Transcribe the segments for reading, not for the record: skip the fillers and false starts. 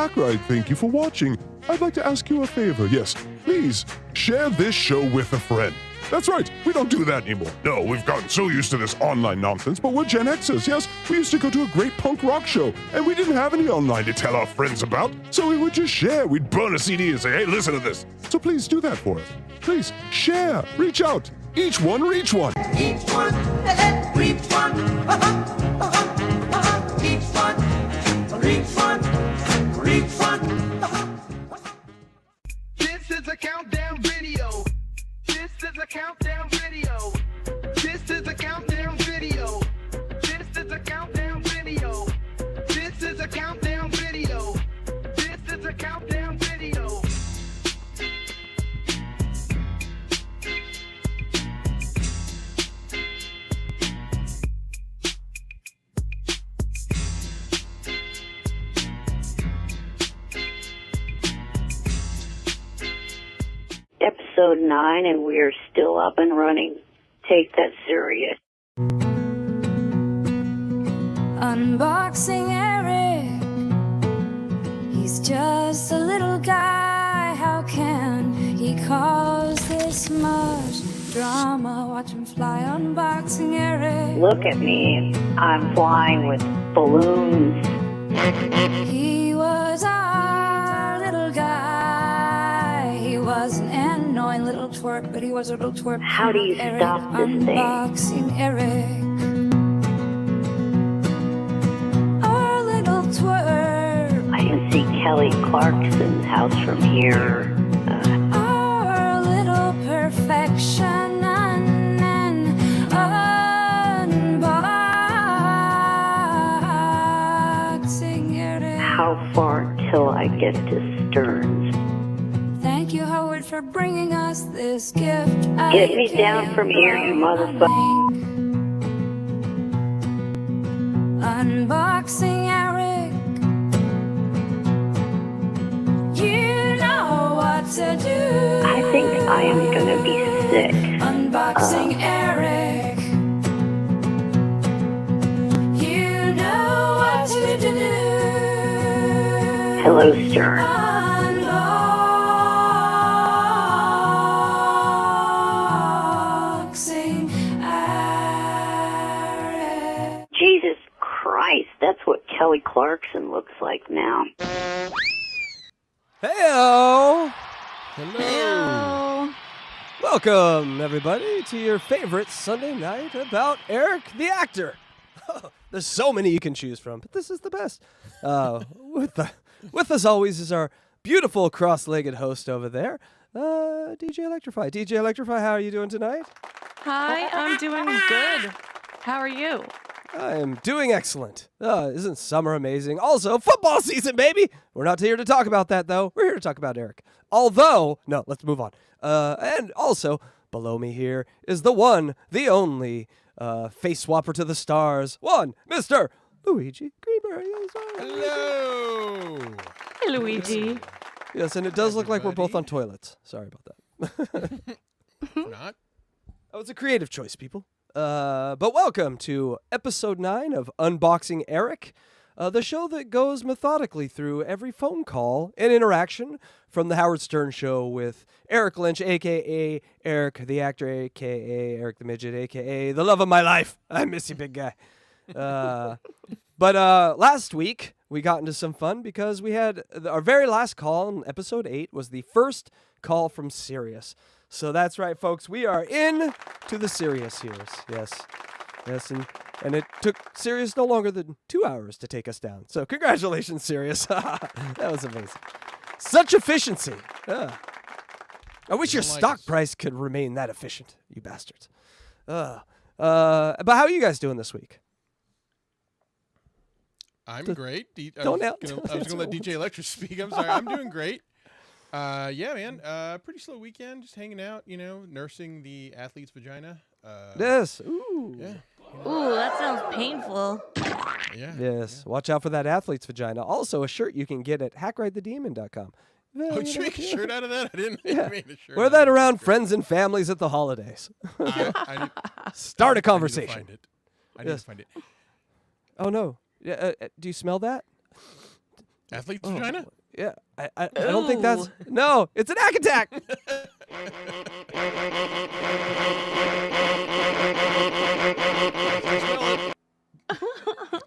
Hackride, thank you for watching. I'd like to ask you a favor. Yes, please share this show with a friend. That's right, we don't do that anymore. No, we've gotten so used to this online nonsense, but we're Gen Xers, yes? We used to go to a great punk rock show, and we didn't have any online to tell our friends about, so we would just share. We'd burn a CD and say, hey, listen to this. So please do that for us. Please, share, reach out. Each one, reach one. Each one, reach one. Each one, reach one. Reach one. This is a countdown video. This is a countdown video. This is a countdown video. This is a countdown video. This is a countdown video. This is a countdown video. Episode 9, and we're still up and running. Take that serious. Unboxing Eric. He's just a little guy. How can he cause this much drama? Watch him fly. Unboxing Eric. Look at me. I'm flying with balloons. He was our little guy. He was an annoying little twerp, but he was a little twerp. How do you Eric. stop this thing? Unboxing Eric. Our little twerp. I can see Kelly Clarkson's house from here. Our little perfection and unboxing Eric. How far till I get to Stearns? Thank you, Howard, for bringing us this gift. Get me down from here, you motherfucker. Unboxing Eric. You know what to do. I think I am gonna be sick. Unboxing Eric. You know what to do. Hello, Stearns. Unboxing Eric. Jesus Christ, that's what Kelly Clarkson looks like now. Heyo! Hello! Welcome, everybody, to your favorite Sunday night about Eric the actor. There's so many you can choose from, but this is the best. With us always is our beautiful cross-legged host over there, DJ Electrify. DJ Electrify, how are you doing tonight? Hi, I'm doing good. How are you? I am doing excellent. Isn't summer amazing? Also, football season, baby! We're not here to talk about that, though. We're here to talk about Eric. Although, no, let's move on. And also, below me here is the one, the only, face swapper to the stars, one, Mr. Luigi Greenberg. Hello! Hey, Luigi. Yes, and it does look like we're both on toilets. Sorry about that. Not? Oh, it's a creative choice, people. But welcome to episode 9 of Unboxing Eric, the show that goes methodically through every phone call and interaction from the Howard Stern Show with Eric Lynch, a.k.a. Eric the actor, a.k.a. Eric the Midget, a.k.a. the love of my life. I miss you, big guy. But last week, we got into some fun because we had our very last call in episode 8 was the first call from Sirius. So that's right, folks. We are in to the Sirius years. Yes. Yes, and it took Sirius no longer than 2 hours to take us down. So congratulations, Sirius. That was amazing. Such efficiency. I wish your stock price could remain that efficient, you bastards. But how are you guys doing this week? I'm great. I Don't was going to let DJ Electra speak. I'm sorry. I'm doing great. Yeah, man. Pretty slow weekend. Just hanging out, nursing the athlete's vagina. Yes. Ooh. Yeah. Ooh, that sounds painful. Yeah. Yes. Yeah. Watch out for that athlete's vagina. Also, a shirt you can get at hackridethedemon.com. Oh, did you make a shirt out of that? I didn't make a shirt. Wear that around friends and families at the holidays. Start a conversation. I need to find it. Oh, no. Do you smell that? Athlete's vagina? Yeah, I don't think that's... No, it's an hack attack!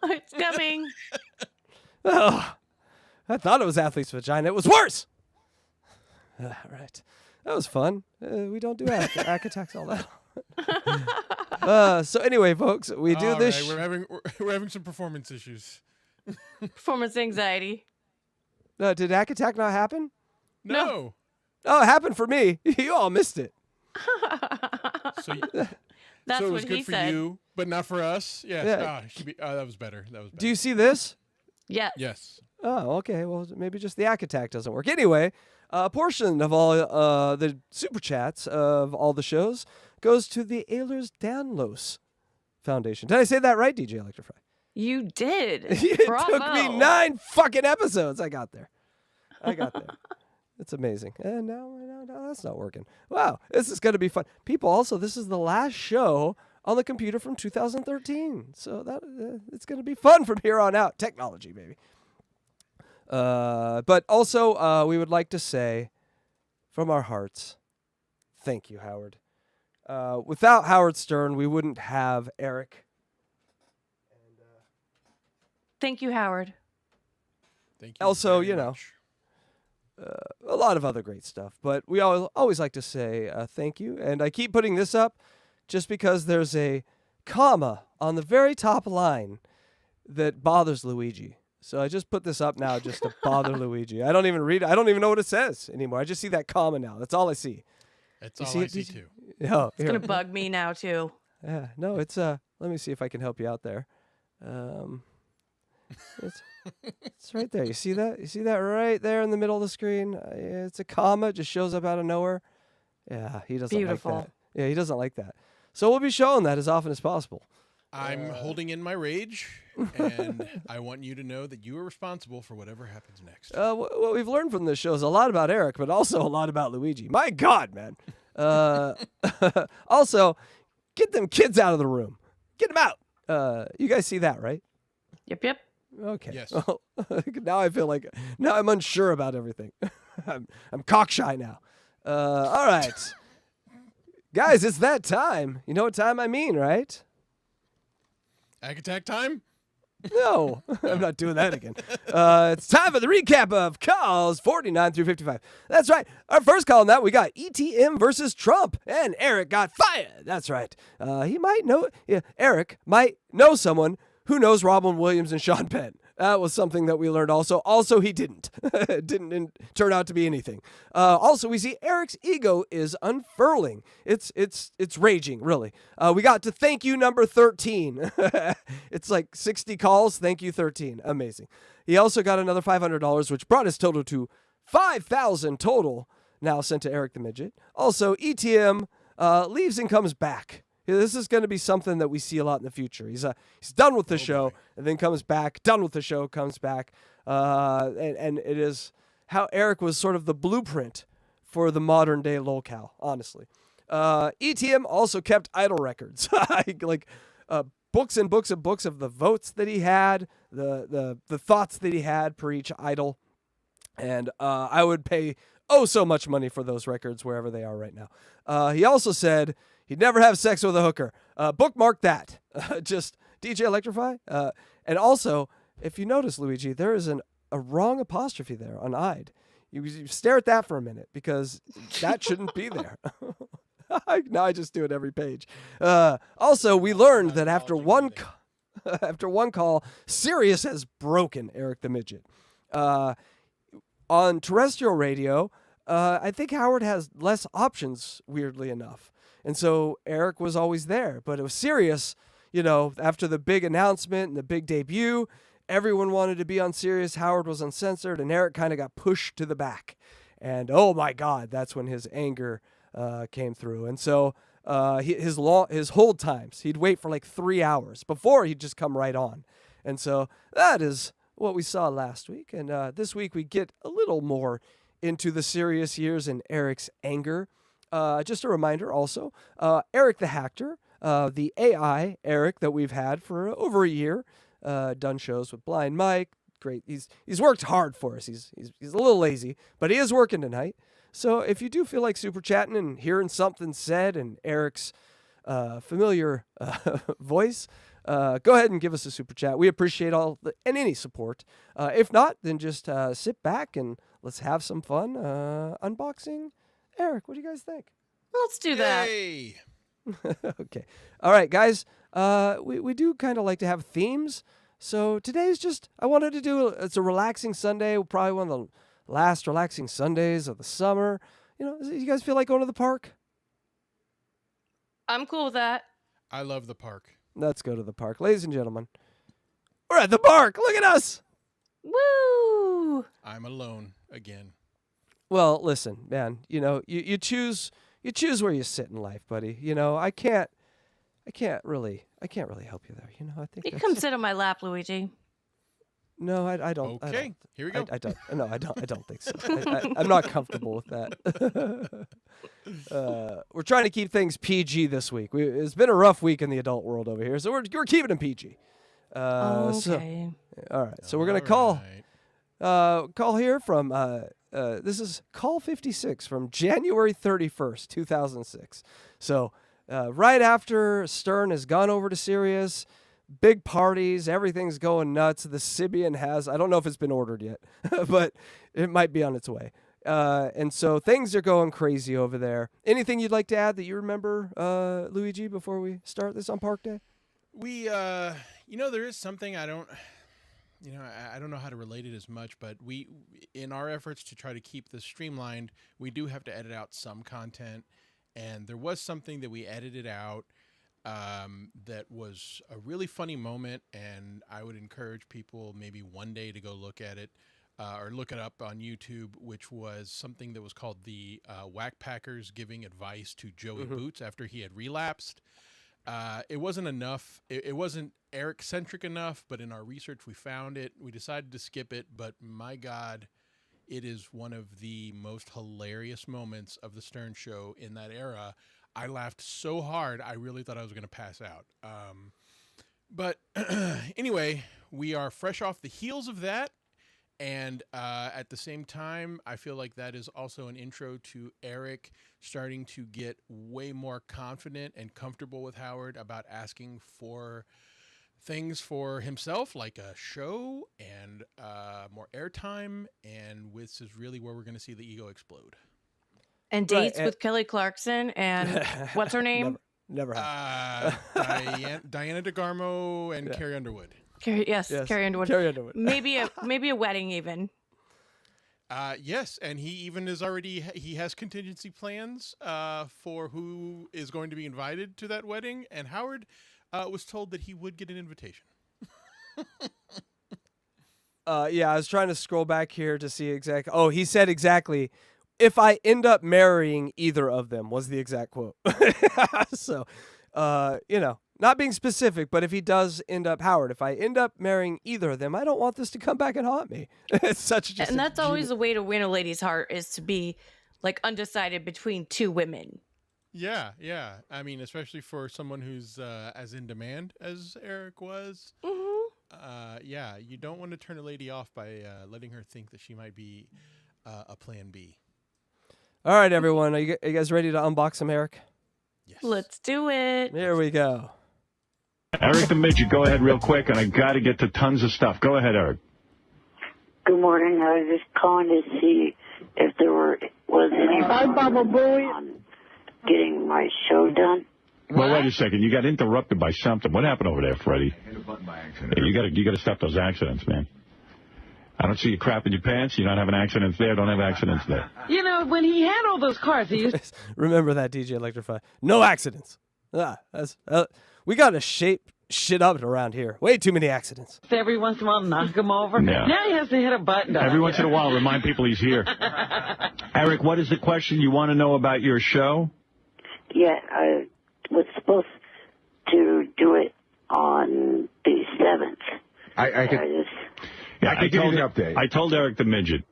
It's coming. Oh, I thought it was athlete's vagina. It was worse! All right. That was fun. We don't do hack attacks all that. So anyway, folks, we do All this... right, we're having some performance issues. Performance anxiety. did hack attack not happen? No. Oh, it happened for me. You all missed it. So, That's so it what was good he for said. you, but not for us. Yes. Yeah. That was better. That was better. Do you see this? Yeah. Yes. Oh, okay. Well, maybe just the hack attack doesn't work. Anyway, a portion of all the super chats of all the shows goes to the Ehlers-Danlos Foundation. Did I say that right, DJ Electrify? You did. It Bravo. took me 9 fucking episodes. I got there. It's amazing. And now that's not working. Wow, this is going to be fun. People, also, this is the last show on the computer from 2013. So that it's going to be fun from here on out. Technology, baby. But also, we would like to say from our hearts, thank you, Howard. Without Howard Stern, we wouldn't have Eric. Thank you, Howard. Thank you. Also, very you know, much. a lot of other great stuff. But we always like to say thank you. And I keep putting this up just because there's a comma on the very top line that bothers Luigi. So I just put this up now just to bother Luigi. I don't even read it. I don't even know what it says anymore. I just see that comma now. That's all I see. That's You all see I it? see Did too. Oh, It's going to bug me now, too. Yeah, no, it's let me see if I can help you out there. It's right there. You see that? You see that right there in the middle of the screen? It's a comma. It just shows up out of nowhere. Yeah, he doesn't Beautiful. like that. Yeah, he doesn't like that. So we'll be showing that as often as possible. I'm holding in my rage, and I want you to know that you are responsible for whatever happens next. What we've learned from this show is a lot about Eric, but also a lot about Luigi. My God, man. Also, get them kids out of the room. Get them out. You guys see that, right? Yep. Okay. Yes. Well, now I feel like now I'm unsure about everything. I'm cockshy now. All right, guys, it's that time. You know what time I mean, right? Hack attack time? No, I'm not doing that again. It's time for the recap of calls 49 through 55. That's right. Our first call on that, we got ETM versus Trump, and Eric got fired. That's right. Eric might know someone who knows Robin Williams and Sean Penn. That was something that we learned also. Also, he didn't. It didn't turn out to be anything. Also, we see Eric's ego is unfurling. It's raging, really. We got to thank you number 13. It's like 60 calls. Thank you 13. Amazing. He also got another $500, which brought his total to 5,000 total now sent to Eric the Midget. Also, ETM leaves and comes back. This is going to be something that we see a lot in the future. He's done with the show and then comes back, done with the show, comes back. And it is how Eric was sort of the blueprint for the modern day lolcow, honestly. ETM also kept idol records, like books and books and books of the votes that he had, the thoughts that he had per each idol. And I would pay so much money for those records wherever they are right now. He also said he'd never have sex with a hooker. Bookmark that. Just DJ Electrify. And also, if you notice, Luigi, there is a wrong apostrophe there on I'd. You stare at that for a minute because that shouldn't be there. Now I just do it every page. Also, we learned that after one call, Sirius has broken Eric the Midget. On terrestrial radio, I think Howard has less options, weirdly enough. And so Eric was always there. But it was Sirius, after the big announcement and the big debut, everyone wanted to be on Sirius. Howard was uncensored, and Eric kind of got pushed to the back. And oh my God, that's when his anger came through. And so his hold times, he'd wait for like 3 hours before he'd just come right on. And so that is what we saw last week. And this week we get a little more into the serious years and Eric's anger. Just a reminder also, Eric the Hacker, the AI Eric that we've had for over a year, done shows with Blind Mike, great. He's worked hard for us. He's a little lazy, but he is working tonight. So if you do feel like super chatting and hearing something said in Eric's familiar voice, go ahead and give us a super chat. We appreciate and any support. If not, then just sit back and let's have some fun unboxing. Eric, what do you guys think? Let's do that. Yay! Okay. All right, guys. We do kind of like to have themes. So today's just, I wanted to do, it's a relaxing Sunday, probably one of the last relaxing Sundays of the summer. You know, you guys feel like going to the park? I'm cool with that. I love the park. Let's go to the park. Ladies and gentlemen, we're at the park. Look at us. Woo! I'm alone again. Well, listen, man, you know, you choose where you sit in life, buddy. You know, I can't really help you there. You know, I think You can come sit on my lap, Luigi. No, I don't. Okay, here we go. I don't. No, I don't think so. I'm not comfortable with that. We're trying to keep things PG this week. It's been a rough week in the adult world over here, so we're keeping them PG. Okay. So, all right. So we're gonna call here from this is call 56 from January 31st, 2006. So right after Stern has gone over to Sirius. Big parties, everything's going nuts. The Sabean has, I don't know if it's been ordered yet, but it might be on its way. And so things are going crazy over there. Anything you'd like to add that you remember, Luigi, before we start this on Park Day? We, there is something I don't know how to relate it as much, but we, in our efforts to try to keep this streamlined, we do have to edit out some content. And there was something that we edited out that was a really funny moment, and I would encourage people maybe one day to go look at it or look it up on YouTube, which was something that was called the Wack Packers giving advice to Joey Boots after he had relapsed. It wasn't enough. It wasn't Eric-centric enough, but in our research we found it. We decided to skip it, but my God, it is one of the most hilarious moments of the Stern Show in that era. I laughed so hard, I really thought I was going to pass out. But anyway, we are fresh off the heels of that. And at the same time, I feel like that is also an intro to Eric starting to get way more confident and comfortable with Howard about asking for things for himself, like a show and more airtime. And this is really where we're going to see the ego explode. And dates with Kelly Clarkson and what's her name? Never happened. Diana DeGarmo and Carrie Underwood. Carrie Underwood. Carrie Underwood. Maybe a wedding even. Yes, and he has contingency plans for who is going to be invited to that wedding, and Howard was told that he would get an invitation. Yeah, I was trying to scroll back here to see exactly. Oh, he said exactly. If I end up marrying either of them was the exact quote. So, not being specific, but if he does end up Howard, if I end up marrying either of them, I don't want this to come back and haunt me. It's such just and that's always a way to win a lady's heart is to be like undecided between two women. Yeah. I mean, especially for someone who's as in demand as Eric was. Mm-hmm. Yeah, you don't want to turn a lady off by letting her think that she might be a plan B. All right, everyone. Are you guys ready to unbox some Eric? Yes. Let's do it. Here we go. Eric the Midget, go ahead real quick, and I got to get to tons of stuff. Go ahead, Eric. Good morning. I was just calling to see if there was any Bababooey on getting my show done. Well, wait a second. You got interrupted by something. What happened over there, Freddie? I hit a button by accident. Hey, you got to stop those accidents, man. I don't see you crap in your pants. You don't have an accident there. Don't have accidents there. You know, when he had all those cars, he used Remember that, DJ Electrify. No accidents. We got to shape shit up around here. Way too many accidents. every once in a while knock him over. Yeah. Now he has to hit a button. Every once in a while, remind people he's here. Eric, what is the question you want to know about your show? Yeah, I was supposed to do it on the 7th. I could give you an update. I told Eric the Midget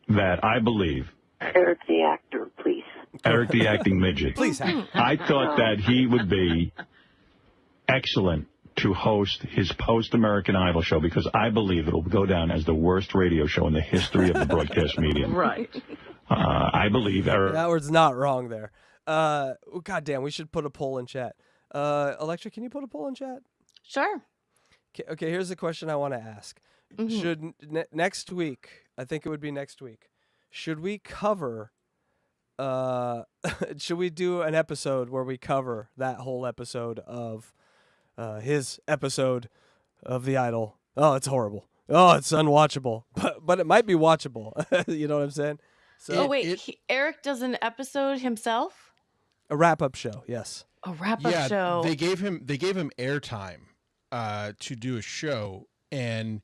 that I believe. Eric the actor, please. Eric the acting midget. Please. I thought that he would be excellent to host his post-American Idol show because I believe it'll go down as the worst radio show in the history of the broadcast medium. Right. I believe Eric. That word's not wrong there. God damn, we should put a poll in chat. Electra, can you put a poll in chat? Sure. Okay, here's the question I want to ask. Should next week, I think it would be next week, should we cover, should we do an episode where we cover that whole episode of his episode of The Idol? Oh, it's horrible. Oh, it's unwatchable. But it might be watchable. You know what I'm saying? So Eric does an episode himself? A wrap-up show, yes. A wrap-up show. They gave him airtime to do a show, and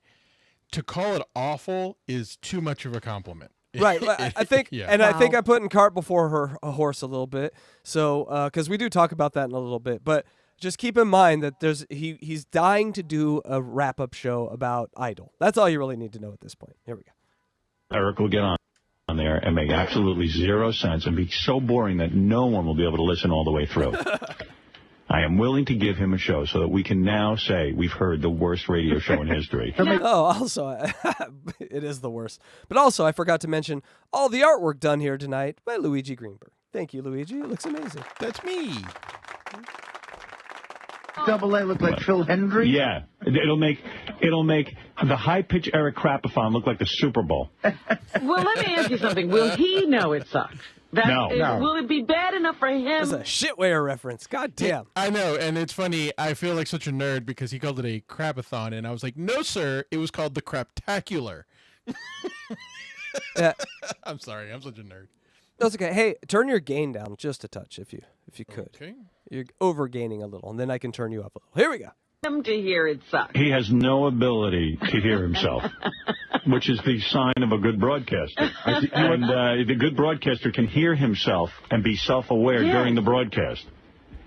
to call it awful is too much of a compliment. Right. I think, and I think I put in cart before a horse a little bit. So, because we do talk about that in a little bit, but just keep in mind that he's dying to do a wrap-up show about Idol. That's all you really need to know at this point. Here we go. Eric will get on there and make absolutely zero sense and be so boring that no one will be able to listen all the way through. I am willing to give him a show so that we can now say we've heard the worst radio show in history. Oh, also, it is the worst. But also, I forgot to mention all the artwork done here tonight by Luigi Greenberg. Thank you, Luigi. It looks amazing. That's me. Double A look like Phil Hendry? Yeah. It'll make the high-pitched Eric Crapathon look like the Super Bowl. Well, let me ask you something. Will he know it sucks? No. Will it be bad enough for him? That's a shitware reference. God damn. I know, and it's funny. I feel like such a nerd because he called it a crapathon, and I was like, no, sir. It was called the Craptacular. I'm sorry. I'm such a nerd. That's okay. Hey, turn your gain down just a touch if you could. Okay. You're over-gaining a little, and then I can turn you up a little. Here we go. Him to hear it sucks. He has no ability to hear himself, which is the sign of a good broadcaster. And the good broadcaster can hear himself and be self-aware during the broadcast.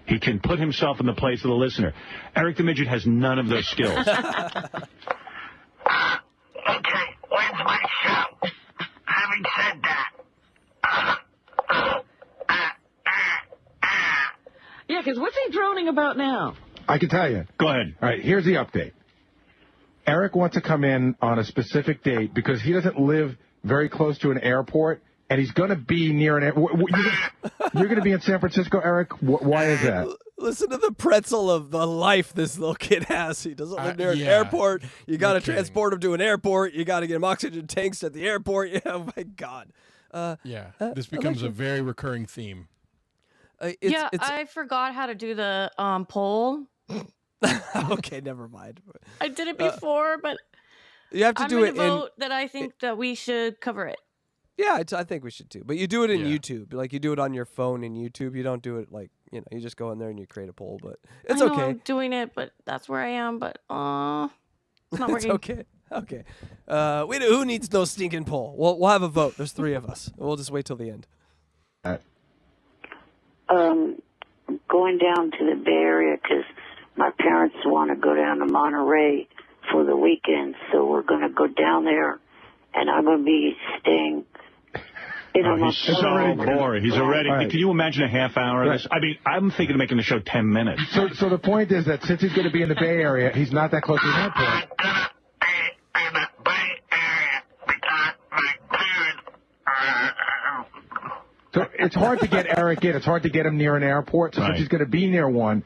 He can put himself in the place of the listener. Eric the Midget has none of those skills. Okay, when's my show? Having said that, yeah, because what's he droning about now? I can tell you. Go ahead. All right, here's the update. Eric wants to come in on a specific date because he doesn't live very close to an airport, and he's going to be near an airport. You're going to be in San Francisco, Eric? Why is that? Listen to the pretzel of the life this little kid has. He doesn't live near an airport. You got to transport him to an airport. You got to get him oxygen tanks at the airport. Yeah, oh my God. This becomes a very recurring theme. I forgot how to do the poll. Okay, never mind. I did it before, but you have to do it vote that I think that we should cover it. Yeah, I think we should too. But you do it in YouTube. Like, you do it on your phone in YouTube. You don't do it like, you just go in there and you create a poll. But it's I know okay. I'm doing it, but that's where I am. But it's not working. It's okay. Who needs no stinking poll? We'll have a vote. There's 3 of us. We'll just wait till the end. Going down to the Bay Area because my parents want to go down to Monterey for the weekend, so we're going to go down there, and I'm going to be staying in a He's so boring. He's already. Right. Can you imagine a half hour of this? I mean, I'm thinking of making the show 10 minutes. So the point is that since he's going to be in the Bay Area, he's not that close to the airport. So it's hard to get Eric in. It's hard to get him near an airport. So since he's going to be near one,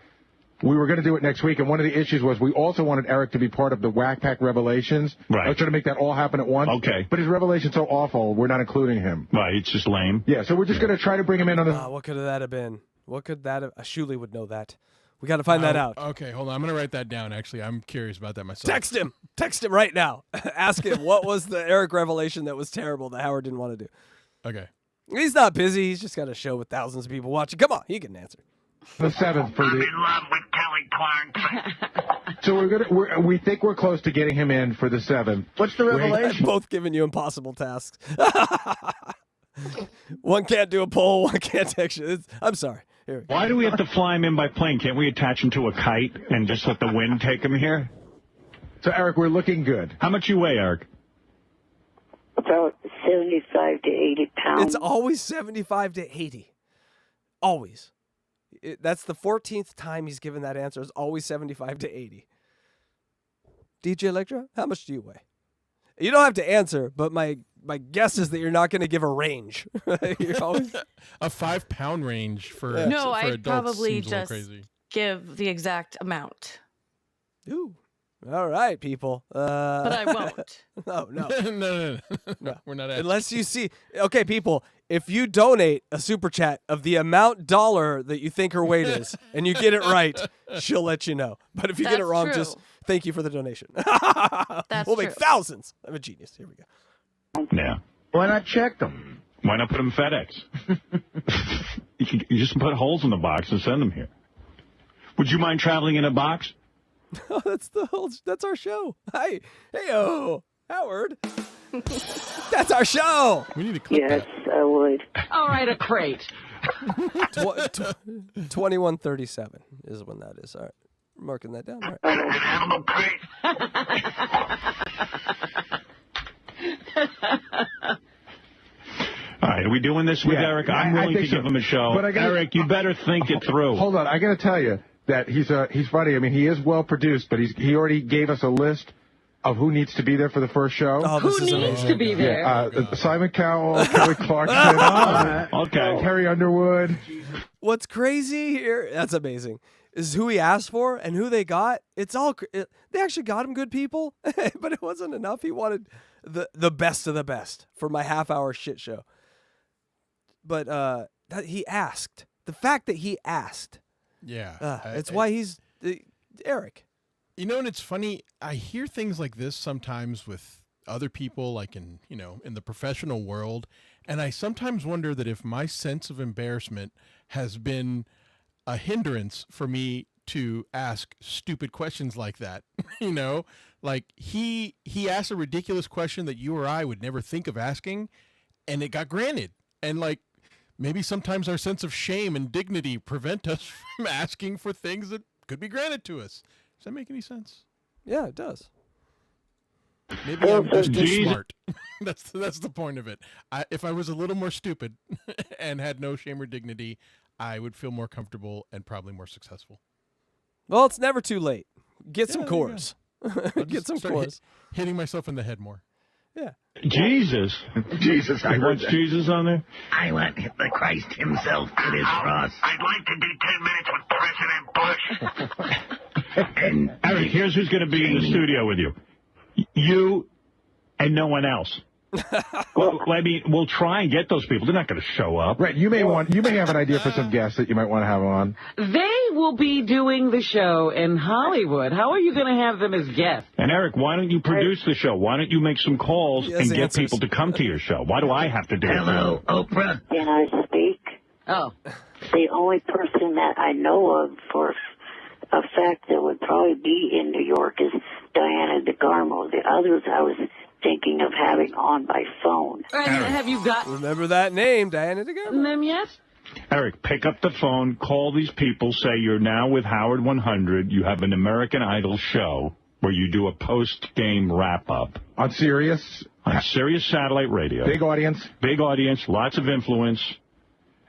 we were going to do it next week. And one of the issues was we also wanted Eric to be part of the Wack Pack revelations. Right. I was trying to make that all happen at once. Okay. But his revelation's so awful, we're not including him. Right. It's just lame. Yeah. So we're just going to try to bring him in on the... What could that have been? What could that have... Shuley would know that. We got to find that out. Okay, hold on. I'm going to write that down, actually. I'm curious about that myself. Text him. Text him right now. Ask him what was the Eric revelation that was terrible that Howard didn't want to do. Okay. He's not busy. He's just got a show with thousands of people watching. Come on, he can answer. The 7th for I'm in love with Kelly Clarkson. So we think we're close to getting him in for the 7th. What's the revelation? Both giving you impossible tasks. One can't do a poll. One can't text you. I'm sorry. Here we go. Why do we have to fly him in by plane? Can't we attach him to a kite and just let the wind take him here? So, Eric, we're looking good. How much you weigh, Eric? About 75 to 80 pounds. It's always 75 to 80. Always. That's the 14th time he's given that answer. It's always 75 to 80. DJ Electra, how much do you weigh? You don't have to answer, but my guess is that you're not going to give a range. You're always... A 5 pound range for No, for I'd adults probably seems a little just crazy. give the exact amount. Ooh. All right, people. But I won't. No. No, we're not asking. Unless you see. Okay, people, if you donate a super chat of the amount dollar that you think her weight is, and you get it right, she'll let you know. But if you get it That's wrong, true. just thank you for the donation. That's we'll make true. thousands. I'm a genius. Here we go. Yeah. Why not check them? Why not put them FedEx? you just put holes in the box and send them here. Would you mind traveling in a box? Oh, that's our show. Hi. Hey-o. Howard. That's our show. We need to clip Yes, I would. All right, a crate. 2137 is when that is. All right. Marking that down. All right. An animal crate. All right, are we doing this with Yeah, Eric? I I'm willing think to so. give him a show. But I gotta- Eric, you better think it through. Hold on, I got to tell you that he's funny. I mean, he is well produced, but he already gave us a list of who needs to be there for the first show. Oh, Who this is needs amazing. to be there? Simon Cowell, Kelly Clarkson, Okay. Carrie Underwood. What's crazy here, that's amazing, is who he asked for and who they got. It's all, they actually got him good people, but it wasn't enough. He wanted the best of the best for my half-hour shit show. But that he asked. The fact that he asked. Yeah. It's why he's Eric. You know, and it's funny. I hear things like this sometimes with other people, like in the professional world, and I sometimes wonder that if my sense of embarrassment has been a hindrance for me to ask stupid questions like that. Like he asked a ridiculous question that you or I would never think of asking, and it got granted. And like maybe sometimes our sense of shame and dignity prevent us from asking for things that could be granted to us. Does that make any sense? Yeah, it does. Maybe I'm just too Jesus. smart. That's the point of it. If I was a little more stupid and had no shame or dignity, I would feel more comfortable and probably more successful. Well, it's never too late. Get some Yeah, there you cores. I'll Get just some start cores. hitting myself in the head more. Yeah. Jesus. Jesus, I You heard want that. Jesus on there? I want the Christ himself to this cross. I'd like to do 10 minutes with President Bush. And Eric, here's who's going to be in the studio with you. You and no one else. Well, I mean, we'll try and get those people. They're not going to show up. Right, you may have an idea for some guests that you might want to have on. They will be doing the show in Hollywood. How are you going to have them as guests? And Eric, why don't you produce the show? Why don't you make some calls He has and get answers. people to come to your show? Why do I have to do it? hello, Oprah. Can I speak? Oh, The only person that I know of for a fact that would probably be in New York is Diana DeGarmo. The others I was thinking of having on by phone. and have you gotten Remember that name, Diana DeGarmo. them yet? Eric, pick up the phone, call these people, say you're now with Howard 100. You have an American Idol show where you do a post-game wrap-up On Sirius, on Sirius Satellite Radio. big audience. Big audience, lots of influence,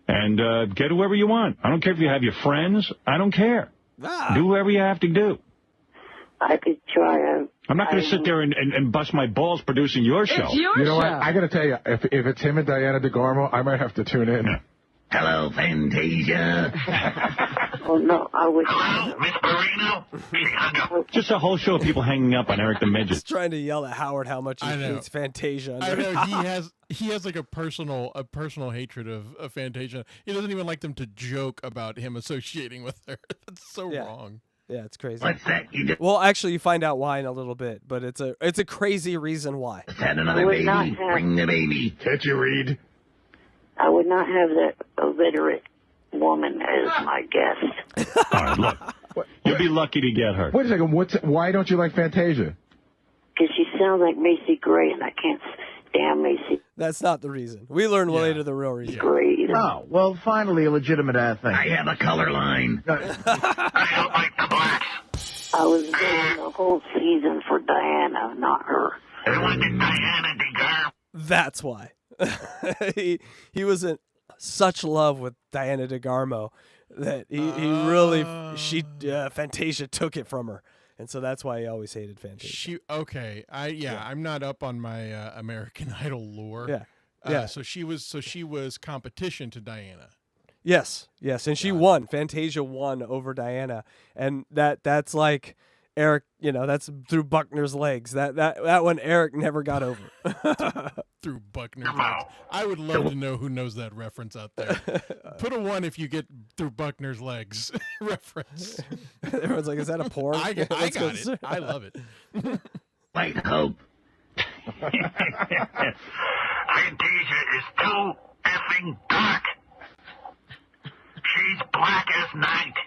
and get whoever you want. I don't care if you have your friends. I don't care. Do whoever you have to do. I could try. I'm not going to sit there and bust my balls producing your show. It's your You know show. what? I got to tell you, if it's him and Diana DeGarmo, I might have to tune in. Hello, Fantasia. Oh no, I would. Hello, Miss Marino. Just a whole show of people hanging up on Eric the Midget. Just trying to yell at Howard how much he I know. hates Fantasia. I know he has like a personal hatred of Fantasia. He doesn't even like them to joke about him associating with her. That's so Yeah. wrong. Yeah, it's crazy. What's that? You just Well, actually, you find out why in a little bit, but it's a crazy reason why. had another would baby. not have- Bring the baby. Can't you read? I would not have that illiterate woman as my guest. All right, look. You'll be lucky to get her. Wait a second. Why don't you like Fantasia? Because she sounds like Macy Gray, and I can't stand Macy That's not the reason. We learn later the real reason. Gray either. Oh, well, finally a legitimate thing. I have a color line. I don't like the blacks. I was doing the whole season for Diana, not her. I wanted Diana DeGarmo. That's why. he was in such love with Diana DeGarmo that he really Fantasia took it from her, And so that's why he always hated Fantasia. I'm not up on my American Idol lore. Yeah. So she was competition to Diana. Yes, and she won. Fantasia won over Diana, and that's like Eric. That's through Buckner's legs. That one Eric never got over. Through Buckner's legs. I would love to know who knows that reference out there. Put a 1 if you get through Buckner's legs reference. Everyone's like, "Is that a porn?" I got it. I love it. Wait, Hope. Fantasia is too effing dark. She's black as night.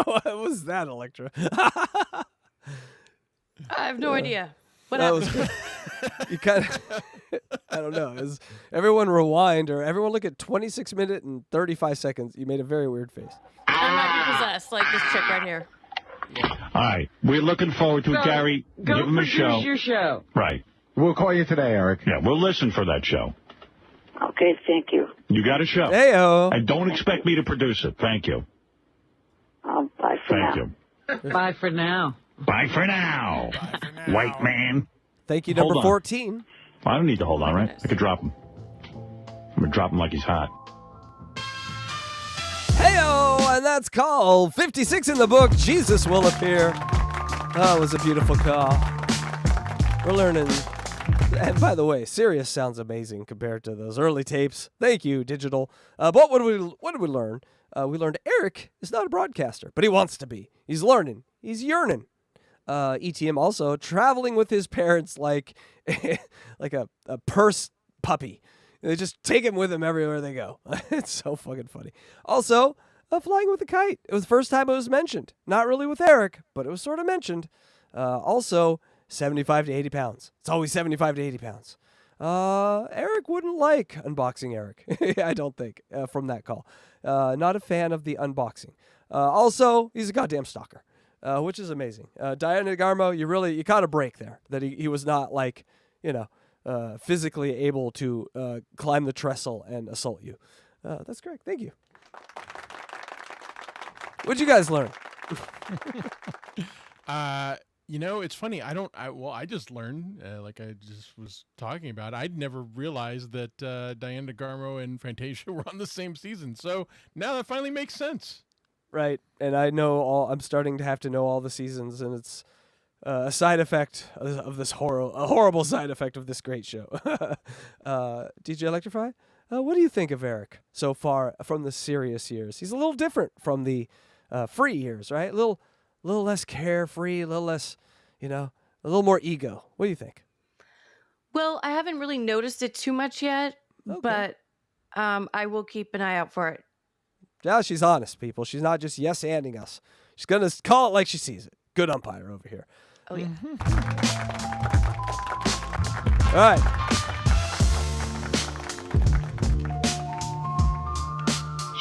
What was that, Electra? I have no idea. What happened? Was you kind of, I don't know. Everyone rewind or everyone look at 26 minutes and 35 seconds. You made a very weird face. I might be possessed, like this chick right here. All right. We're looking forward to it, Gary. Go Give him a show. your show. Right. We'll call you today, Eric. Yeah, we'll listen for that show. Okay, thank you. You got a show. Hey-o. And don't expect me to produce it. Thank you. Bye for now. Thank you. Bye for now. Bye for now. White man. Thank you, Hold number on. 14. I don't need to hold on, right? I could drop him. I'm going to drop him like he's hot. Hey-o, and that's call 56 in the book. Jesus will appear. Oh, it was a beautiful call. We're learning. And by the way, Sirius sounds amazing compared to those early tapes. Thank you, digital. But what did we learn? We learned Eric is not a broadcaster, but he wants to be. He's learning. He's yearning. ETM also traveling with his parents like like a purse puppy. They just take him with them everywhere they go. It's so fucking funny. Also, flying with a kite. It was the first time it was mentioned. Not really with Eric, but it was sort of mentioned. Also, 75 to 80 pounds. It's always 75 to 80 pounds. Eric wouldn't like unboxing Eric. I don't think, from that call. Not a fan of the unboxing. Also, he's a goddamn stalker, which is amazing. Diana Garmo, you caught a break there. That he was not like, physically able to climb the trestle and assault you. That's great. Thank you. What'd you guys learn? It's funny. I just learned, like I just was talking about, I'd never realized that Diana DeGarmo and Fantasia were on the same season. So now that finally makes sense. Right. And I'm starting to have to know all the seasons, and it's a side effect of this a horrible side effect of this great show. DJ Electrify, what do you think of Eric so far from the serious years? He's a little different from the free years, right? A little less carefree, a little less, a little more ego. What do you think? Well, I haven't really noticed it too much yet, but I will keep an eye out for it. Yeah, she's honest, people. She's not just yes-anding us. She's going to call it like she sees it. Good umpire over here. Oh, yeah. All right.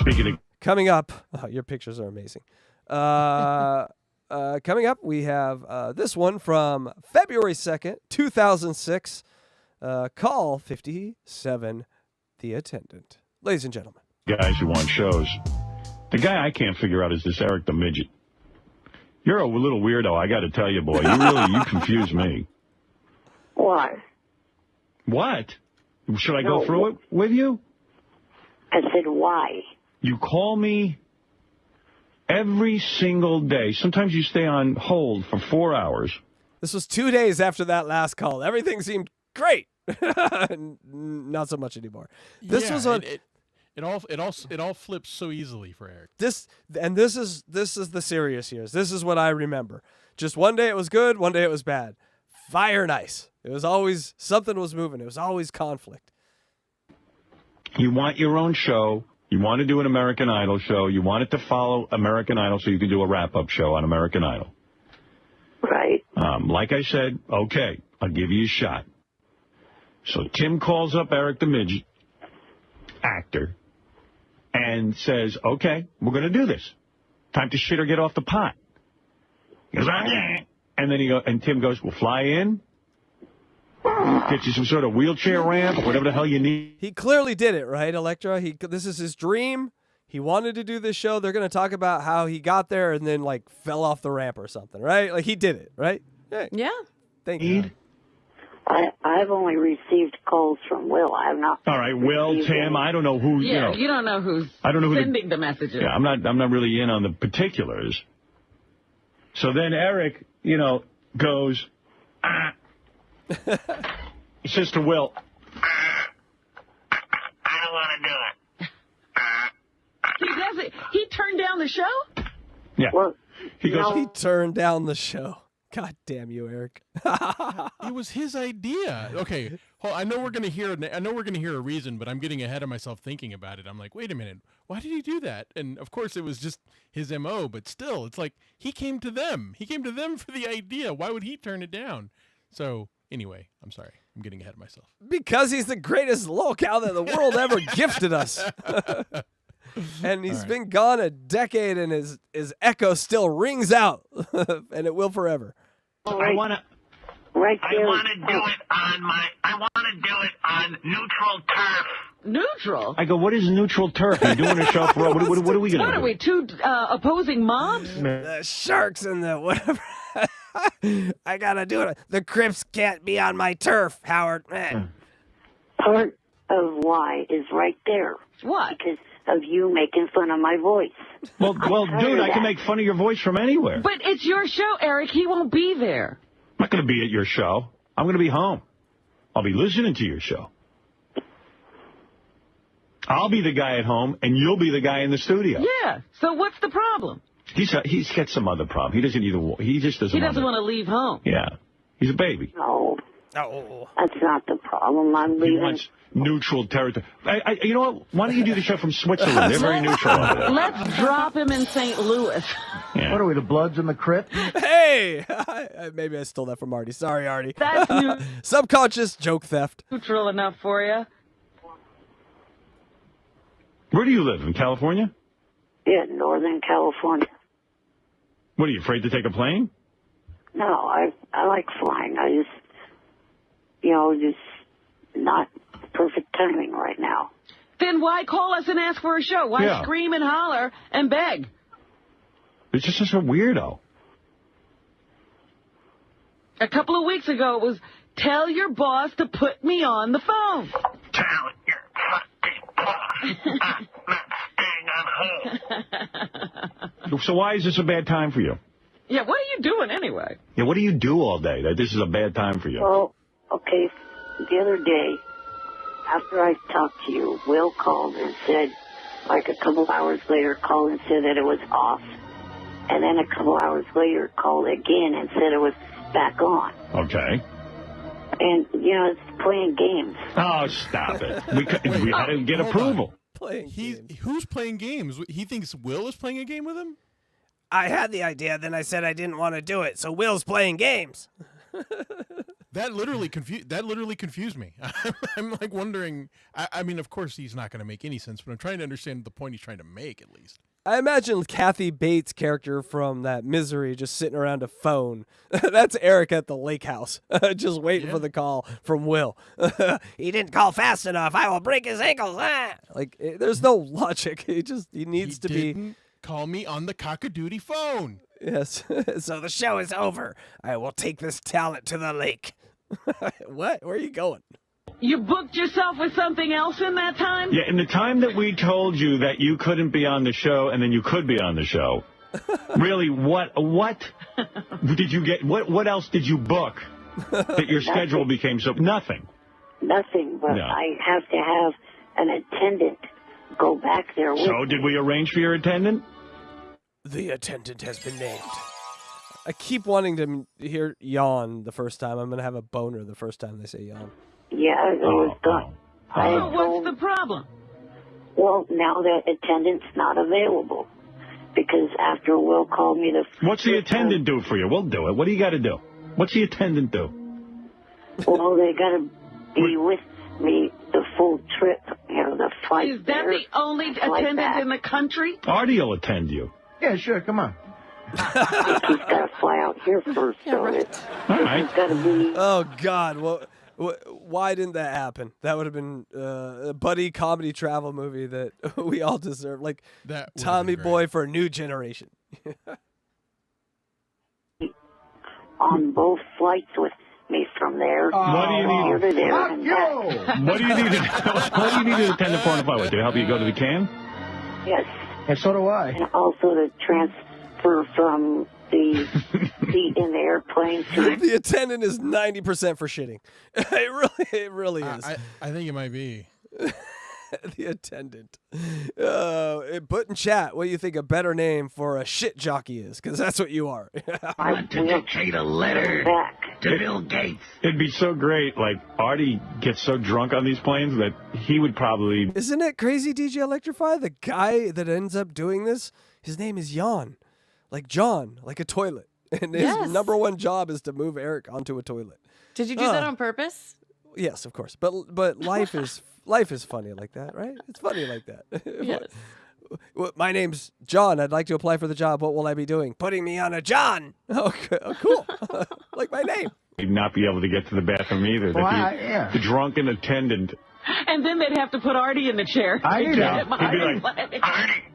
Speaking of... Coming up, your pictures are amazing. Coming up, we have this one from February 2nd, 2006. Call 57, The Attendant. Ladies and gentlemen. Guys who want shows. The guy I can't figure out is this Eric the Midget. You're a little weirdo, I got to tell you, boy. You confuse me. Why? What? Should I go through it with you? I said, why? You call me every single day. Sometimes you stay on hold for 4 hours. This was 2 days after that last call. Everything seemed great. Not so much anymore. This was a... It all flips so easily for Eric. This is the serious years. This is what I remember. Just one day it was good, one day it was bad. Fire and ice. It was always something was moving. It was always conflict. You want your own show. You want to do an American Idol show. You want it to follow American Idol so you can do a wrap-up show on American Idol. Right. Like I said, okay, I'll give you a shot. So Tim calls up Eric the Midget, actor, and says, okay, we're going to do this. Time to shit or get off the pot. He goes, okay. And then and Tim goes, we'll fly in. Get you some sort of wheelchair ramp or whatever the hell you need. He clearly did it, right, Electra? This is his dream. He wanted to do this show. They're going to talk about how he got there and then, like, fell off the ramp or something, right? Like, he did it, right? Yeah. Thank you. I've only received calls from Will. I have not. All right, Will, Tim, I don't know who. Yeah, you don't know who's sending the messages. Yeah, I'm not really in on the particulars. So then Eric, goes. He says to Will, I don't want to do it. He does it. He turned down the show? Yeah. Well, He turned down the show. God damn you, Eric. It was his idea. Okay, I know we're gonna hear a reason, but I'm getting ahead of myself thinking about it. I'm like, wait a minute, why did he do that? And of course, it was just his MO. But still, it's like he came to them. He came to them for the idea. Why would he turn it down? So anyway, I'm sorry. I'm getting ahead of myself. Because he's the greatest lolcow that the world ever gifted us. And he's been gone a decade, and his echo still rings out, and it will forever. I want to. Right there. I want to do it on neutral turf. Neutral? I go, what is neutral turf? You're doing a show for what are we going to do? What are we, two opposing mobs? The sharks and the whatever. I gotta do it. The Crips can't be on my turf, Howard. Part of why is right there. What? Because of you making fun of my voice. Well, dude, I can make fun of your voice from anywhere. But it's your show, Eric. He won't be there. I'm not going to be at your show. I'm going to be home. I'll be listening to your show. I'll be the guy at home, and you'll be the guy in the studio. Yeah. So what's the problem? He's got some other problem. He doesn't either. He just doesn't. He doesn't want to leave home. Yeah. He's a baby. No. Oh. That's not the problem. I'm He leaving. wants neutral territory. You know what? Why don't you do the show from Switzerland? They're very neutral over there. Let's drop him in St. Louis. Yeah. What are we, the Bloods and the Crips? Hey! Maybe I stole that from Artie. Sorry, Artie. That's Subconscious joke theft. neutral enough for you. Where do you live? In California? Yeah, Northern California. What, are you afraid to take a plane? No, I like flying. I just, just not perfect timing right now. Then why call us and ask for a show? Why scream and holler and beg? It's just such a weirdo. A couple of weeks ago, it was, tell your boss to put me on the phone. Tell your fucking boss I'm not staying on hold. So why is this a bad time for you? Yeah, what are you doing anyway? Yeah, what do you do all day that this is a bad time for you? Well, okay, the other day, after I talked to you, Will called and said, like a couple hours later, called and said that it was off. And then a couple hours later, called again and said it was back on. Okay. And, it's playing games. Oh, stop it. We had to get approval. Who's playing games? He thinks Will is playing a game with him? I had the idea, then I said I didn't want to do it, so Will's playing games. That literally confused me. I'm like wondering. I mean, of course, he's not going to make any sense, but I'm trying to understand the point he's trying to make, at least. I imagine Kathy Bates' character from that Misery just sitting around a phone. That's Eric at the lake house, just waiting for the call from Will. He didn't call fast enough. I will break his ankles. Like, there's no logic. He needs to be. Call me on the cock-a-doodie phone. Yes. So the show is over. I will take this talent to the lake. What? Where are you going? You booked yourself with something else in that time? Yeah, in the time that we told you that you couldn't be on the show and then you could be on the show, really, what did you get? What else did you book that your schedule became so? Nothing. Nothing, but I have to have an attendant go back there with So did we arrange for your attendant? The attendant has been named. I keep wanting to hear yawn the first time. I'm going to have a boner the first time they say yawn. Yeah, it was done. So what's the problem? Well, now the attendant's not available. Because after Will called me What's the attendant do for you? We'll do it. What do you got to do? What's the attendant do? Well, they got to be with me the full trip, the flight. Is that the only attendant in the country? Artie will attend you. Yeah, sure, come on. He's got to fly out here first, so All right. he's got to be... Oh, God. Well, Why didn't that happen? That would have been a buddy comedy travel movie that we all deserve, like That would've Tommy been Boy for a new generation. On both flights with me from there. What do you need? Here to there Fuck and you! back. What do you need? What do you need an attendant for on the flight? To help you go to the can? Yes. And so do I. And also to transfer from the seat in the airplane to The attendant is 90% for shitting. It really is. I think it might be. The attendant. Put in chat what you think a better name for a shit jockey is, because that's what you are. I want to dictate a letter back. to Bill Gates. It'd be so great. Like, Artie gets so drunk on these planes that he would probably... Isn't it crazy, DJ Electrify? The guy that ends up doing this, his name is Jan. Like John, like a toilet. And his Yes. number one job is to move Eric onto a toilet. Did you do that on purpose? Yes, of course. But life is funny like that, right? It's funny like that. Yes. My name's John. I'd like to apply for the job. What will I be doing? Putting me on a John. Okay, cool. Like my name. He'd not be able to get to the bathroom either. Well, yeah. The drunken attendant. And then they'd have to put Artie in the chair. I He'd know. get him He'd be Artie like, play.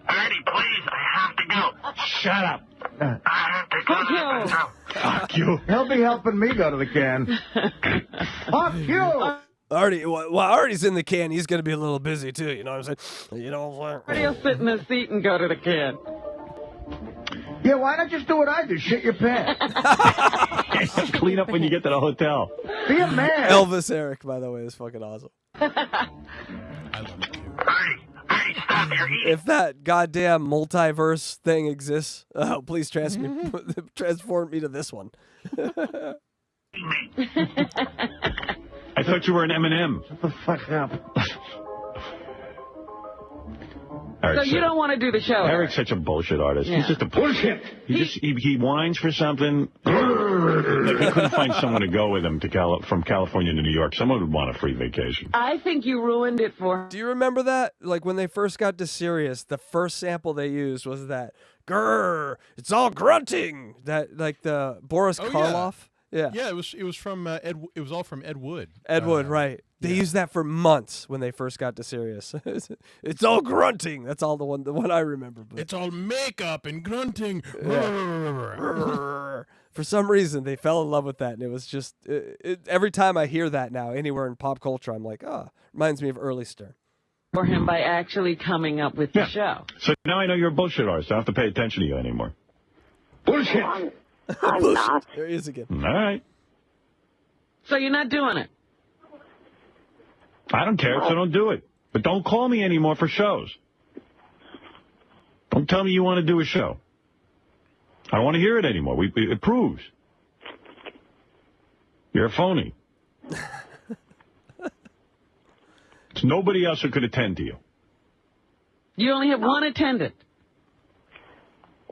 Artie, please, I have to go. Shut up. I have to go. Fuck you. Fuck you. He'll be helping me go to the can. Fuck you! Artie, well, Artie's in the can. He's going to be a little busy, too. You know what I'm saying? You know, Artie will sit in the seat and go to the can. Yeah, why not just do what I do? Shit your pants. Clean up when you get to the hotel. Be a man. Elvis Eric, by the way, is fucking awesome. I love it too. Artie, stop your eating. If that goddamn multiverse thing exists, please transform me to this one. I thought you were an M&M. Shut the fuck up. So you don't want to do the show? Eric's such a bullshit artist. Yeah. He's just a bullshit. He whines for something. Like he couldn't find someone to go with him to from California to New York. Someone would want a free vacation. I think you ruined it for him. Do you remember that? Like when they first got to Sirius, the first sample they used was that grrr, it's all grunting. That like the Boris Karloff. Yeah. Yeah, it was from Ed. It was all from Ed Wood. Ed Wood, right? They used that for months when they first got to Sirius. It's all grunting. That's all the one I remember. But It's all makeup and grunting. for some reason they fell in love with that, and it was just every time I hear that now anywhere in pop culture, I'm like, reminds me of early Stern. For him by actually coming up with the show. So now I know you're a bullshit artist. I don't have to pay attention to you anymore. Bullshit. I'm not. There he is again. All right. So you're not doing it? I don't care, so don't do it. But don't call me anymore for shows. Don't tell me you want to do a show. I don't want to hear it anymore. It proves. You're a phony. It's nobody else who could attend to you. You only have one attendant.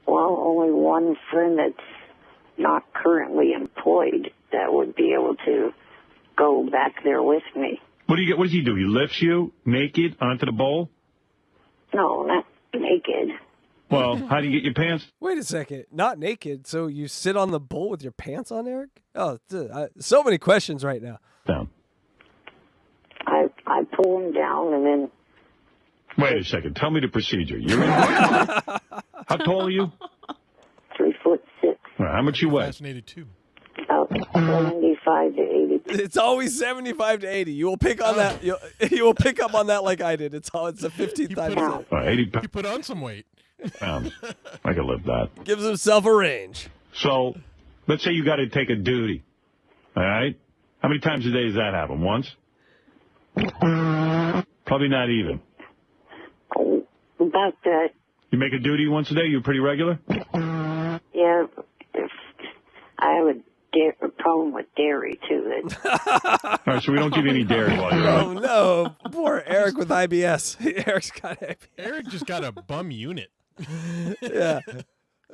Well, only one friend that's not currently employed that would be able to go back there with me. What does he do? He lifts you naked onto the bowl? No, not naked. Well, how do you get your pants? Wait a second. Not naked. So you sit on the bowl with your pants on, Eric? Oh, so many questions right now. Down. I pull him down and then... Wait a second. Tell me the procedure. You're in How tall are you? 3'6". How much you weigh? Fascinated too. About 75 to 80. It's always 75 to 80. You will pick on that. You will pick up on that like I did. It's the 15th time. 80 He put on some weight. pounds. I can live that. Gives himself a range. So, let's say you got to take a duty. All right? How many times a day does that happen? Once? Probably not even. Oh, about that. You make a duty once a day? You're pretty regular? Yeah, if I have a problem with dairy, too. All right, so we don't give you any dairy while you're Oh, out. no. Poor Eric with IBS. Eric's got IBS. Eric just got a bum unit. Yeah. It's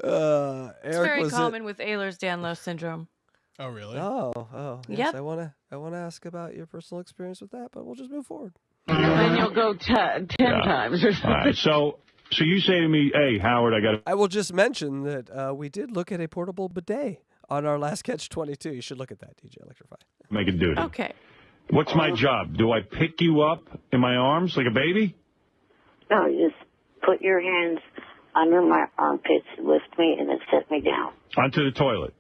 Eric very was common with Ehlers-Danlos syndrome. Oh, really? Oh. Yes, Yep. I wanna ask about your personal experience with that, but we'll just move forward. Then you'll go 10 times or something. All right, so you say to me, hey, Howard, I got to... I will just mention that we did look at a portable bidet on our last Catch 22. You should look at that, DJ Electrify. make a duty. Okay. What's my job? Do I pick you up in my arms like a baby? No, you just put your hands under my armpits, lift me, and then set me down. Onto the toilet.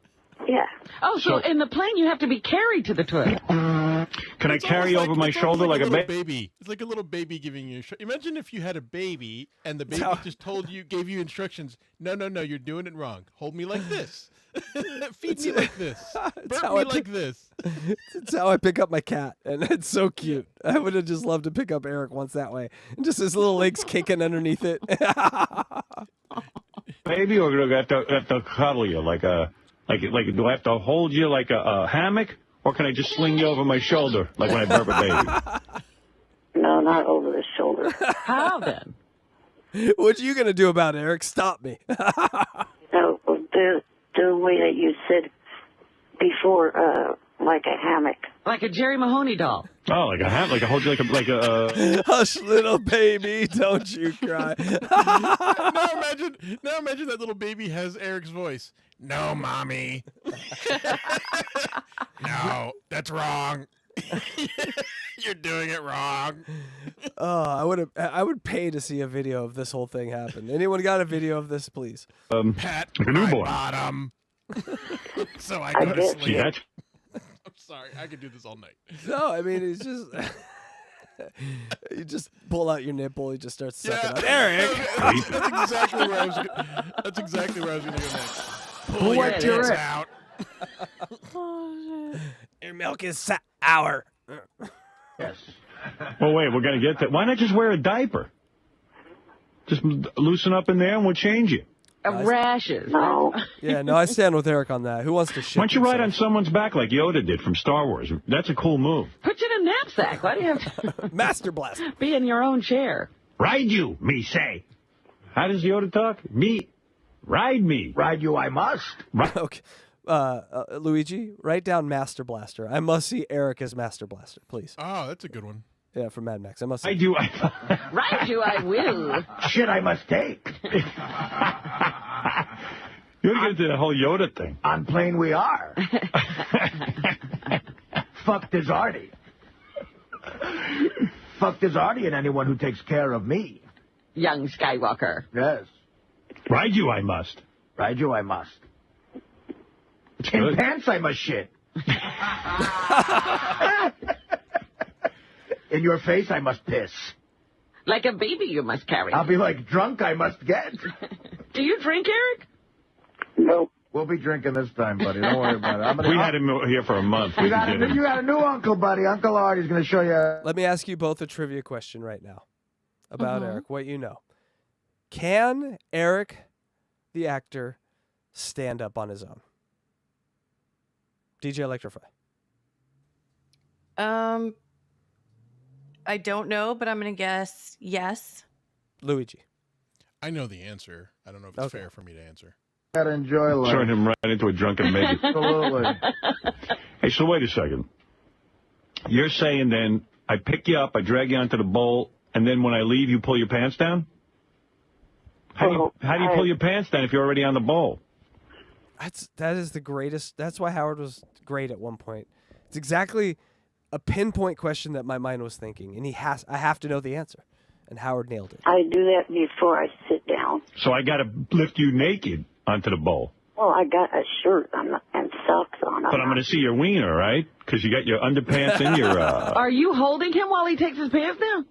Yeah. Oh, so in the plane you have to be carried to the toilet. Can I carry over my shoulder like a baby? It's like a little baby giving you. Imagine if you had a baby and the baby just gave you instructions. No, you're doing it wrong. Hold me like this. Feed me like this. Burp me like this. That's how I pick up my cat, and it's so cute. I would have just loved to pick up Eric once that way, and just his little legs kicking underneath it. Baby, or do I have to cuddle you like a do I have to hold you like a hammock, or can I just sling you over my shoulder like when I burp a baby? No, not over the shoulder. How then? What are you gonna do about it, Eric? Stop me. No, the way that you said before, like a hammock. Like a Jerry Mahoney doll. Oh, like a hammock, like I hold you like a. Hush, little baby, don't you cry. Now imagine that little baby has Eric's voice. No, mommy. No, that's wrong. You're doing it wrong. Oh, I would pay to see a video of this whole thing happen. Anyone got a video of this, please? Pat, like a newborn. Bottom. So I go to sleep. See, that's... I'm sorry, I could do this all night. No, I mean, it's just... You just pull out your nipple, you just start sucking on Eric. That's exactly where I was going to go next. Pull your tits out. Your milk is sour. Yes. Well, wait, we're going to get that. Why not just wear a diaper? Just loosen up in there and we'll change you. Rashes. No. Yeah, no, I stand with Eric on that. Who wants to shit Why don't you ride on himself? someone's back like Yoda did from Star Wars? That's a cool move. Put you in a knapsack. Why do you have to Master Blast. be in your own chair? Ride you, me say. How does Yoda talk? Me. Ride me. Ride you I must. Okay. Luigi, write down Master Blaster. I must see Eric as Master Blaster, please. Oh, that's a good one. Yeah, from Mad Max. I must see. I do. Ride you I will. Shit I must take. You're going to do the whole Yoda thing. On plane we are. Fuck Dizzardi. Fuck Dizzardi and anyone who takes care of me. Young Skywalker. Yes. Ride you I must. Ride you I must. It's In good. pants I must shit. In your face I must piss. Like a baby you must carry. I'll be like drunk I must get. Do you drink, Eric? Nope. We'll be drinking this time, buddy. Don't worry about it. We had him here for a month. You got a new uncle, buddy. Uncle Artie's going to show you. Let me ask you both a trivia question right now about Eric, what you know. Can Eric, the actor, stand up on his own? DJ Electrify. I don't know, but I'm going to guess yes. Luigi. I know the answer. I don't know if it's fair for me to answer. Got to enjoy life. Turn him right into a drunken midget. Absolutely. Hey, so wait a second. You're saying then I pick you up, I drag you onto the bowl, and then when I leave, you pull your pants down? How do you pull your pants down if you're already on the bowl? That is the greatest. That's why Howard was great at one point. It's exactly a pinpoint question that my mind was thinking, and I have to know the answer. And Howard nailed it. I do that before I sit down. So I got to lift you naked onto the bowl. Well, I got a shirt and socks on. But I'm going to see your wiener, right? Because you got your underpants and your... Are you holding him while he takes his pants down?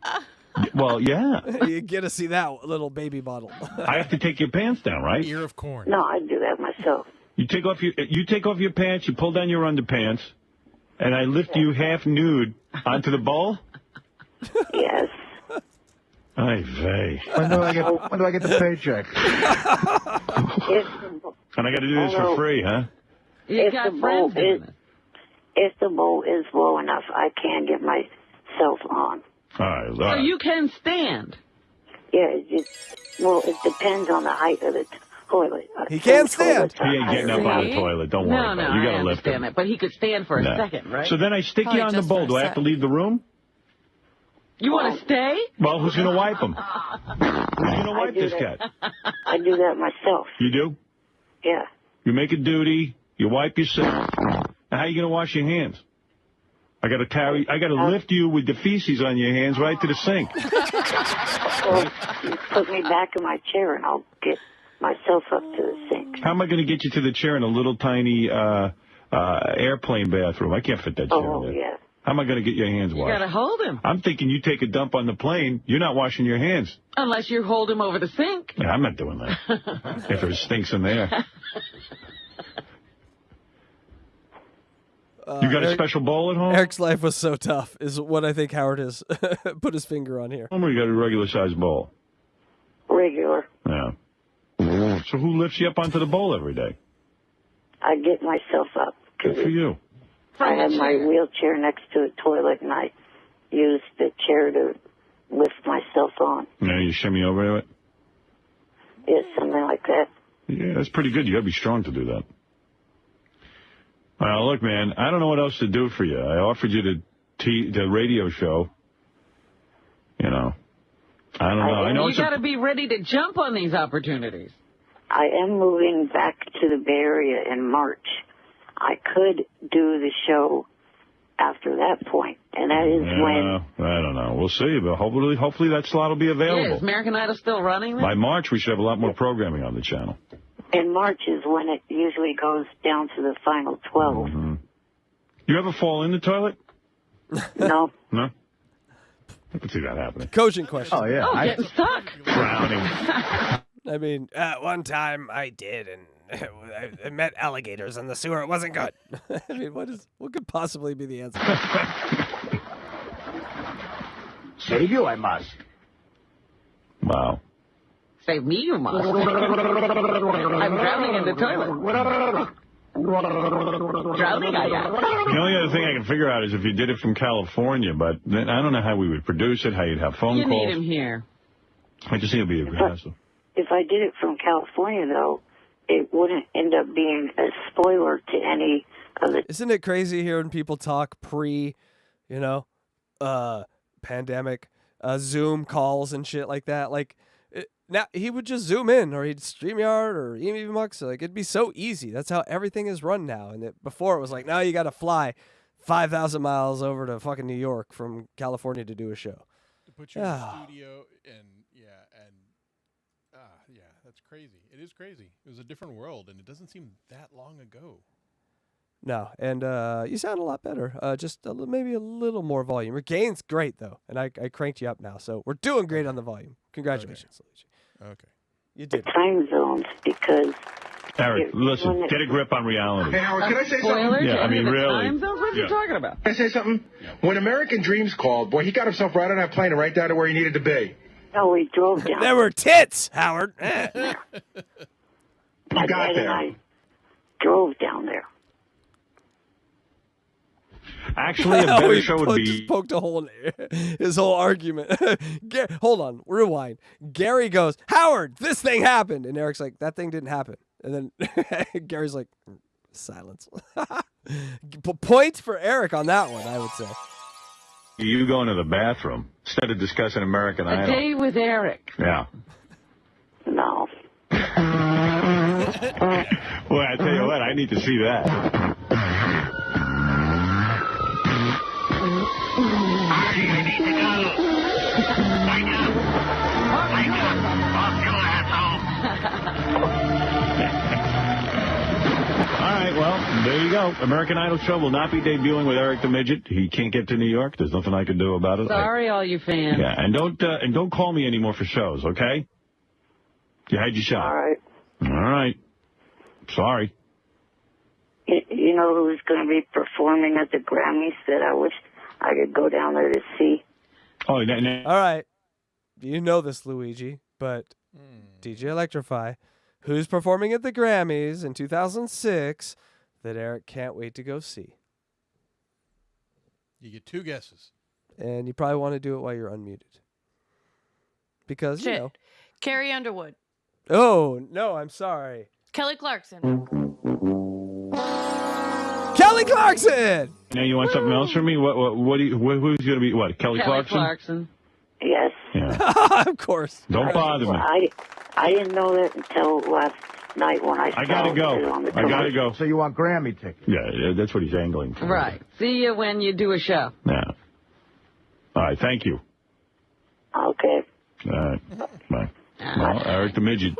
Well, yeah. You get to see that little baby bottle. I have to take your pants down, right? Ear of corn. No, I do that myself. You take off your pants, you pull down your underpants, and I lift you half nude onto the bowl? Yes. Ay vey. When do I get the paycheck? And I got to do this for free, huh? You got friends doing it. If the bowl is low enough, I can get myself on. All right. So you can stand. Yeah, it depends on the height of the toilet. He can't stand. He ain't getting up on the toilet. Don't worry about it. You got to lift him. It, but he could stand for a second, right? So then I stick you on the bowl. Do I have to leave the room? You want to stay? Well, who's going to wipe him? Who's going to wipe this cat? I do that myself. You do? Yeah. You make a duty. You wipe yourself. Now, how are you going to wash your hands? I got to lift you with the feces on your hands right to the sink. Well, you put me back in my chair and I'll get myself up to the sink. How am I going to get you to the chair in a little tiny airplane bathroom? I can't fit that chair in there. Yeah. How am I going to get your hands washed? You got to hold him. I'm thinking you take a dump on the plane, you're not washing your hands. Unless you hold him over the sink. Yeah, I'm not doing that. If there stinks in there. You got a special bowl at home? Eric's life was so tough, is what I think Howard has put his finger on here. Or you got a regular-sized bowl? Regular. Yeah. So who lifts you up onto the bowl every day? I get myself up. Good for you. I have my wheelchair next to the toilet, and I use the chair to lift myself on. Yeah, you shimmy over to it? Yeah, something like that. Yeah, that's pretty good. You got to be strong to do that. Well, look, man, I don't know what else to do for you. I offered you the radio show. You know, I don't know. I know you got to be ready to jump on these opportunities. I am moving back to the Bay Area in March. I could do the show after that point, and that is when... I don't know. We'll see, but hopefully that slot will be available. Yeah, is American Idol still running then? By March, we should have a lot more programming on the channel. In March is when it usually goes down to the final 12. Mm-hmm. You ever fall in the toilet? No. No? I can see that happening. Coaching question. Oh, yeah. Getting stuck. Drowning. I mean, one time I did, and I met alligators in the sewer. It wasn't good. I mean, what could possibly be the answer? Save you, I must. Wow. Save me, you must. I'm drowning in the toilet. Drowning, I am. The only other thing I can figure out is if you did it from California, but then I don't know how we would produce it, how you'd have phone calls. You need him here. I just think it'd be a hassle. If I did it from California, though, it wouldn't end up being a spoiler to any of the... Isn't it crazy hearing people talk pandemic, Zoom calls and shit like that? Like, now he would just zoom in, or he'd StreamYard or EMUX. Like, it'd be so easy. That's how everything is run now. And before it was like, now you got to fly 5,000 miles over to fucking New York from California to do a show. To put you in the studio that's crazy. It is crazy. It was a different world, and it doesn't seem that long ago. No, and you sound a lot better. Just maybe a little more volume. Your gain's great, though, and I cranked you up now, so we're doing great on the volume. Congratulations, Luigi. Okay. You did. The time zones, because... Eric, listen, get a grip on reality. Hey, Howard, can I say Spoilers? something? Yeah, I mean, really. Time zones? What are you talking about? Can I say something? When American Dreams called, boy, he got himself right on that plane and right down to where he needed to be. No, we drove down. There were tits, Howard. You My got dad there. and I drove down there. Actually, a better show would be... Just poked a hole in his whole argument. Hold on, rewind. Gary goes, Howard, this thing happened. And Eric's like, that thing didn't happen. And then Gary's like, silence. Point for Eric on that one, I would say. You going to the bathroom instead of discussing American A Idol. day with Eric. Yeah. No. Well, I tell you what, I need to see that. I need to go. Right now. Right now. Off your asshole. All right, well, there you go. American Idol show will not be debuting with Eric the Midget. He can't get to New York. There's nothing I can do about it. Sorry, all you fans. Yeah, and don't call me anymore for shows, okay? You had your shot. All right. All right. Sorry. You know who's going to be performing at the Grammys that I wish I could go down there to see? Oh, All right. You know this, Luigi, but DJ Electrify, who's performing at the Grammys in 2006 that Eric can't wait to go see? You get two guesses. And you probably want to do it while you're unmuted. Because, you know. Carrie Underwood. Oh, no, I'm sorry. Kelly Clarkson. Kelly Clarkson! Now you want something else from me? Who's going to be, what, Kelly Clarkson? Yes. Yeah. Of course. Don't bother me. I didn't know that until last night when I gotta go. On the I gotta go. So you want Grammy tickets? Yeah, that's what he's angling for. Right. See you when you do a show. Yeah. All right, thank you. Okay. All right, bye. Well, Eric the Midget,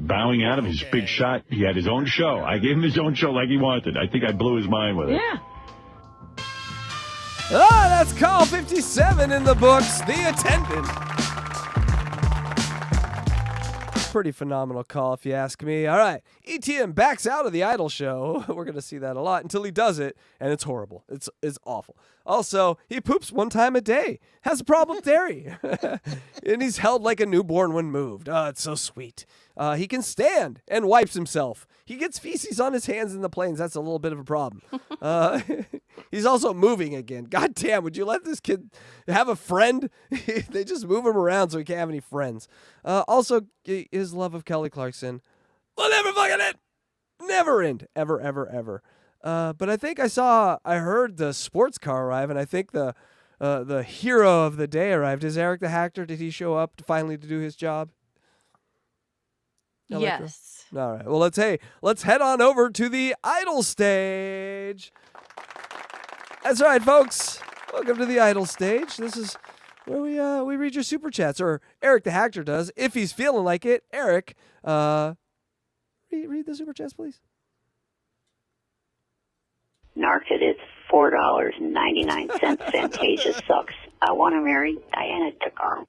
bowing out of his big shot. He had his own show. I gave him his own show like he wanted. I think I blew his mind with it. Yeah. That's call 57 in the books, The Attendant. Pretty phenomenal call, if you ask me. All right, ETM backs out of the Idol show. We're going to see that a lot until he does it, and it's horrible. It's awful. Also, he poops 1 time a day. Has a problem with dairy. And he's held like a newborn when moved. Oh, it's so sweet. He can stand and wipes himself. He gets feces on his hands in the planes. That's a little bit of a problem. He's also moving again. God damn, would you let this kid have a friend? They just move him around so he can't have any friends. Also, his love of Kelly Clarkson will never fucking end. Never end. Ever, ever, ever. But I think I heard the sports car arrive, and I think the hero of the day arrived. Is Eric the Hacker? Did he show up finally to do his job? Electra? Yes. All right. Well, let's head on over to the Idol stage. That's right, folks. Welcome to the Idol stage. This is where we read your super chats, or Eric the Hacker does, if he's feeling like it. Eric, read the super chats, please. Narked, it's $4.99. Fantasia sucks. I want to marry Diana Takar.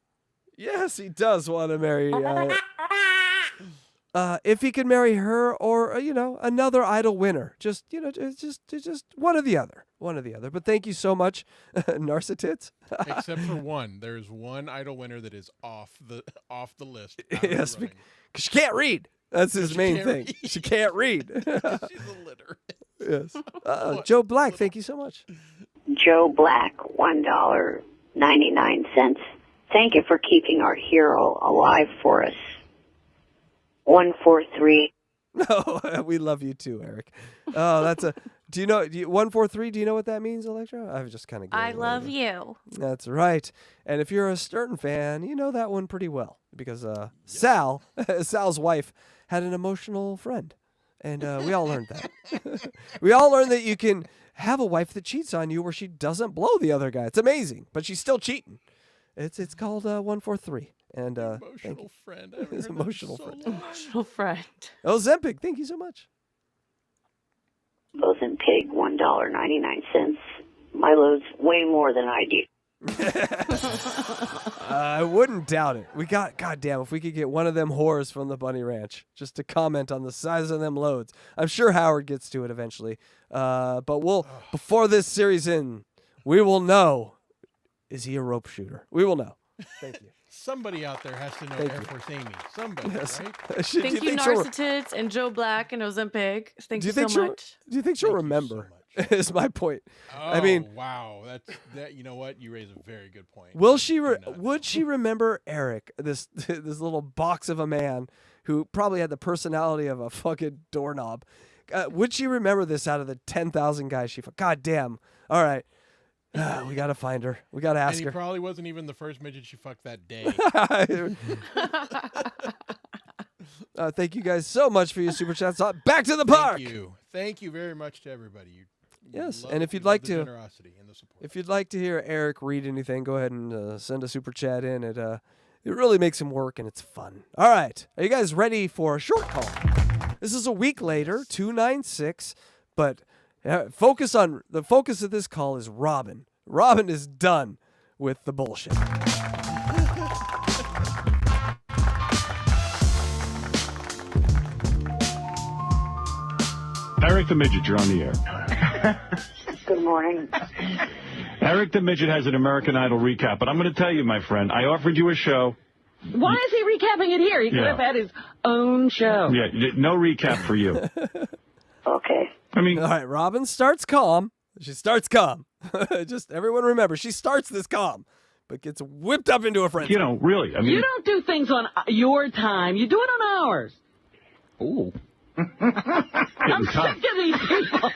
Yes, he does want to marry. If he can marry her, or another Idol winner, just one or the other, But thank you so much, Narcitits. Except for one, there's one Idol winner that is off the list. Yes, because she can't read. That's his main thing. She can't read. She's illiterate. Yes. Joe Black, thank you so much. Joe Black, $1.99. Thank you for keeping our hero alive for us. 143. No, we love you too, Eric. Oh, that's a. Do you know 143? Do you know what that means, Electra? I've just kind of. I love you. That's right. And if you're a Stern fan, you know that one pretty well because Sal's wife, had an emotional friend, and we all learned that. We all learned that you can have a wife that cheats on you where she doesn't blow the other guy. It's amazing, but she's still cheating. It's called 143. And emotional friend. His emotional friend. Emotional friend. Ozempic, thank you so much. Ozempic, $1.99. My load's way more than I do. I wouldn't doubt it. Goddamn, if we could get one of them whores from the Bunny Ranch just to comment on the size of them loads. I'm sure Howard gets to it eventually. But before this series we will know, is he a rope shooter? We will know. Thank you. Somebody out there has to know Air Force Amy. Somebody, yes. right? Thank you, Narcitits and Joe Black and Ozempic. Thank you so much. Do you think she'll remember? Is my point. Oh, I mean, wow. That. You know what? You raise a very good point. Would she remember Eric, this little box of a man who probably had the personality of a fucking doorknob? Would she remember this out of the 10,000 guys she fucked? God damn. All right. We got to find her. We got to ask her. He probably wasn't even the first midget she fucked that day. Thank you guys so much for your super chats. Back to the park. Thank you very much to everybody. Yes, and if you'd like to, hear Eric read anything, go ahead and send a super chat in. It really makes him work, and it's fun. All right, are you guys ready for a short call? This is a week later, 296, but the focus of this call is Robin. Robin is done with the bullshit. Eric the Midget, you're on the air. Good morning. Eric the Midget has an American Idol recap, but I'm going to tell you, my friend, I offered you a show. Why is he recapping it here? He could have had his own show. Yeah, no recap for you. Okay. I mean, all right, Robin starts calm. She starts calm. Just everyone remember, she starts this calm, but gets whipped up into a frenzy. Really. I mean, you don't do things on your time. You do it on ours. Ooh. I'm sick of these people.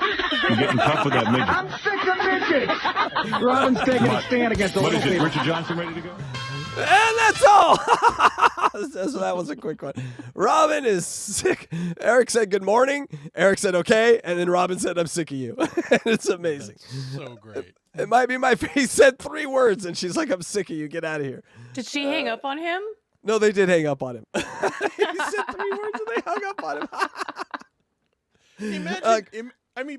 You're getting tough with that midget. I'm sick of midgets. Robin's taking a stand against the What little is it, people. Richard Johnson ready to go? And that's all. So that was a quick one. Robin is sick. Eric said good morning. Eric said okay, and then Robin said I'm sick of you. And it's amazing. That's so great. It might be my face. He said 3 words, and she's like, I'm sick of you. Get out of here. Did she hang up on him? No, they did hang up on him. He said 3 words, and they hung up on him. Imagine,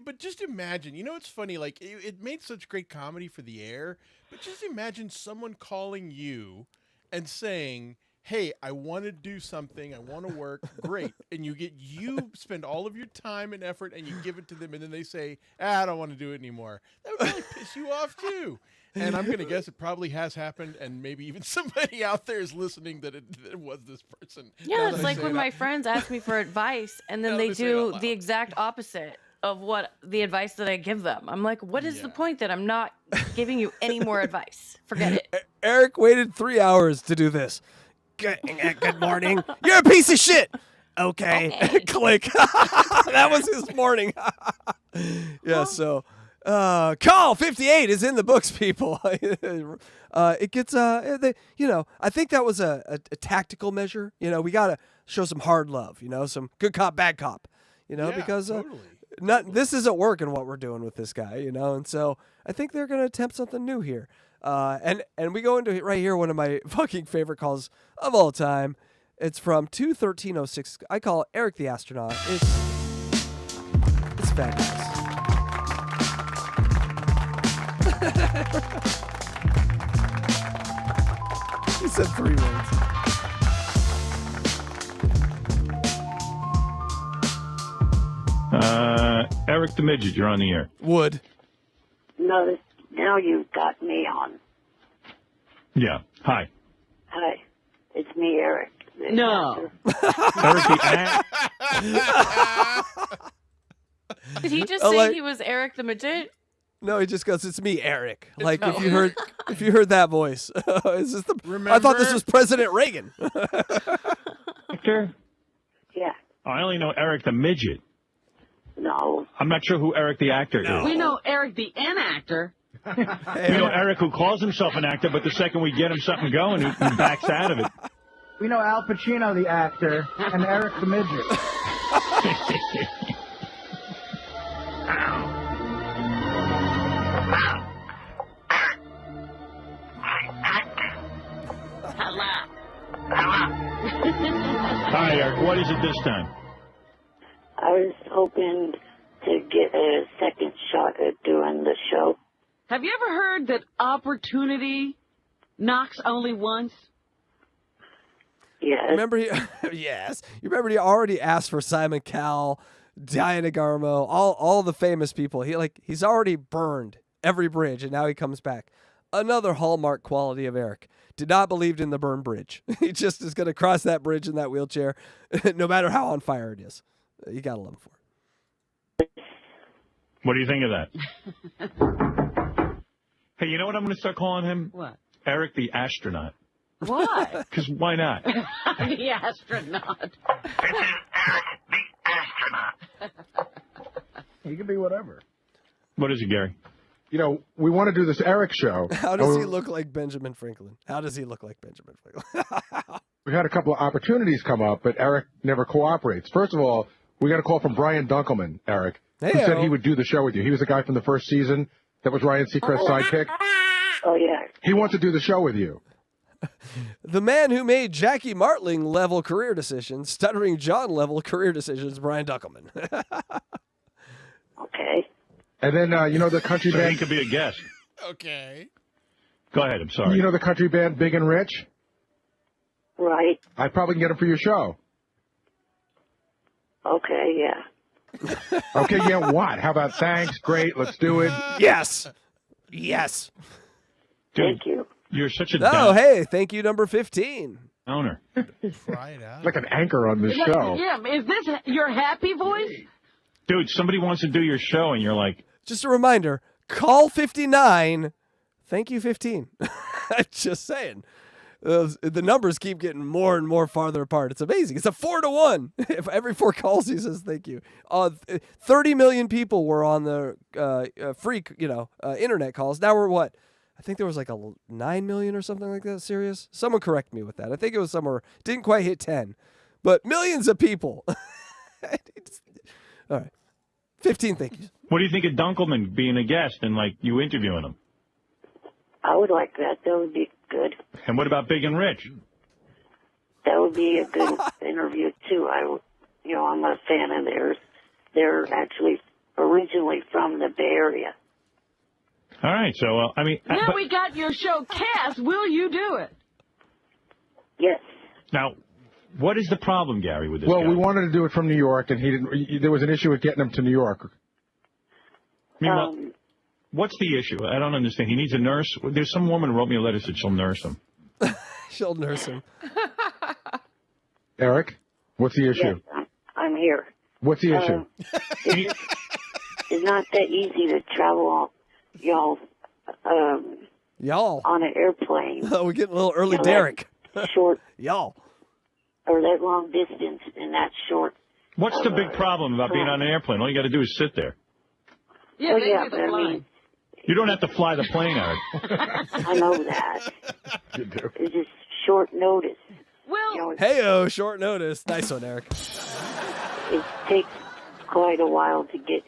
but just imagine. You know, it's funny. Like, it made such great comedy for the air, but just imagine someone calling you and saying, hey, I want to do something. I want to work. Great. And you spend all of your time and effort and you give it to them. And then they say, I don't want to do it anymore. That would really piss you off too. And I'm going to guess it probably has happened. And maybe even somebody out there is listening that it was this person. Yeah, it's like when my friends ask me for advice and then they do the exact opposite of what the advice that I give them. I'm like, what is the point that I'm not giving you any more advice? Forget it. Eric waited 3 hours to do this. Good morning. You're a piece of shit. Okay. Click. That was his morning. Yeah, so call 58 is in the books, people. It gets I think that was a tactical measure. You know, we got to show some hard love, some good cop, bad cop, because totally. This isn't working what we're doing with this guy, and so I think they're going to attempt something new here. And we go into right here, one of my fucking favorite calls of all time. It's from 21306. I call it Eric the Astronaut. It's fabulous. He said 3 words. Eric the Midget, you're on the air. Wood. No, now you've got me on. Yeah. Hi. Hi, it's me, Eric. No. Eric the Did he just say he was Eric the Midget? No, he just goes, "It's me, Eric." Like if you heard that voice, is this I thought this was President Reagan. Actor? Yeah. I only know Eric the Midget. No. I'm not sure who Eric the actor is. We know Eric the actor. We know Eric who calls himself an actor, but the second we get him something going, he backs out of it. We know Al Pacino, the actor, and Eric the Midget. Hi, Eric. What is it this time? I was hoping to get a second shot at doing the show. Have you ever heard that opportunity knocks only once? Yes. Remember yes. You remember he already asked for Simon Cowell, Diana Garmo, all the famous people. He's already burned every bridge, and now he comes back. Another hallmark quality of Eric. Did not believe in the burn bridge. He just is going to cross that bridge in that wheelchair, no matter how on fire it is. You got to love him for it. What do you think of that? Hey, you know what I'm going to start calling him? What? Eric the Astronaut. Why? Because why not? The astronaut. This is Eric the Astronaut. He can be whatever. What is it, Gary? We want to do this Eric show. How does he look like Benjamin Franklin? How does he look like Benjamin Franklin? We had a couple of opportunities come up, but Eric never cooperates. First of all, we got a call from Brian Dunkelman, Eric, who said he would do the show with you. He was the guy from the first season that was Ryan Seacrest's sidekick. Oh, yeah. He wants to do the show with you. The man who made Jackie Martling level career decisions, Stuttering John level career decisions, Brian Dunkelman. Okay. And then, the country So band. he could be a guest. Okay. Go ahead. I'm sorry. You know the country band Big and Rich? Right. I probably can get him for your show. Okay, yeah. Okay, yeah, what? How about thanks? Great, let's do it. Yes. Yes. Dude, Thank you. you're such a Oh, hey, thank you, number 15. owner. Try it out. Like an anchor on this show. Yeah, is this your happy voice? Dude, somebody wants to do your show, and you're like, Just a reminder, call 59. Thank you, 15. Just saying. The numbers keep getting more and more farther apart. It's amazing. It's a 4-to-1. If every 4 calls, he says thank you. 30 million people were on the free, internet calls. Now we're what? I think there was like a 9 million or something like that. Serious? Someone correct me with that. I think it was somewhere. Didn't quite hit 10. but millions of people. All right. 15 thank yous. What do you think of Dunkelman being a guest and, like, you interviewing him? I would like that. That would be good. And what about Big and Rich? That would be a good interview, too. I'm a fan of theirs. They're actually originally from the Bay Area. All right, so, Now we got your show cast. Will you do it? Yes. Now, what is the problem, Gary, with this Well, guy? we wanted to do it from New York, and he didn't. There was an issue with getting him to New York. Meanwhile, what's the issue? I don't understand. He needs a nurse. There's some woman who wrote me a letter said she'll nurse him. She'll nurse him. Eric, what's the issue? Yes, I'm here. What's the issue? It's not that easy to travel, y'all, on an airplane. We're getting a little early, Derek. Short. Y'all. Or that long distance in that short. What's the big problem about being on an airplane? All you got to do is sit there. Yeah, Well, they yeah, do the but I flying. mean, You don't have to fly the plane, Eric. I know that. It's just short notice. Well, Hey-oh, short notice. Nice one, Eric. It takes quite a while to get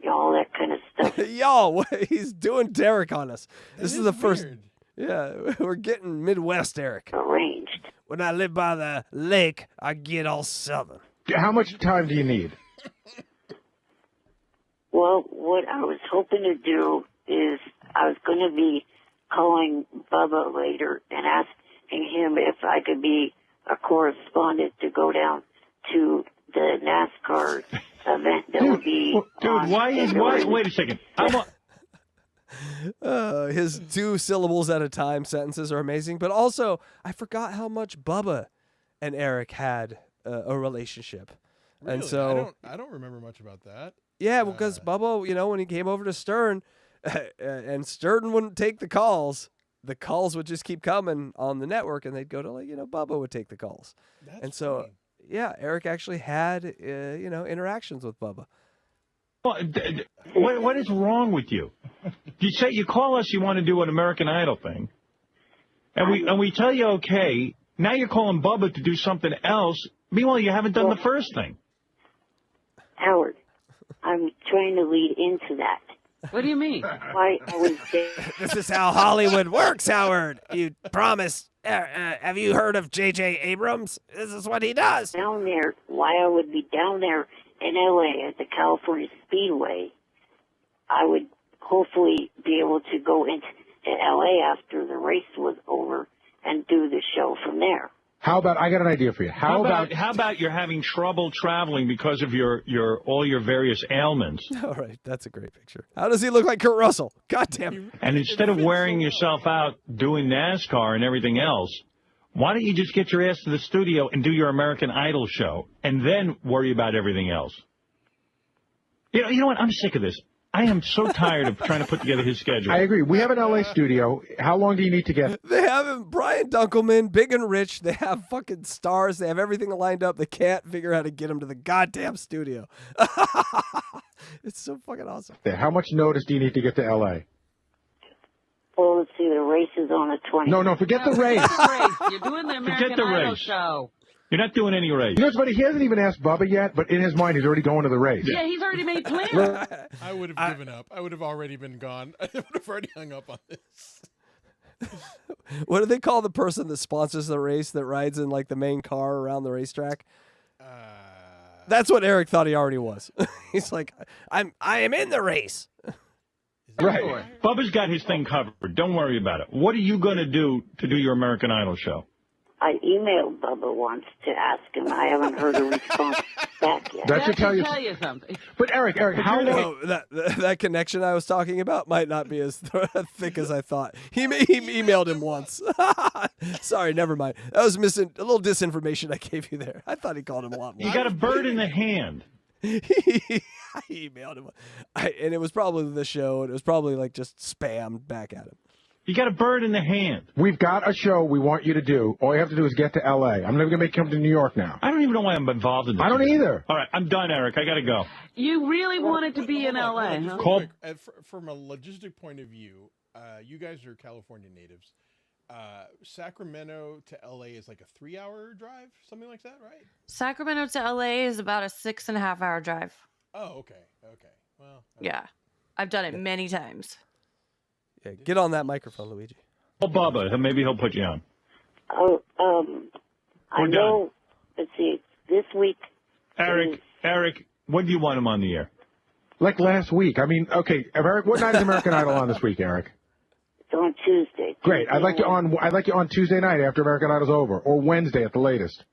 all that kind of stuff. Y'all, he's doing Derek on us. This is the first. Yeah, we're getting Midwest Eric. Arranged. When I live by the lake, I get all southern. How much time do you need? Well, what I was hoping to do is I was going to be calling Bubba later and asking him if I could be a correspondent to go down to the NASCAR event that would be on January. Wait a second. His 2 syllables at a time sentences are amazing, but also I forgot how much Bubba and Eric had a relationship. Really? And so I don't remember much about that. yeah, because Bubba, when he came over to Stern, and Stern wouldn't take the calls would just keep coming on the network, and they'd go to Bubba would take the calls. That's so funny. yeah, Eric actually had interactions with Bubba. What is wrong with you? You call us, you want to do an American Idol thing, and we tell you okay. Now you're calling Bubba to do something else. Meanwhile, you haven't done the first thing. Howard, I'm trying to lead into that. What do you mean? Why I was there. This is how Hollywood works, Howard. You promised. Have you heard of J.J. Abrams? This is what he does. Down there, why I would be down there in L.A. at the California Speedway, I would hopefully be able to go into L.A. after the race was over and do the show from there. How about, I got an idea for you. How about you're having trouble traveling because of all your various ailments? All right, that's a great picture. How does he look like Kurt Russell? God damn it. And instead of wearing yourself out doing NASCAR and everything else, why don't you just get your ass to the studio and do your American Idol show and then worry about everything else? You know what? I'm sick of this. I am so tired of trying to put together his schedule. I agree. We have an LA studio. How long do you need to get? They have him, Brian Dunkelman, Big and Rich. They have fucking stars. They have everything lined up. They can't figure out how to get him to the goddamn studio. It's so fucking awesome. How much notice do you need to get to LA? Well, let's see, the race is on the 20th. No, forget the race. You're doing the American Idol show. You're not doing any race. You know what's funny? He hasn't even asked Bubba yet, but in his mind, he's already going to the race. Yeah, he's already made plans. I would have given up. I would have already been gone. I would have already hung up on this. What do they call the person that sponsors the race that rides in like the main car around the racetrack? That's what Eric thought he already was. He's like, I am in the race. Right. Bubba's got his thing covered. Don't worry about it. What are you going to do your American Idol show? I emailed Bubba once to ask him. I haven't heard a response back yet. That should tell you something. But Eric, how long? That connection I was talking about might not be as thick as I thought. He emailed him once. Sorry, never mind. That was a little disinformation I gave you there. I thought he called him a lot more. You got a bird in the hand. I emailed him, and it was probably the show, and it was probably like just spammed back at him. You got a bird in the hand. We've got a show we want you to do. All you have to do is get to L.A. I'm never going to make you come to New York now. I don't even know why I'm involved in this. I don't either. All right, I'm done, Eric. I got to go. You really wanted to be in L.A., huh? Quick, from a logistic point of view, you guys are California natives. Sacramento to LA is like a 3-hour drive, something like that, right? Sacramento to LA is about a 6.5-hour drive. Oh, okay. Well, yeah, I've done it many times. Yeah, get on that microphone, Luigi. Oh, Bubba, maybe he'll put you on. Oh, I know. Let's see. This week. Eric, when do you want him on the air? Like last week. I mean, okay, Eric, what night is American Idol on this week, Eric? It's on Tuesday. Great. I'd like you on Tuesday night after American Idol's over, or Wednesday at the latest.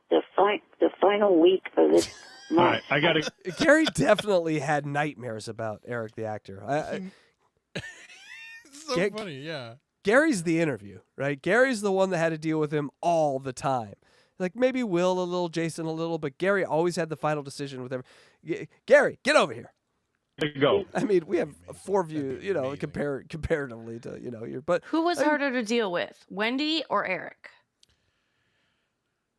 The final week of this month. All right, I got it. Gary definitely had nightmares about Eric the actor. It's so funny, yeah. Gary's the interview, right? Gary's the one that had to deal with him all the time. Like maybe Will a little, Jason a little, but Gary always had the final decision with every. Gary, get over here. There you go. I mean, we have 4 views, comparatively to, but Who was harder to deal with, Wendy or Eric?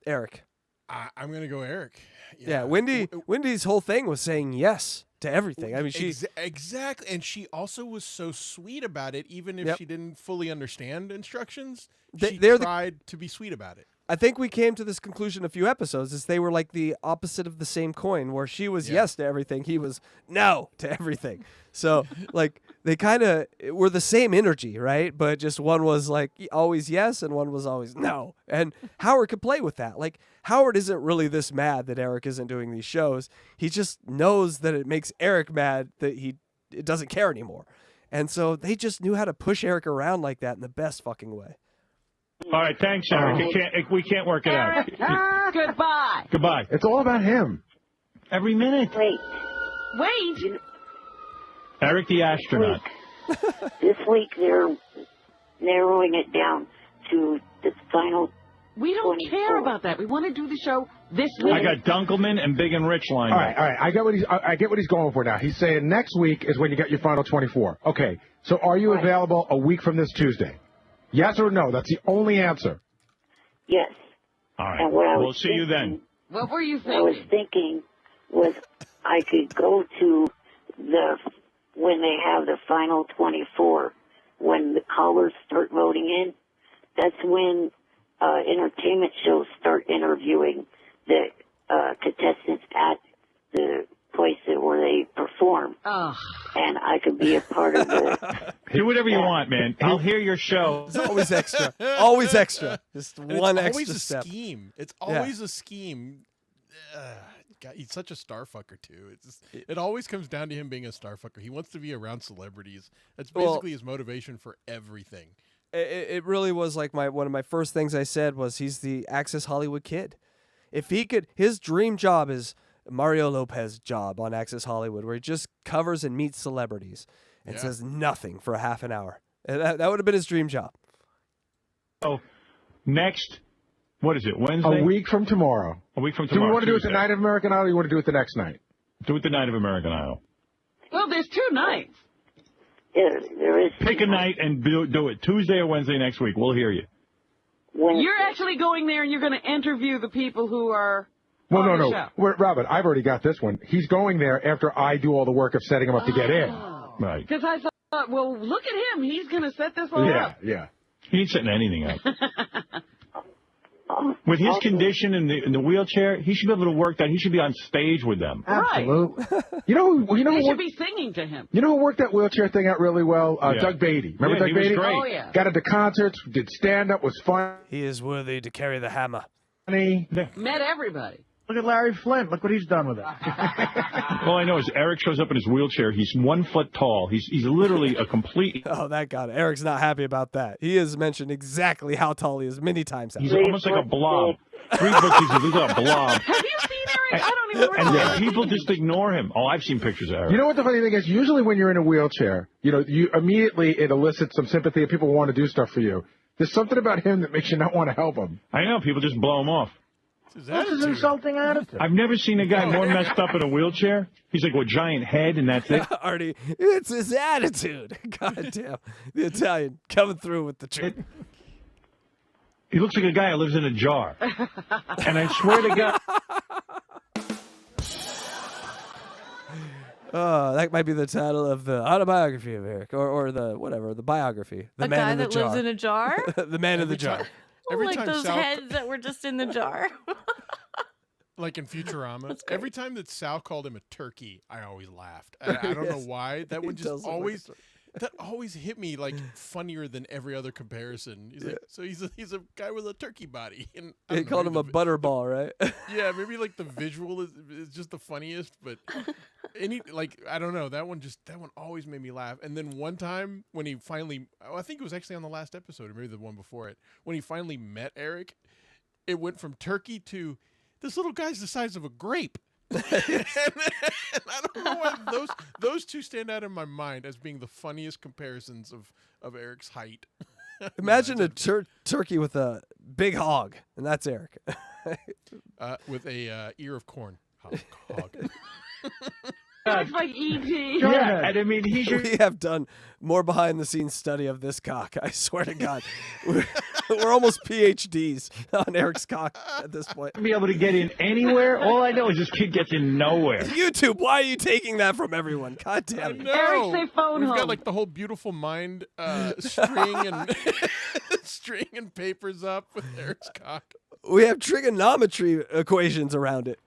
Eric. I'm gonna go Eric. Yeah, Wendy's whole thing was saying yes to everything. I mean, she exactly, and she also was so sweet about it, even if she didn't fully understand instructions. She tried to be sweet about it. I think we came to this conclusion a few episodes, is they were like the opposite of the same coin, where she was yes to everything, he was no to everything. So like they kind of were the same energy, right? But just one was like always yes and one was always no. And Howard could play with that. Like Howard isn't really this mad that Eric isn't doing these shows. He just knows that it makes Eric mad that it doesn't care anymore. And so they just knew how to push Eric around like that in the best fucking way. All right, thanks, Eric. We can't work it out. Goodbye. Goodbye. It's all about him. Every minute. Wait. Eric the astronaut. This week they're narrowing it down to the final. We don't 24. care about that. We want to do the show this week. I got Dunkelman and Big and Rich lined up. All right. I get what he's going for now. He's saying next week is when you get your final 24. Okay. So are you available a week from this Tuesday? Yes or no? That's the only answer. Yes. All right. And what I We'll was see you then. What were you thinking? I was thinking was I could go to when they have the final 24, when the callers start voting in. That's when entertainment shows start interviewing the contestants at the place where they perform. And I could be a part of the... Do whatever you want, man. I'll hear your show. It's always extra. Always extra. Just And one it's extra always a step. scheme. It's always a scheme. God, he's such a starfucker too. It always comes down to him being a starfucker. He wants to be around celebrities. That's basically his motivation for everything. It really was like one of my first things I said was he's the Access Hollywood kid. If he could, his dream job is Mario Lopez's job on Access Hollywood, where he just covers and meets celebrities and says nothing for a half an hour. And that would have been his dream job. Oh, next, what is it, Wednesday? A week from tomorrow. A week from Do tomorrow. we want to do it Tuesday. the night of American Idol or you want to do it the next night? Do it the night of American Idol. Well, there's 2 nights. There is. Pick a night and do it. Tuesday or Wednesday next week. We'll hear you. You're actually going there and you're going to interview the people who are Well, on the no. show. Robert, I've already got this one. He's going there after I do all the work of setting him up to get in. Right. Because I thought, well, look at him. He's going to set this all up. Yeah. He ain't setting anything up. With his condition in the wheelchair, he should be able to work that. He should be on stage with them. Absolutely. You know who They should be singing to him. You know who worked that wheelchair thing out really well? Doug Beatty. Remember Doug he was Beatty? great. Oh, yeah. Got into concerts, did stand-up, was fun. He is worthy to carry the hammer. Met everybody. Look at Larry Flint. Look what he's done with it. All I know is Eric shows up in his wheelchair. He's 1 foot tall. He's literally a complete... Oh, that got it. Eric's not happy about that. He has mentioned exactly how tall he is many times. He's almost like a blob. 3 foot, he's a blob. Have you seen Eric? I don't even remember. And people just ignore him. Oh, I've seen pictures of Eric. You know what the funny thing is? Usually when you're in a wheelchair, you immediately, it elicits some sympathy and people want to do stuff for you. There's something about him that makes you not want to help him. I know. People just blow him off. That's his insulting attitude. I've never seen a guy more messed up in a wheelchair. He's like with a giant head, and that's it. Artie, it's his attitude. God damn. The Italian coming through with the truth. He looks like a guy who lives in a jar. And I swear to God. That might be the title of the autobiography of Eric, or the whatever, the biography. The A man guy in the that jar. lives in a jar? The man in the jar. Every like time those Sal- heads that were just in the jar. Like in Futurama, every time that Sal called him a turkey, I always laughed. I don't know why. That one just always that always hit me like funnier than every other comparison. He's like, so he's a guy with a turkey body, and They called him a butterball, right? yeah, maybe like the visual is just the funniest, but I don't know, that one always made me laugh. And then one time when he finally, I think it was actually on the last episode, or maybe the one before it, when he finally met Eric, it went from turkey to this little guy's the size of a grape. and I don't know why those two stand out in my mind as being the funniest comparisons of Eric's height. Imagine a turkey with a big hog, and that's Eric. With a ear of corn. Hog. It's like E.T. Yeah, and I mean, We have done more behind-the-scenes study of this cock. I swear to God, we're almost PhDs on Eric's cock at this point. Be able to get in anywhere. All I know is this kid gets in nowhere. YouTube, why are you taking that from everyone? God damn it! No. Eric, say phone We've home. got like the whole Beautiful Mind string and string and papers up with Eric's cock. We have trigonometry equations around it.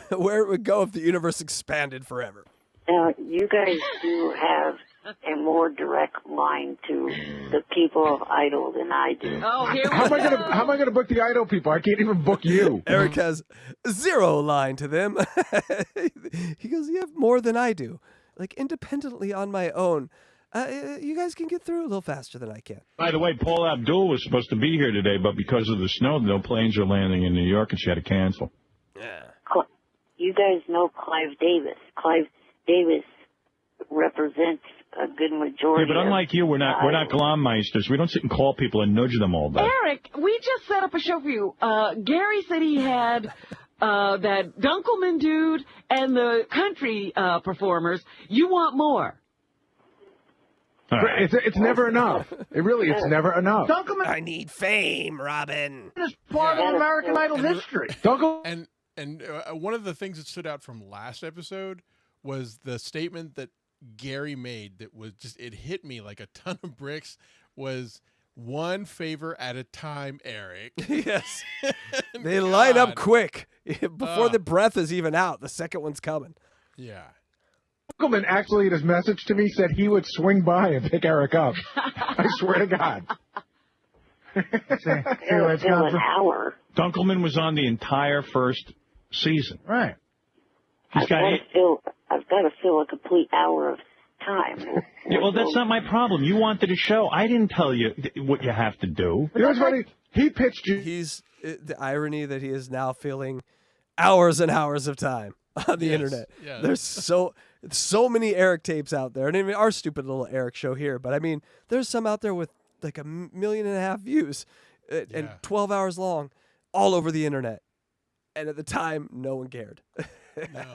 Where it would go if the universe expanded forever. Now, you guys do have a more direct line to the people of Idol than I do. Oh, here How we am I gonna book the Idol people? I can't even book you. Eric has zero line to them. He goes, you have more than I do. Like, independently on my own. You guys can get through a little faster than I can. By the way, Paul Abdul was supposed to be here today, but because of the snow, no planes are landing in New York, and she had to cancel. Yeah. You guys know Clive Davis. Clive Davis represents a good majority. Yeah, but unlike you, we're not glommeisters. We don't sit and call people and nudge them all day. Eric, we just set up a show for you. Gary said he had that Dunkelman dude and the country performers. You want more? Right. It's never enough. It's never enough. I need fame, Robin. It's part of American Idol history. And one of the things that stood out from last episode was the statement that Gary made that was just, it hit me like a ton of bricks, was one favor at a time, Eric. Yes. They line up quick. Before the breath is even out, the second one's coming. Yeah. Dunkelman actually in his message to me said he would swing by and pick Eric up. I swear to God. Still an hour. Dunkelman was on the entire first season. Right. I've got to fill a complete hour of time. Yeah, well, that's not my problem. You wanted a show. I didn't tell you what you have to do. You know what's funny? He pitched you. He's the irony that he is now filling hours and hours of time on the internet. Yeah. There's so many Eric tapes out there, and I mean our stupid little Eric show here. But I mean, there's some out there with like 1.5 million views and 12 hours long, all over the internet. And at the time, no one cared. No.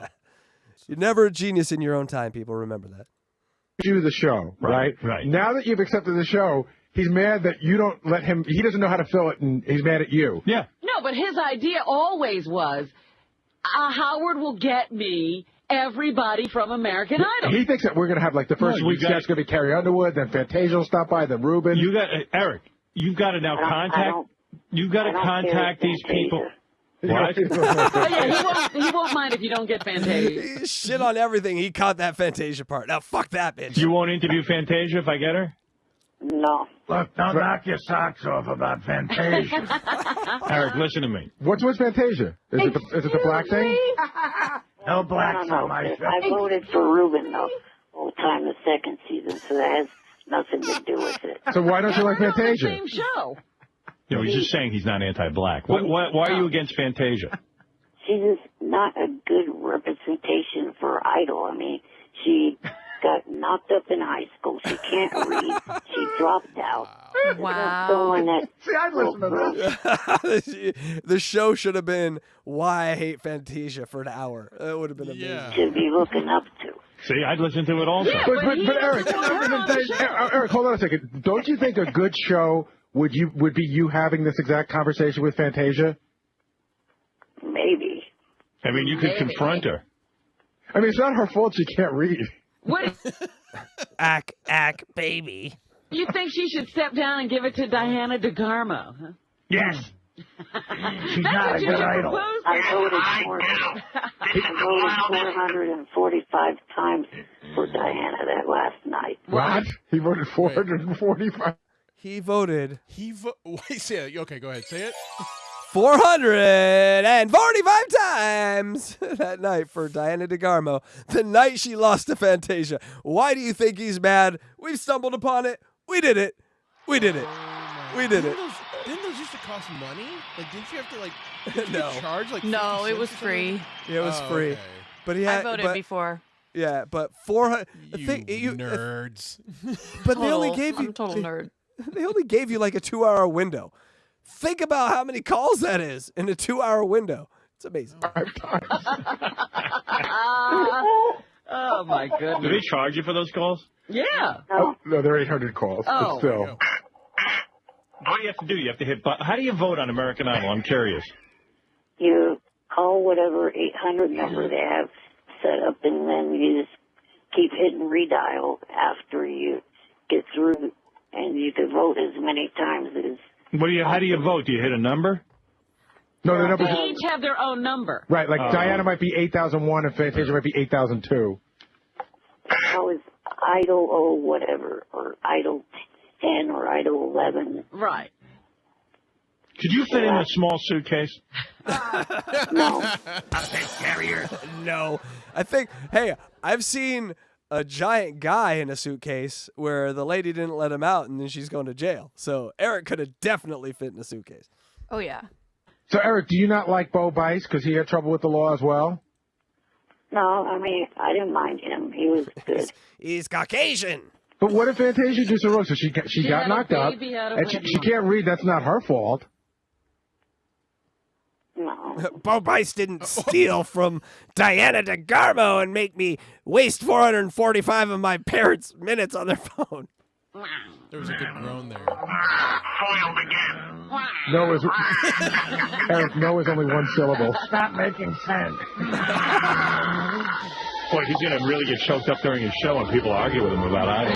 You're never a genius in your own time, people. Remember that. You the show, right? Right. Now that you've accepted the show, he's mad that you don't let him. He doesn't know how to fill it, and he's mad at you. Yeah. No, but his idea always was, Howard will get me everybody from American Idol. He thinks that we're going to have like the first week's guest going to be Carrie Underwood, then Fantasia will stop by, then Ruben. You got Eric. You've got to now contact. You've got to contact these people. What? Yeah, he won't mind if you don't get Fantasia. He shit on everything. He caught that Fantasia part. Now fuck that bitch. You won't interview Fantasia if I get her? No. Look, don't knock your socks off about Fantasia. Eric, listen to me. What's Fantasia? Is it the black thing? No blacks No. on my show. I voted for Ruben the whole time the second season, so that has nothing to do with it. So why don't you like We're on the Fantasia? same show. No, he's just saying he's not anti-black. Why are you against Fantasia? She's just not a good representation for Idol. I mean, she got knocked up in high school. She can't read. She dropped out. Wow. See, I'd listen to this. The show should have been Why I Hate Fantasia for an hour. That would have been amazing. Yeah. To be looking up to. See, I'd listen to it also. Yeah, But he Eric, doesn't want her on the show. Eric, hold on a second. Don't you think a good show would be you having this exact conversation with Fantasia? Maybe. I mean, you could confront her. I mean, it's not her fault she can't read. What? Ack, baby. You think she should step down and give it to Diana DeGarmo? Huh? Yes. She's That's not what a you good should idol. propose. I voted 445 times for Diana that last night. What? He voted 445. He voted Wait, say it. Okay, go ahead. Say it. 445 times that night for Diana DeGarmo, the night she lost to Fantasia. Why do you think he's mad? We've stumbled upon it. We did it. We did it. We did it. Didn't those used to cost money? Like, didn't you have to, like, No. charge, like, No, 50 it was cents or something? free. Yeah, it was free. Okay. But he I had voted before. Yeah, but 400. You nerds. But they only Total- gave you. I'm a total nerd. They only gave you like a 2-hour window. Think about how many calls that is in a 2-hour window. It's amazing. 5 times. Oh, my Do goodness. they charge you for those calls? Yeah. Oh, no, there are 800 calls. Oh. But still. What do you have to do? You have to hit. How do you vote on American Idol? I'm curious. You call whatever 800 number they have set up, and then you just keep hitting redial after you get through, and you can vote as many times as. How do you vote? Do you hit a number? No, the They numbers. each have their own number. Right, like Diana might be 8001 and Fantasia might be 8002. How is idle or whatever, or idle 10 or idle 11? Right. Could you fit in a small suitcase? No. Carrier. No. I think, hey, I've seen a giant guy in a suitcase where the lady didn't let him out and then she's going to jail. So Eric could have definitely fit in a suitcase. Oh, yeah. So, Eric, do you not like Bo Bice because he had trouble with the law as well? No, I mean, I didn't mind him. He was good. He's Caucasian. But what if Fantasia do so wrong? So she got had a knocked out, baby out of and she wedlock. can't read. That's not her fault. No. Bo Bice didn't steal from Diana DeGarmo and make me waste 445 of my parents' minutes on their phone. There was a good groan there. Foiled again. No is Eric. No is only one syllable. Stop making sense. Boy, he's going to really get choked up during his show when people argue with him about Idol.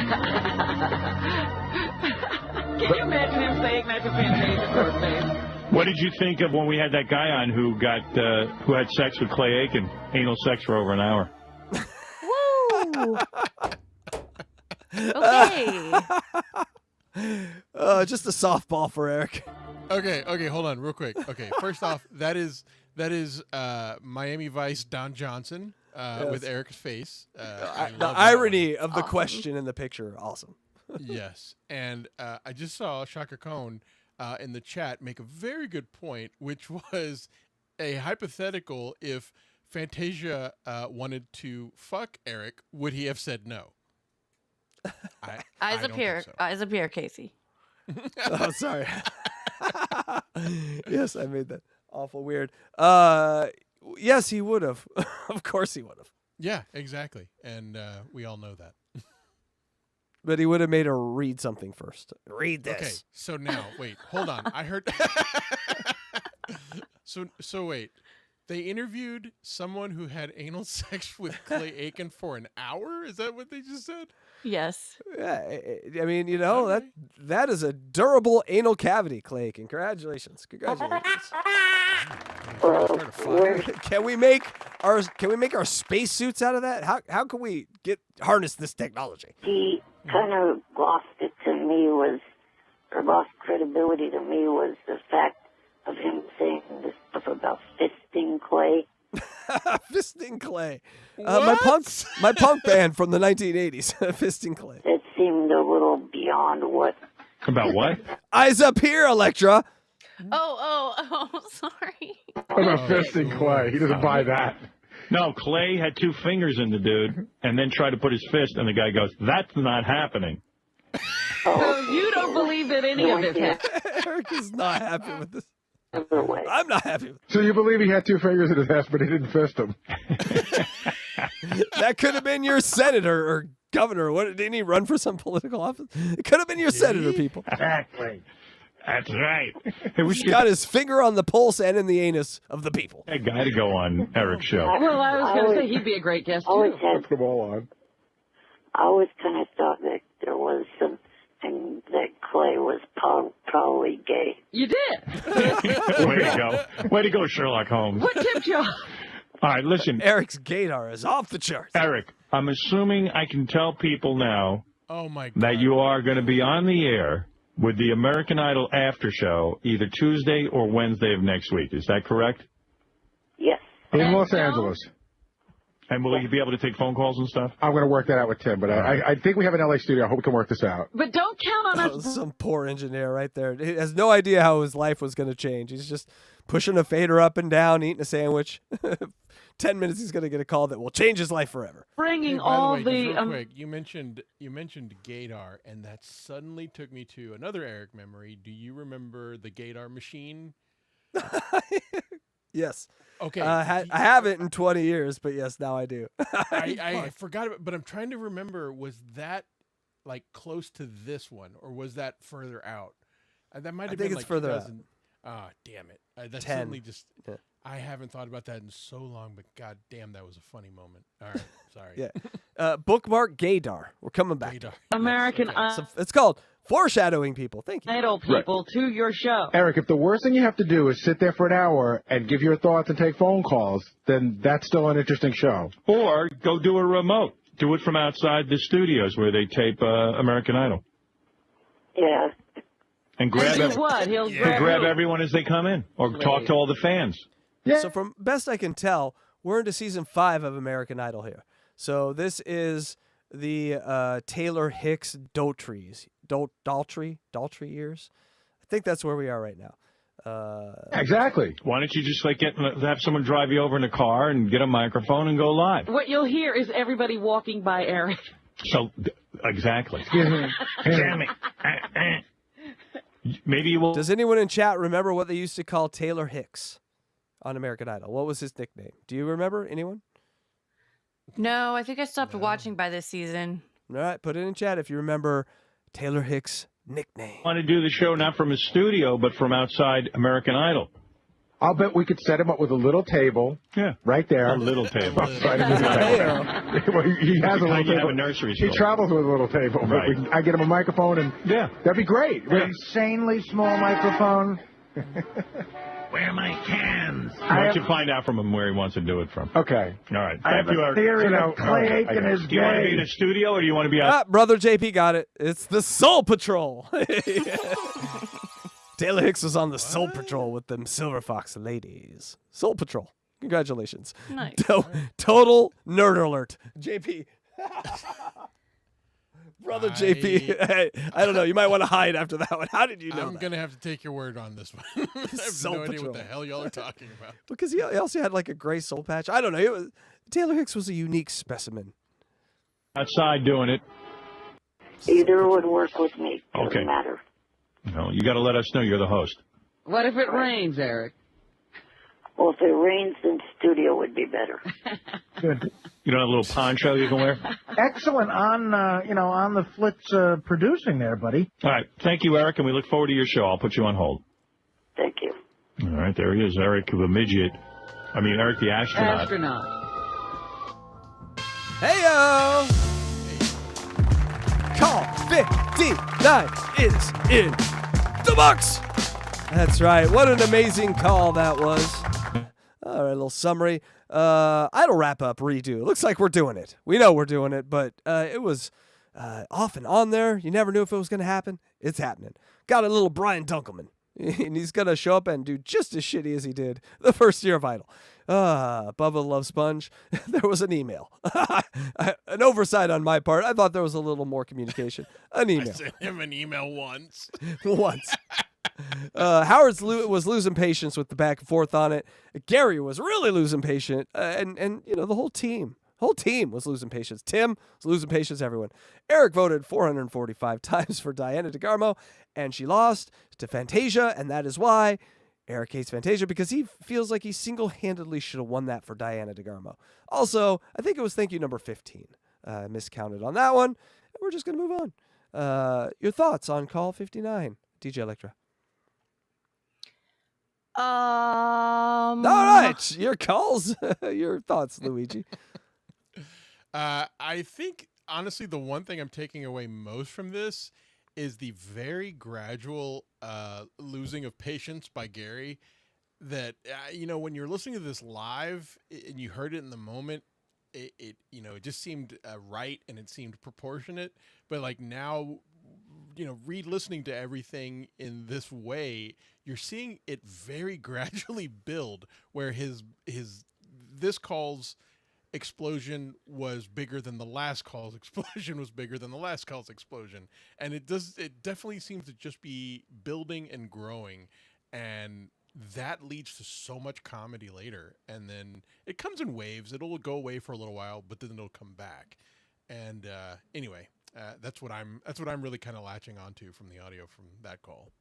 Can you imagine him saying that to Fantasia for his face? What did you think of when we had that guy on who had sex with Clay Aiken, anal sex for over an hour? Woo! Okay. Just a softball for Eric. Okay, hold on, real quick. Okay, first off, that is Miami Vice Don Johnson with Eric's face. I The love that irony of the question in the picture, awesome. one. Yes, and I just saw Shaka Khan in the chat make a very good point, which was a hypothetical. If Fantasia wanted to fuck Eric, would he have said no? Eyes I up don't here. think so. Eyes up here, Casey. Oh, sorry. Yes, I made that awful weird. Yes, he would have. Of course he would have. Yeah, exactly, and we all know that. But he would have made her read something first. Read this. Okay, so now wait, hold on. I heard. So wait. They interviewed someone who had anal sex with Clay Aiken for an hour? Is that what they just said? Yes. Yeah, I mean, you know, that is a durable anal cavity, Clay Aiken. Congratulations. Can we make our spacesuits out of that? How can we harness this technology? He kind of lost it to me lost credibility to me was the fact of him saying this stuff about fisting Clay. Fisting Clay. My punk band from the 1980s, Fisting Clay. It seemed a little beyond what. About what? Eyes up here, Electra. Oh, sorry. What about fisting Clay? He doesn't buy that. No, Clay had 2 fingers in the dude and then tried to put his fist, and the guy goes, "That's not happening." So you don't believe that any of this happened? Eric is not happy with this. Way. I'm not happy with So you believe he had 2 fingers in his ass, but he didn't fist him? That could have been your senator or governor. What, didn't he run for some political office? It could have been your senator, people. Exactly. That's right. Hey, we He's should got his finger on the pulse and in the anus of the people. get a guy to go on Eric's show. Well, I was going to say he'd be a great guest, always too. had, Put them all on. I always kind of thought that there was something that Clay was probably gay. You did. Way to go. Way to go, Sherlock Holmes. What tipped you off? All right, listen. Eric's gaydar is off the charts. Eric, I'm assuming I can tell people now Oh my God. that you are going to be on the air with the American Idol after show either Tuesday or Wednesday of next week. Is that correct? Yes. In Los Angeles. And will you be able to take phone calls and stuff? I'm going to work that out with Tim, but I think we have an LA studio. I hope we can work this out. But don't count on Oh, us. some poor engineer right there. He has no idea how his life was going to change. He's just pushing a fader up and down, eating a sandwich. 10 minutes, he's going to get a call that will change his life forever. Bringing By all the way, just the... real quick, you mentioned Gaydar, and that suddenly took me to another Eric memory. Do you remember the Gaydar machine? Yes. Okay. I haven't in 20 years, but yes, now I do. I forgot about, but I'm trying to remember. Was that like close to this one, or was that further out? That might have been think like it's further out. 2000. Ah, damn it! That's 10. certainly just. Yeah. I haven't thought about that in so long, but god damn, that was a funny moment. All right, sorry. Yeah. Bookmark gaydar. We're coming back. Gaydar. American So it's called foreshadowing people. Thank you. Idol people to your show. Eric, if the worst thing you have to do is sit there for an hour and give your thoughts and take phone calls, then that's still an interesting show. Or go do a remote. Do it from outside the studios where they tape American Idol. Yeah. And grab, And do what? He'll grab everyone as they come in. Or talk to all the fans. Yeah. So from best I can tell, we're into season 5 of American Idol here. So this is the Taylor Hicks Daltrey years. I think that's where we are right now. Exactly. Why don't you just have someone drive you over in a car and get a microphone and go live? What you'll hear is everybody walking by Eric. So, exactly. Damn it. Maybe you will. Does anyone in chat remember what they used to call Taylor Hicks on American Idol? What was his nickname? Do you remember? Anyone? No, I think I stopped watching by this season. All right, put it in chat if you remember Taylor Hicks' nickname. Want to do the show not from his studio, but from outside American Idol. I'll bet we could set him up with a little table. Yeah. Right there. A little table. Right in the table. Well, he has a little You have table. a nursery He store. travels with a little table. But Right. I get him a microphone, and that'd be great. Insanely small microphone. Where are my cans? Why don't you find out from him where he wants to do it from? Okay. All right. I have Thank you, a Eric. theory So now- that Clay okay, Aiken is Do you want to be in gay. a studio or do you want to be out? Ah, brother JP got it. It's the Soul Patrol. Taylor Hicks was on the Soul Patrol with them Silver Fox ladies. Soul Patrol. Congratulations. Nice. Total nerd alert. JP. Brother JP. Hey, I don't know. You might want to hide after that one. How did you know I'm that? gonna have to take your word on this one. I have Soul no idea what the Patrol. hell y'all are talking about. Because he also had like a gray soul patch. I don't know. Taylor Hicks was a unique specimen. Outside doing it. Either would work with me. Doesn't Okay. matter. No, you got to let us know you're the host. What if it rains, Eric? Well, if it rains, then studio would be better. Good. You don't have a little poncho you can wear? Excellent on, on the Flitz producing there, buddy. All right. Thank you, Eric, and we look forward to your show. I'll put you on hold. Thank you. All right. There he is, Eric the Midget. I mean, Eric the Astronaut. Astronaut. Hey-o! Call 59 is in the box! That's right. What an amazing call that was. All right, a little summary. Idol wrap-up redo. Looks like we're doing it. We know we're doing it, but it was off and on there. You never knew if it was going to happen. It's happening. Got a little Brian Dunkelman. And he's going to show up and do just as shitty as he did the first year of Idol. Bubba the Love Sponge. There was an email. An oversight on my part. I thought there was a little more communication. An I email. sent him an email once. Once. Howard was losing patience with the back and forth on it. Gary was really losing patience. And you know, the whole team was losing patience. Tim was losing patience, everyone. Eric voted 445 times for Diana DeGarmo, and she lost to Fantasia, and that is why Eric hates Fantasia, because he feels like he single-handedly should have won that for Diana DeGarmo. Also, I think it was thank you number 15. Miscounted on that one. And we're just going to move on. Your thoughts on Call 59, DJ Electra? All right, your calls, your thoughts, Luigi. I think, honestly, the one thing I'm taking away most from this is the very gradual losing of patience by Gary. That, when you're listening to this live and you heard it in the moment, it just seemed right and it seemed proportionate. But like now, re-listening to everything in this way, you're seeing it very gradually build, where this call's explosion was bigger than the last call's explosion was bigger than the last call's explosion. And it definitely seems to just be building and growing, and that leads to so much comedy later. And then it comes in waves. It'll go away for a little while, but then it'll come back. And anyway, that's what I'm really kind of latching onto from the audio from that call.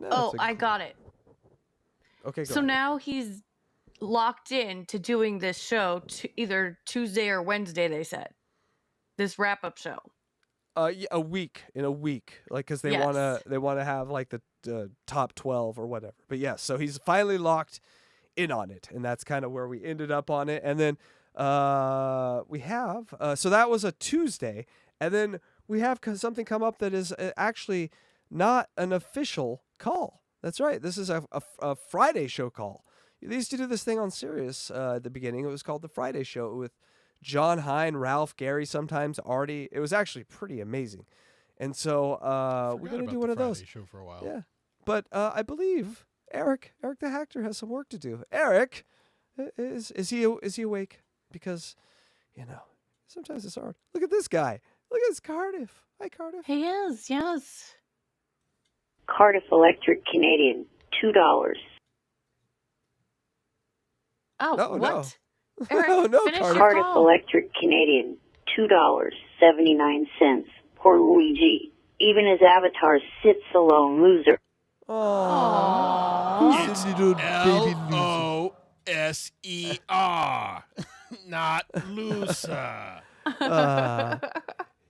No, I got it. Okay. So now he's locked in to doing this show either Tuesday or Wednesday. They said this wrap-up show. In a week, like, because they wanna have like the top 12 or whatever. But yes, so he's finally locked in on it, and that's kind of where we ended up on it. And then we have so that was a Tuesday, and then we have something come up that is actually not an official call. That's right. This is a Friday show call. They used to do this thing on Sirius at the beginning. It was called the Friday Show with John Hine, Ralph, Gary, sometimes Artie. It was actually pretty amazing. And so we're going to do one of those. Show for a while. Yeah. But I believe Eric the Hacker has some work to do. Eric, is he awake? Because, sometimes it's hard. Look at this guy. Look at this Cardiff. Hi, Cardiff. He is, yes. Cardiff Electric Canadian, $2. Oh, no, what? No. Eric, no, finish your Cardiff call. Electric Canadian, $2.79. Poor Luigi. Even his avatar sits alone, loser. It's L-O-S-E-R, not loser.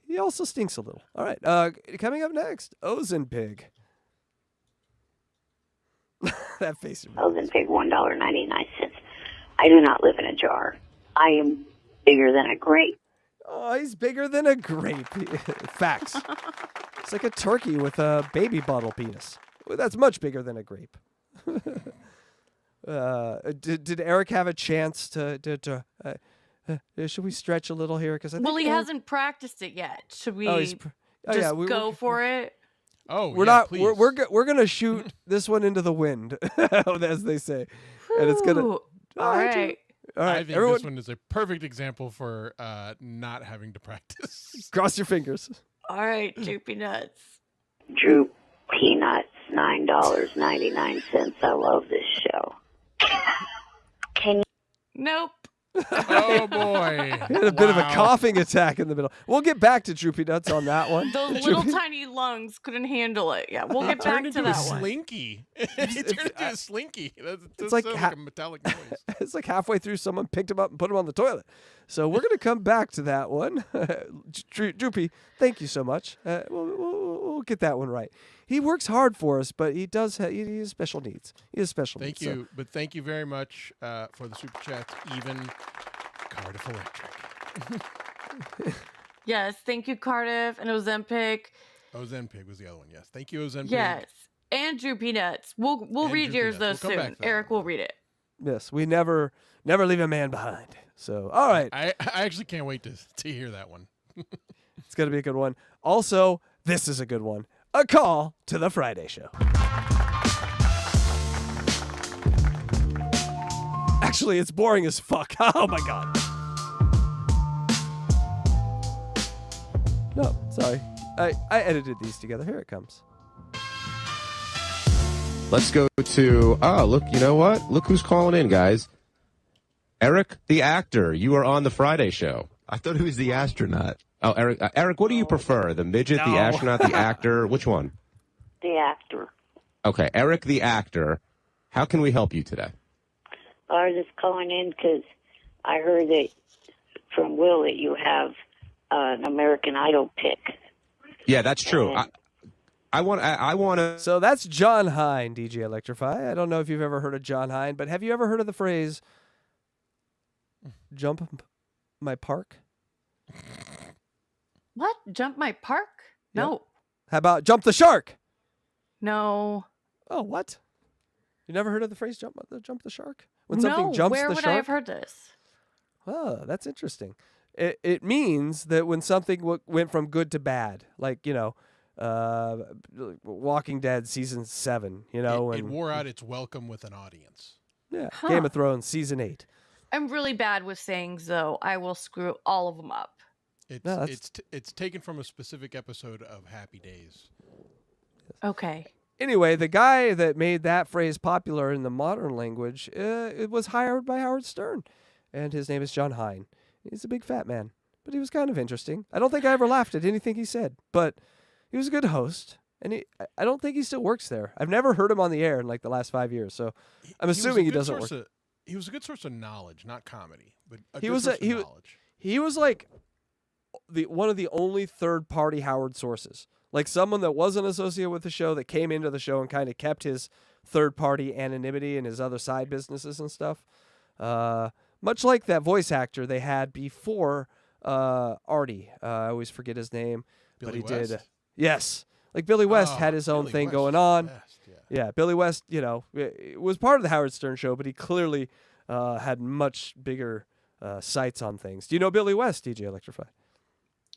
He also stinks a little. All right. Coming up next, Ozempic. That face. Ozempic, $1.99. I do not live in a jar. I am bigger than a grape. Oh, he's bigger than a grape. Facts. It's like a turkey with a baby bottle penis. That's much bigger than a grape. Did Eric have a chance to should we stretch a little here? Because he hasn't practiced it yet. Should we go for it? Oh, we're not. Please. We're gonna shoot this one into the wind, as they say, and it's gonna. All right. All right. I think everyone, this one is a perfect example for not having to practice. Cross your fingers. All right, Droopy Nuts. Droop Peanuts, $9.99. I love this show. Can you? Nope. Oh boy! He had a bit of a coughing attack in the middle. We'll get back to Droopy Nuts on that one. Those little tiny lungs couldn't handle it. Yeah, we'll get back to that one. Slinky. He turned into a slinky. It's like a metallic noise. It's like halfway through, someone picked him up and put him on the toilet. So we're gonna come back to that one. Droopy, thank you so much. We'll get that one right. He works hard for us, but he does. He has special needs. He has special needs. Thank you, but thank you very much for the super chat. Even Cardiff Electric. Yes, thank you, Cardiff and Ozempic. Ozempic was the other one. Yes, thank you, Ozempic. Yes, and Droopy Nuts. We'll read yours though soon. Eric will read it. Yes, we never leave a man behind. So all right, I actually can't wait to hear that one. It's gonna be a good one. Also, this is a good one. A call to the Friday Show. Actually, it's boring as fuck. Oh my god. No, sorry. I edited these together. Here it comes. Let's go to, look, you know what? Look who's calling in, guys. Eric, the actor. You are on the Friday Show. I thought he was the astronaut. Oh, Eric, what do you prefer? The midget, the astronaut, the actor? Which one? The actor. Okay, Eric, the actor. How can we help you today? I was just calling in because I heard that from Will that you have an American Idol pick. Yeah, that's true. I want to. So that's John Hine, DJ Electrify. I don't know if you've ever heard of John Hine, but have you ever heard of the phrase "jump my park"? What? Jump my park? No. How about "jump the shark"? No. Oh, what? You never heard of the phrase "jump the shark"? When something jumps where the would shark? I have heard this? Oh, that's interesting. It means that when something went from good to bad, like, Walking Dead season 7, it wore out its welcome with an audience. Yeah, Game of Thrones season 8. I'm really bad with sayings, though. I will screw all of them up. It's taken from a specific episode of Happy Days. Okay. Anyway, the guy that made that phrase popular in the modern language, it was hired by Howard Stern, and his name is John Hine. He's a big fat man, but he was kind of interesting. I don't think I ever laughed at anything he said, but he was a good host, and I don't think he still works there. I've never heard him on the air in like the last 5 years, so I'm assuming he doesn't work. He was a good source of knowledge, not comedy, but he was like one of the only third-party Howard sources. Like someone that wasn't associated with the show that came into the show and kind of kept his third-party anonymity and his other side businesses and stuff. Much like that voice actor they had before Artie. I always forget his name. Billy but he West? did. Yes. Like Billy West had his own thing going on. Yeah, Billy West, it was part of the Howard Stern show, but he clearly had much bigger sights on things. Do you know Billy West, DJ Electrify?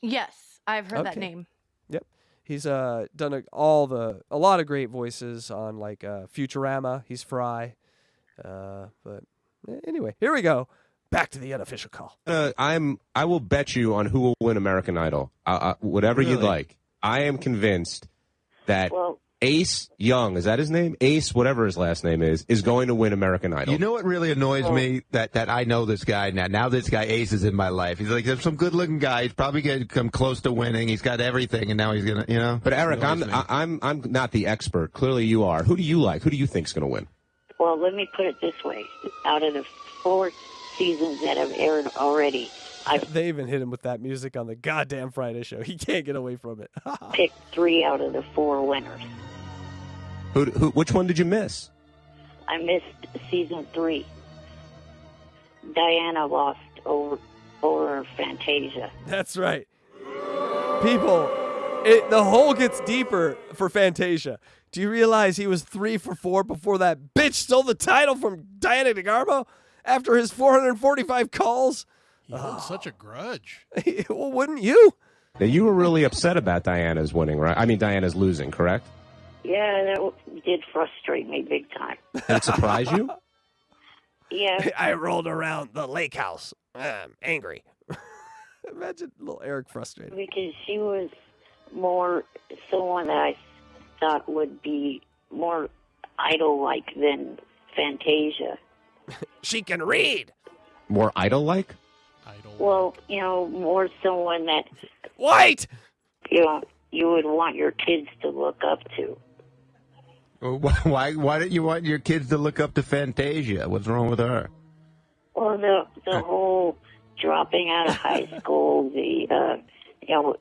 Yes, I've heard that name. Yep. He's done a lot of great voices on like Futurama. He's Fry. But anyway, here we go. Back to the unofficial call. I will bet you on who will win American Idol. Whatever you'd like. I am convinced that Ace Young, is that his name? Ace, whatever his last name is going to win American Idol. You know what really annoys me? That I know this guy now. Now this guy Ace is in my life. He's like, there's some good-looking guy. He's probably going to come close to winning. He's got everything, and now he's going to, But Eric, I'm not the expert. Clearly you are. Who do you like? Who do you think's going to win? Well, let me put it this way. Out of the 4 seasons that have aired already, they even hit him with that music on the goddamn Friday show. He can't get away from it. picked 3 out of the 4 winners. Which one did you miss? I missed season 3. Diana lost over Fantasia. That's right. People, the hole gets deeper for Fantasia. Do you realize he was 3 for 4 before that bitch stole the title from Diana DeGarmo after his 445 calls? He holds such a grudge. Well, wouldn't you? Now, you were really upset about Diana's winning, right? I mean, Diana's losing, correct? Yeah, that did frustrate me big time. Did it surprise you? Yeah. I rolled around the lake house. Angry. Imagine little Eric frustrated. Because she was more someone that I thought would be more idol-like than Fantasia. She can read. More idol-like? Well, more someone that... White! You would want your kids to look up to. why don't you want your kids to look up to Fantasia? What's wrong with her? Well, the whole dropping out of high school, the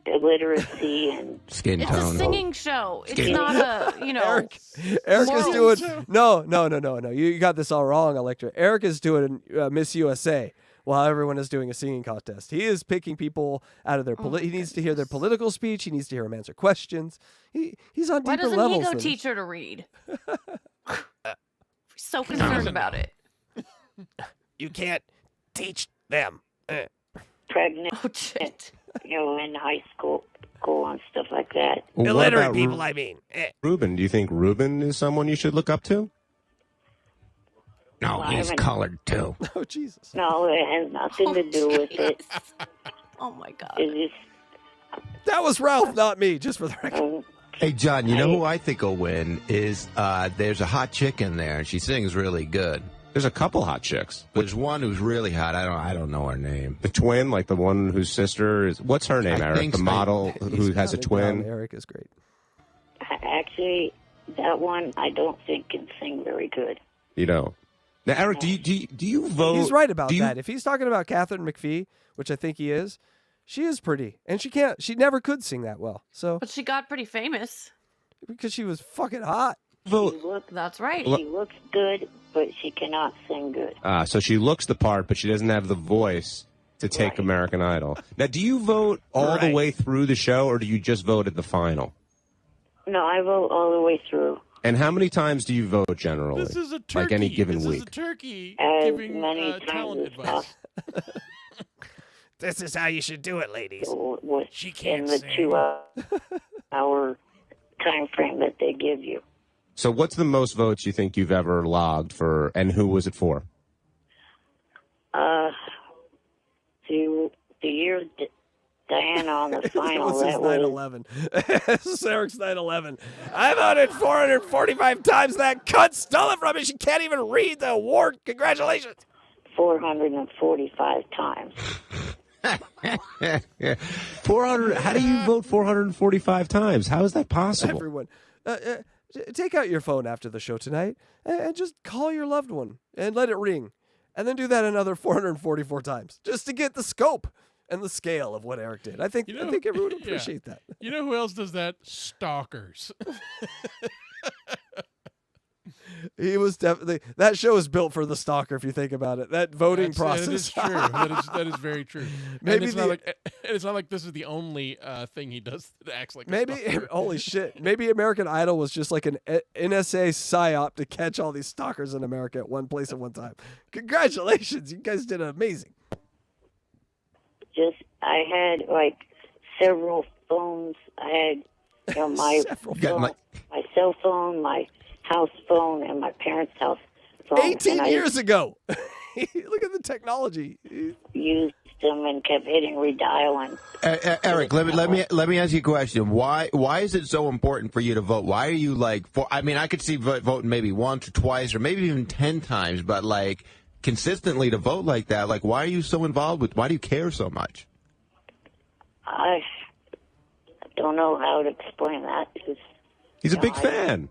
illiteracy and skin It's tone. a singing show. It's not a, Eric is doing... No. You got this all wrong, Electra. Eric is doing Miss USA while everyone is doing a singing contest. He is picking people out of their... he needs to hear their political speech. He needs to hear them answer questions. He's on Why deeper doesn't levels. he go teach her to read? So concerned about it. You can't teach them. pregnant. Oh, shit. In high school and stuff like that. Well, illiterate people, I mean. Ruben, do you think Ruben is someone you should look up to? No, he's colored too. Oh, Jesus. No, it has nothing to do with it. Oh, my God. It's just... That was Ralph, not me, just for the record. Hey, John, you know who I think will win is there's a hot chick in there, and she sings really good. There's a couple hot chicks. There's one who's really hot. I don't know her name. The twin, like the one whose sister is... What's her name, Eric? The model who has a twin? Eric is great. Actually, that one I don't think can sing very good. You know. Now, Eric, do you vote... He's right about that. If he's talking about Catherine McPhee, which I think he is, she is pretty. And she never could sing that well. So, But she got pretty famous. Because she was fucking hot. That's right. She looks good, but she cannot sing good. So she looks the part, but she doesn't have the voice to take American Idol. Now, do you vote all the way through the show, or do you just vote at the final? No, I vote all the way through. And how many times do you vote generally? This is a turkey. Like any given this week? is a turkey As giving many talent times advice. This is how you should do it, ladies. She in can't the sing. 2-hour time frame that they give you. So what's the most votes you think you've ever logged for, and who was it for? The year Diana on the final. This is that was 9/11. This is Eric's 9/11. I voted 445 times. That cunt stole it from me. She can't even read the award. Congratulations. 445 times. 400. How do you vote 445 times? How is that possible? Everyone, take out your phone after the show tonight and just call your loved one and let it ring. And then do that another 444 times just to get the scope and the scale of what Eric did. I think everyone would appreciate that. You know who else does that? Stalkers. He was definitely, that show is built for the stalker if you think about it. That voting process. That is true. that is very true. Maybe it's not like this is the only thing he does that acts like maybe a stalker. holy shit. Maybe American Idol was just like an NSA psyop to catch all these stalkers in America at one place at one time. Congratulations. You guys did amazing. I had like several phones. I had my phone, my cell phone, my house phone, and my parents' house phone. 18 years ago. Look at the technology. Used them and kept hitting redial. And Eric, let me ask you a question. Why is it so important for you to vote? Why are you like? I mean, I could see voting maybe once or twice or maybe even 10 times, but like consistently to vote like that. Like, why are you so involved with? Why do you care so much? I don't know how to explain that. He's a big fan.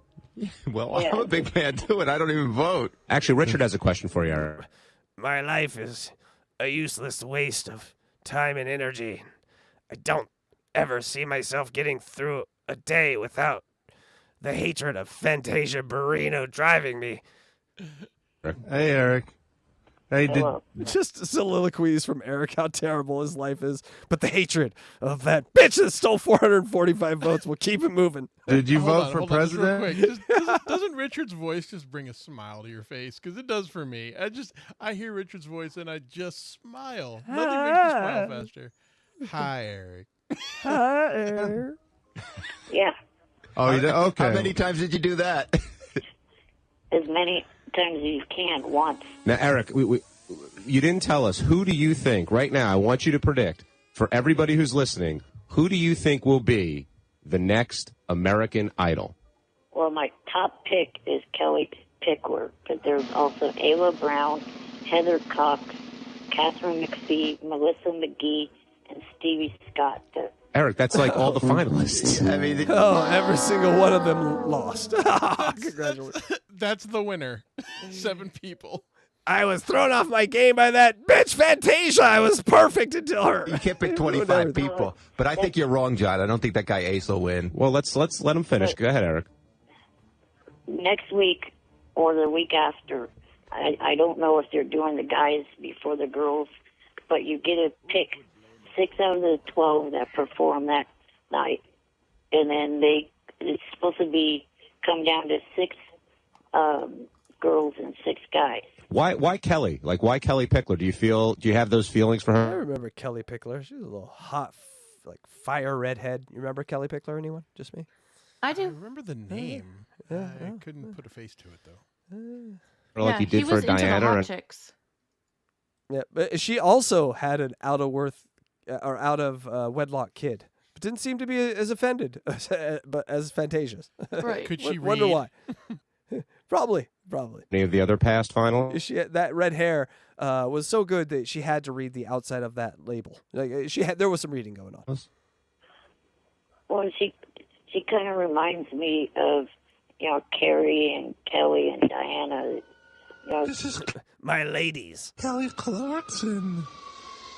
Well, I'm a big fan too, and I don't even vote. Actually, Richard has a question for you, Eric. My life is a useless waste of time and energy. I don't ever see myself getting through a day without the hatred of Fantasia Barrino driving me. Hey, Eric. Hey, Just soliloquies from Eric how terrible his life is, but the hatred of that bitch that stole 445 votes will keep him moving. Did you vote Hold for on, just real president? quick. Doesn't Richard's voice just bring a smile to your face? Because it does for me. I hear Richard's voice and I just smile. Nothing makes me smile faster. Hi, Eric. Hi, Eric. Yeah. Oh, you did? Okay. How many times did you do that? As many times as you can once. Now, Eric, you didn't tell us. Who do you think, right now, I want you to predict, for everybody who's listening, who do you think will be the next American Idol? Well, my top pick is Kelly Pickler, but there's also Ayla Brown, Heather Cox, Catherine McPhee, Melissa McGee, and Stevie Scott. Eric, that's like all the finalists. I mean, every single one of them lost. Congratulations. That's the winner. 7 people. I was thrown off my game by that bitch Fantasia. I was perfect until her. You can't pick 25 people. But I think you're wrong, John. I don't think that guy Ace will win. Well, let's let him finish. Go ahead, Eric. Next week or the week after, I don't know if they're doing the guys before the girls, but you get to pick 6 out of the 12 that perform that night, and then it's supposed to come down to 6 girls and 6 guys. Why Kelly? Like, why Kelly Pickler? Do you have those feelings for I her? remember Kelly Pickler. She was a little hot, like fire redhead. You remember Kelly Pickler? Anyone? Just me? I do. I remember the name. I couldn't put a face to it, though. Or like you did he for was into the Diana? hot or- chicks. Yeah, but she also had an out of wedlock kid, but didn't seem to be as offended but as Fantasia's. Right. Could she Wonder read? why? Probably. Any of the other past finals? That red hair was so good that she had to read the outside of that label. Like there was some reading going on. Well, she kind of reminds me of Carrie and Kelly and Diana. This is my ladies. Kelly Clarkson.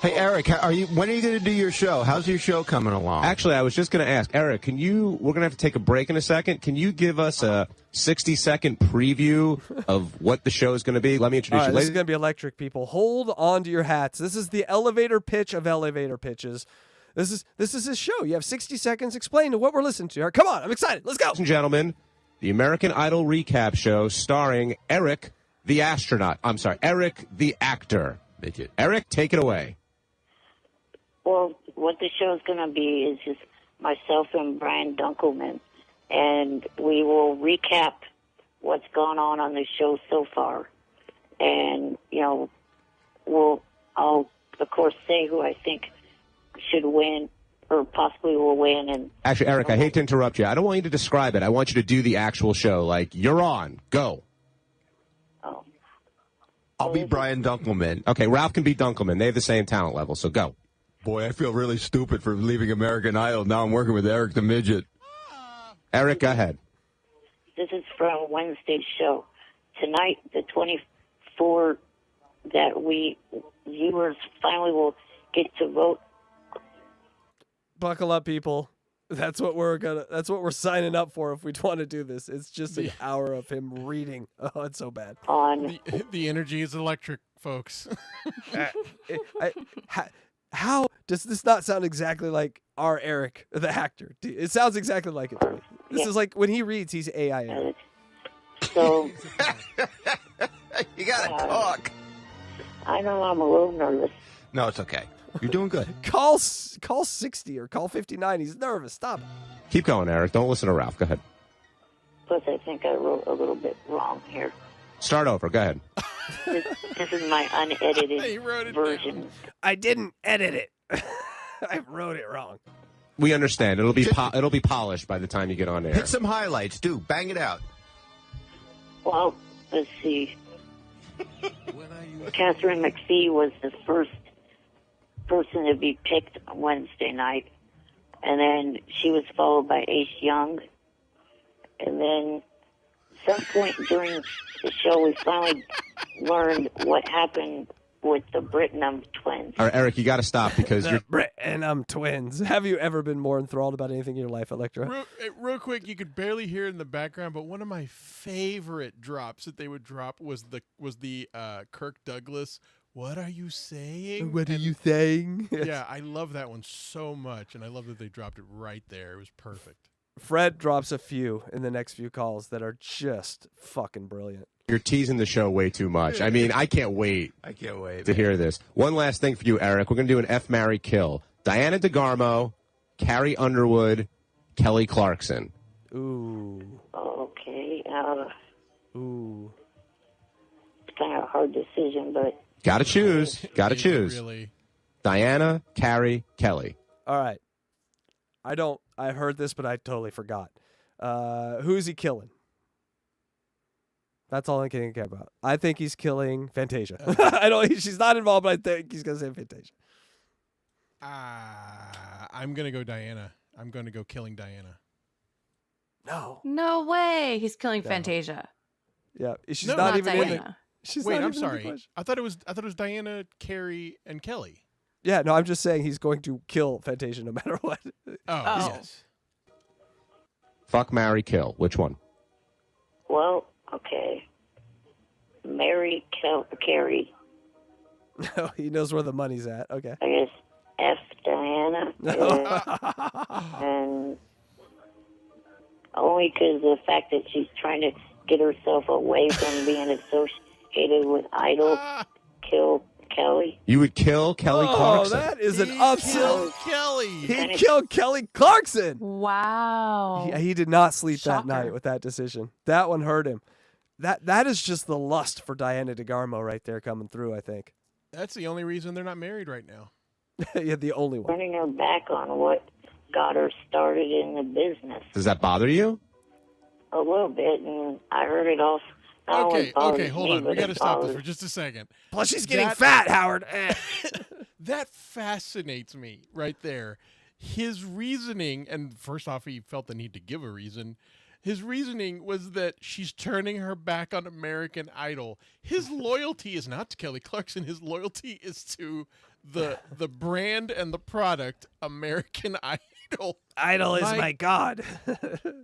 Hey, Eric, when are you going to do your show? How's your show coming along? Actually, I was just going to ask, Eric, we're going to have to take a break in a second. Can you give us a 60-second preview of what the show is going to be? Let me introduce you. This is going to be electric, people. Hold on to your hats. This is the elevator pitch of elevator pitches. This is his show. You have 60 seconds. Explain to what we're listening to. All right, come on, I'm excited. Let's go. Ladies and gentlemen, the American Idol recap show starring Eric the astronaut. I'm sorry, Eric the actor. Midget. Eric, take it away. Well, what the show's going to be is just myself and Brian Dunkelman, and we will recap what's gone on the show so far. And, I'll, of course, say who I think should win or possibly will win. And actually, Eric, I hate to interrupt you. I don't want you to describe it. I want you to do the actual show. Like, you're on. Go. Oh. I'll be Brian Dunkelman. Okay, Ralph can be Dunkelman. They have the same talent level, so go. Boy, I feel really stupid for leaving American Idol. Now I'm working with Eric the Midget. Eric, go ahead. This is from Wednesday's show. Tonight, the 24 that viewers finally will get to vote. Buckle up, people. That's what we're signing up for if we want to do this. It's just an hour of him reading. Oh, it's so bad. The energy is electric, folks. How does this not sound exactly like our Eric, the actor? It sounds exactly like it to me. This is like when he reads, he's AI. So you gotta talk. I know I'm a little nervous. No, it's okay. You're doing good. Call 60 or call 59. He's nervous. Stop it. Keep going, Eric. Don't listen to Ralph. Go ahead. Plus, I think I wrote a little bit wrong here. Start over. Go ahead. This is my unedited version. I didn't edit it. I wrote it wrong. We understand. It'll be polished by the time you get on air. Hit some highlights, too. Bang it out. Well, let's see. Catherine McPhee was the first person to be picked on Wednesday night, and then she was followed by Ace Young, and then some point during the show we finally learned what happened with the Britnum twins. All right, Eric, you got to stop because you're Britnum twins. Have you ever been more enthralled about anything in your life, Electra? Real quick, you could barely hear it in the background, but one of my favorite drops that they would drop was the Kirk Douglas. What are you saying? What are you saying? Yeah, I love that one so much, and I love that they dropped it right there. It was perfect. Fred drops a few in the next few calls that are just fucking brilliant. You're teasing the show way too much. I mean, I can't wait. To hear this. One last thing for you, Eric. We're going to do an F, marry, kill. Diana DeGarmo, Carrie Underwood, Kelly Clarkson. Ooh. Okay. Ooh. It's kind of a hard decision, but Got to choose. Got to choose. Really? Diana, Carrie, Kelly. All right. I heard this, but I totally forgot. Who's he killing? That's all I can care about. I think he's killing Fantasia. She's not involved, but I think he's going to say Fantasia. I'm going to go Diana. I'm going to go killing Diana. No way. He's killing Fantasia. Yeah. She's No, not even Diana. in the... She's Wait, not I'm even in the sorry. question. I thought it was Diana, Carrie, and Kelly. Yeah, no, I'm just saying he's going to kill Fantasia no matter what. Oh. Yes. Fuck, marry, kill. Which one? well, okay. Marry Carrie. No, he knows where the money's at. Okay. I guess F Diana. And only because of the fact that she's trying to get herself away from being associated with Idol, kill Kelly. You would kill Kelly Clarkson? That is an upset. Kelly. He killed Kelly Clarkson. Wow. He did not sleep Shocker. that night with that decision. That one hurt him. That is just the lust for Diana DeGarmo right there coming through, I think. That's the only reason they're not married right now. Yeah, the only one. Turning her back on what got her started in the business. Does that bother you? A little bit, and I heard it all. not only bothers Hold me, on. but We got to it stop this bothers- for just a second. Plus, she's getting fat, Howard. That fascinates me right there. His reasoning, and first off, he felt the need to give a reason. His reasoning was that she's turning her back on American Idol. His loyalty is not to Kelly Clarkson. His loyalty is to the brand and the product American Idol. Idol is my god.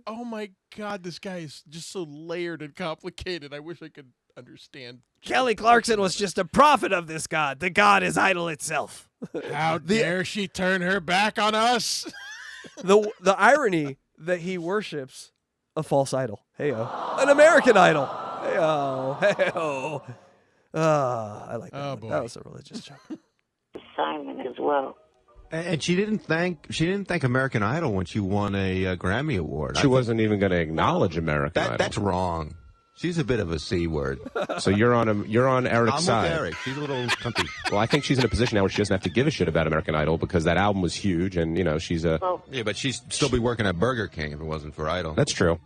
Oh my god, this guy is just so layered and complicated. I wish I could understand. Kelly Clarkson was just a prophet of this god. The god is Idol itself. How dare she turn her back on us? The irony that he worships a false idol. Hey-o. An American Idol. Hey-o. Hey-o. I like that. Oh, one. boy. That was a religious joke. Simon as well. And she didn't thank American Idol when she won a Grammy Award. She wasn't even going to acknowledge American Idol. That's wrong. She's a bit of a C word. So you're on Eric's I'm side. with Eric. She's a little country. Well, I think she's in a position now where she doesn't have to give a shit about American Idol because that album was huge, and she's a. Yeah, but she'd still be working at Burger King if it wasn't for Idol. That's true.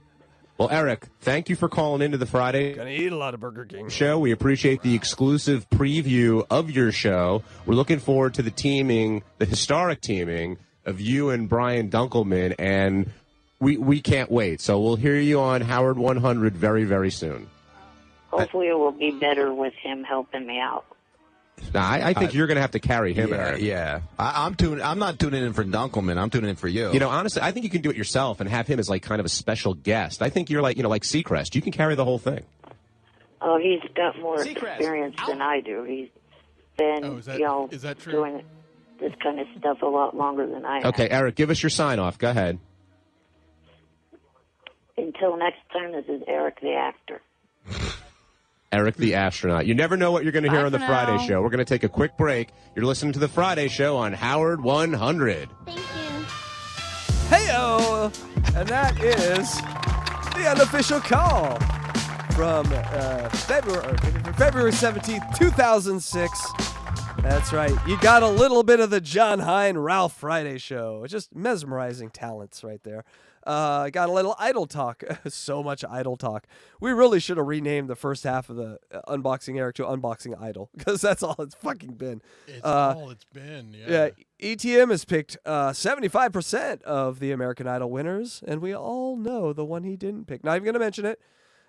Well, Eric, thank you for calling into the Friday Gonna eat a lot of Burger King show. We appreciate the exclusive preview of your show. We're looking forward to the historic teaming of you and Brian Dunkelman, and we can't wait. So we'll hear you on Howard 100 very, very soon. Hopefully it will be better with him helping me out. Nah, I think you're going to have to carry him, Eric. Yeah. I'm not tuning in for Dunkelman. I'm tuning in for you. Honestly, I think you can do it yourself and have him as like kind of a special guest. I think you're like Seacrest. You can carry the whole thing. Oh, he's got more experience than I do. He's been, is that true? doing this kind of stuff a lot longer than I have. Okay, Eric, give us your sign off. Go ahead. Until next time, this is Eric the actor. Eric the Astronaut. You never know what you're going to hear on the Friday show. We're going to take a quick break. You're listening to the Friday show on Howard 100. Thank you. Hey-o! And that is the unofficial call from February 17th, 2006. That's right. You got a little bit of the John Hine Ralph Friday show. Just mesmerizing talents right there. Got a little idol talk. So much idol talk. We really should have renamed the first half of the Unboxing Eric to Unboxing Idol, because that's all it's fucking been. It's all it's been, yeah. ETM has picked 75% of the American Idol winners, and we all know the one he didn't pick. Not even going to mention it,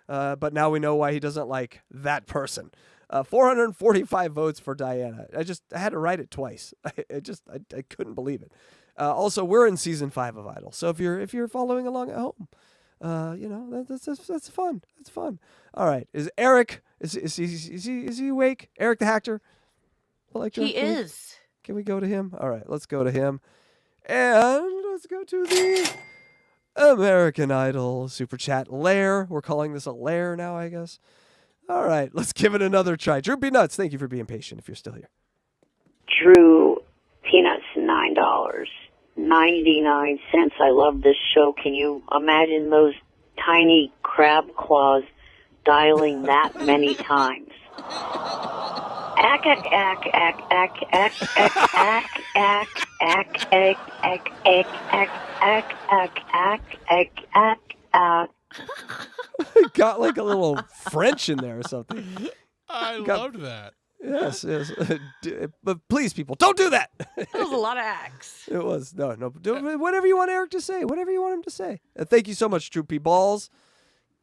but now we know why he doesn't like that person. 445 votes for Diana. I had to write it twice. I couldn't believe it. Also, we're in season 5 of Idol, so if you're following along at home, that's fun. That's fun. All right, is Eric is he awake? Eric the Hacker? Electra, He is. Can we go to him? All right, let's go to him, and let's go to the American Idol Super Chat lair. We're calling this a lair now, I guess. All right, let's give it another try. Droopy Nuts, thank you for being patient. If you're still here, Drew, peanuts $9.99. I love this show. Can you imagine those tiny crab claws dialing that many times? Ack, ack, ack, ack, ack, ack, ack, ack, ack, ack, ack, ack, ack, ack, ack, ack, ack, ack. Got like a little French in there or something. I loved that. Yes. But please, people, don't do that. That was a lot of acts. It was. No. Do whatever you want Eric to say. Whatever you want him to say. Thank you so much, Droopy Balls.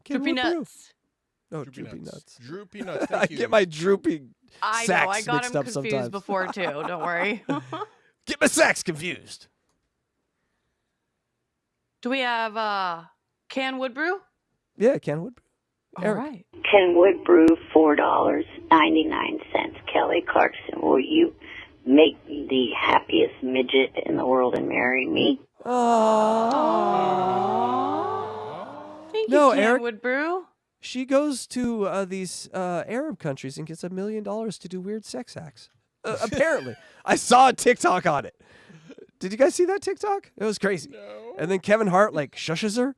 Droopy Nuts. No, Droopy Nuts. Droopy Nuts. I get my Droopy I sacks know. I got mixed him up confused sometimes. before, too. Don't worry. Get my sacks confused. Do we have Can Wood Brew? Yeah, Can Wood Brew. All right. Kenwood Brew, $4.99. Kelly Clarkson, will you make me the happiest midget in the world and marry me? Thank No, you, Can Eric. Wood Brew. She goes to these Arab countries and gets $1 million to do weird sex acts. Apparently. I saw a TikTok on it. Did you guys see that TikTok? It was crazy. No. And then Kevin Hart shushes her.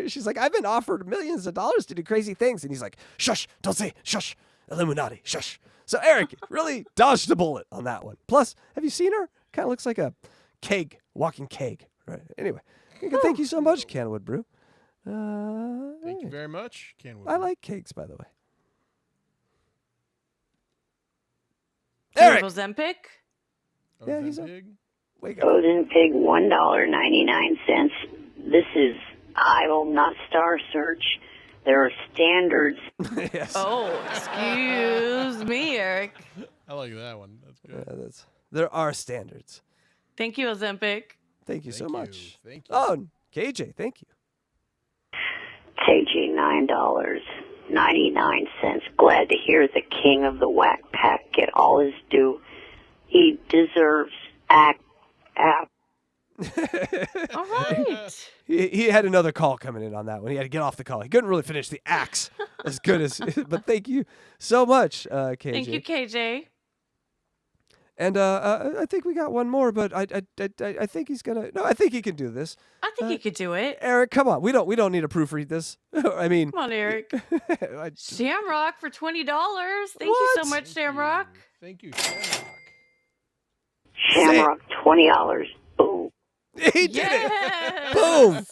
She's like, I've been offered millions of dollars to do crazy things. And he's like, shush, don't say shush, Illuminati, shush. So Eric really dodged a bullet on that one. Plus, have you seen her? Kind of looks like a keg, walking keg. Right. Anyway, thank you so much, Kenwood Brew. Thank you very much, Kenwood. I like cakes, by the way. Eric. Ozempic? Yeah, he's Wake up. Frozen Pig, $1.99. This is I will not star search. There are standards. Yes. Oh, excuse me, Eric. I like that one. That's good. There are standards. Thank you, Ozempic. Thank you so much. Thank you. Oh, KJ, thank you. KG, $9.99. Glad to hear the king of the Wack Pack get all his due. He deserves app. All right. He had another call coming in on that one. He had to get off the call. He couldn't really finish the axe as good as. But thank you so much, KJ. Thank you, KJ. And I think we got one more, but I think he's gonna. No, I think he can do this. I think he could do it. Eric, come on. We don't need to proofread this. I mean, Come on, Eric. Shamrock for $20. Thank you so much, Shamrock. Thank you, Shamrock. Shamrock, $20. Boom. He did it. Boom.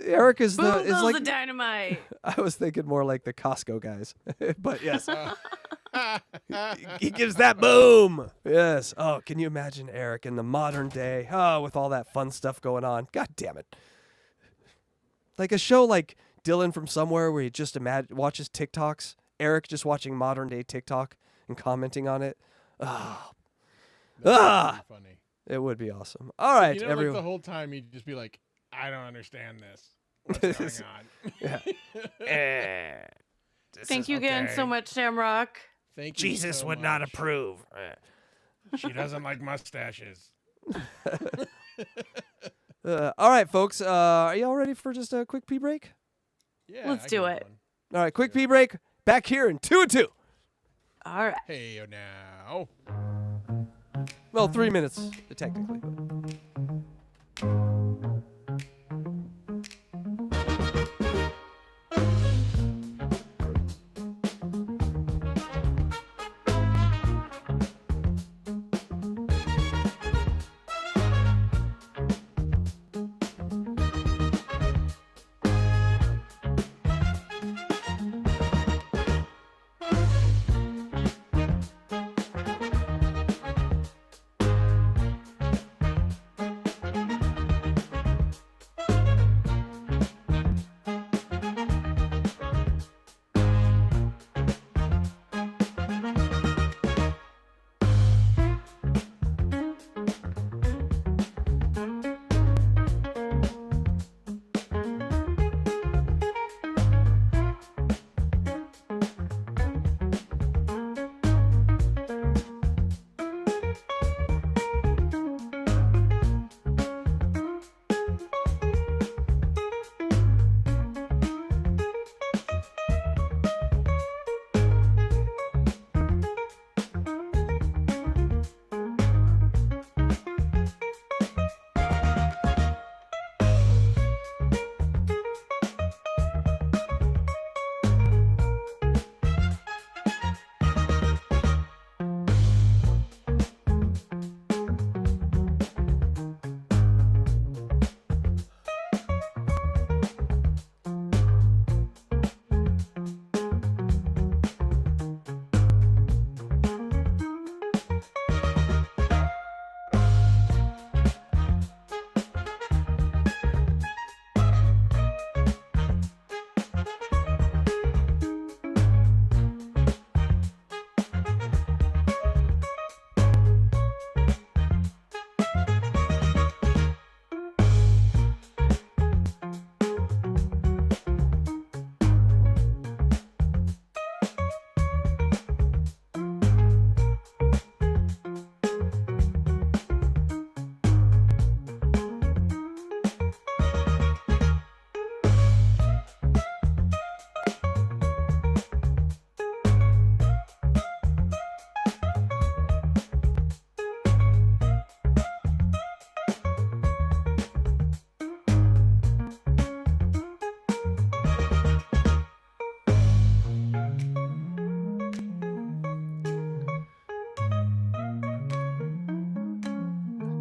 Eric is Boom is goes like the dynamite. I was thinking more like the Costco guys, but yes, he gives that boom. Yes. Oh, can you imagine Eric in the modern day? Oh, with all that fun stuff going on. God damn it. Like a show like Dylan from Somewhere, where he just watches TikToks. Eric just watching modern day TikTok and commenting on it. Oh. That's funny. It would be awesome. All right, You know, everyone. like the whole time he'd just be like, I don't understand this. What's going on? Thank you again so much, Shamrock. Thank you Jesus so would much. not approve. She doesn't like mustaches. All right, folks. Are you all ready for just a quick pee break? Yeah, Let's do it. All right, quick pee break. Back here in 2 and 2. All right. Hey, now. Well, 3 minutes, technically.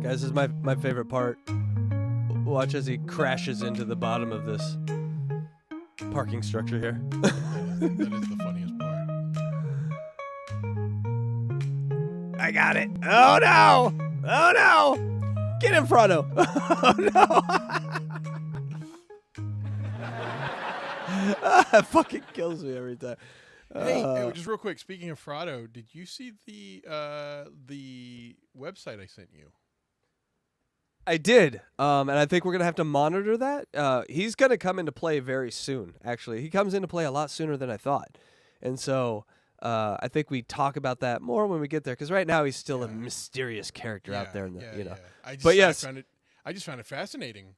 Guys, this is my favorite part. Watch as he crashes into the bottom of this parking structure here. That is the funniest part. I got it. Oh no! Oh no! Get in front of. Oh no! That fucking kills me every time. Hey, just real quick. Speaking of Fraudo, did you see the website I sent you? I did, and I think we're gonna have to monitor that. He's gonna come into play very soon. Actually, he comes into play a lot sooner than I thought, and so I think we talk about that more when we get there. Because right now he's still a mysterious character out there, I just found it fascinating.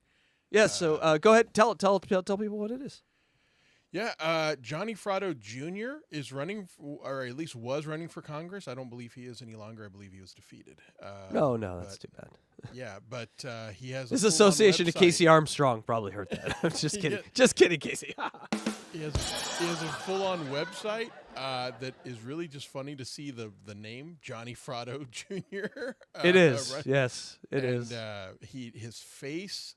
Yeah. So go ahead, tell people what it is. Yeah, Johnny Fraudo Jr. is running, or at least was running for Congress. I don't believe he is any longer. I believe he was defeated. No, that's too bad. Yeah, but he has his association to Casey Armstrong probably hurt that. I'm just kidding. Just kidding, Casey. He has a full-on website that is really just funny to see the name Johnny Fraudo Jr. It is. Yes, it is. His face,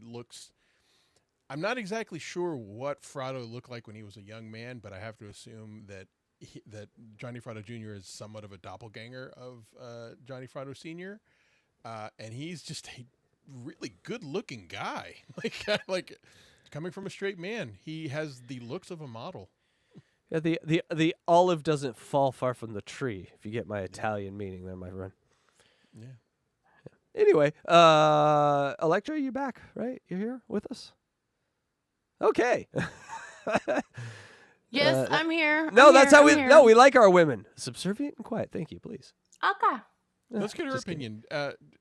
looks. I'm not exactly sure what Fraudo looked like when he was a young man, but I have to assume that Johnny Fraudo Jr. is somewhat of a doppelganger of Johnny Fraudo Sr. And he's just a really good-looking guy. Like coming from a straight man, he has the looks of a model. Yeah, the olive doesn't fall far from the tree. If you get my Italian meaning, there, my friend. Yeah. Anyway, Electra, you back? Right? You're here with us. Okay. Yes, I'm here. No, that's how we. No, we like our women. Subservient and quiet. Thank you, please. Okay. Let's get her opinion.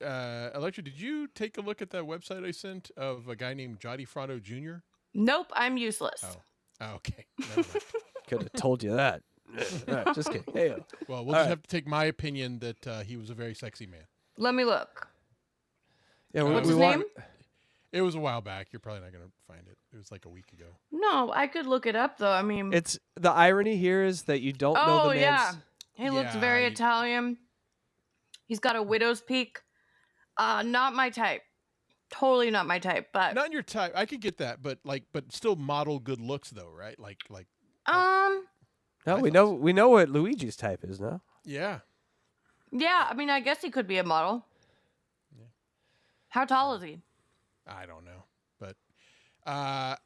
Electra, did you take a look at that website I sent of a guy named Johnny Fraudo Jr.? Nope, I'm useless. Oh, okay. Could have told you that. Right, just kidding. Hey, well, we'll just have to take my opinion that he was a very sexy man. Let me look. Yeah, what's his name? It was a while back. You're probably not going to find it. It was like a week ago. No, I could look it up though. I mean, it's the irony here is that you don't know the man's. Yeah, he looks very Italian. He's got a widow's peak. Not my type. Totally not my type. But not your type. I could get that, but still model good looks though, right? No, we know what Luigi's type is now. Yeah. Yeah, I mean, I guess he could be a model. Yeah. How tall is he? I don't know, but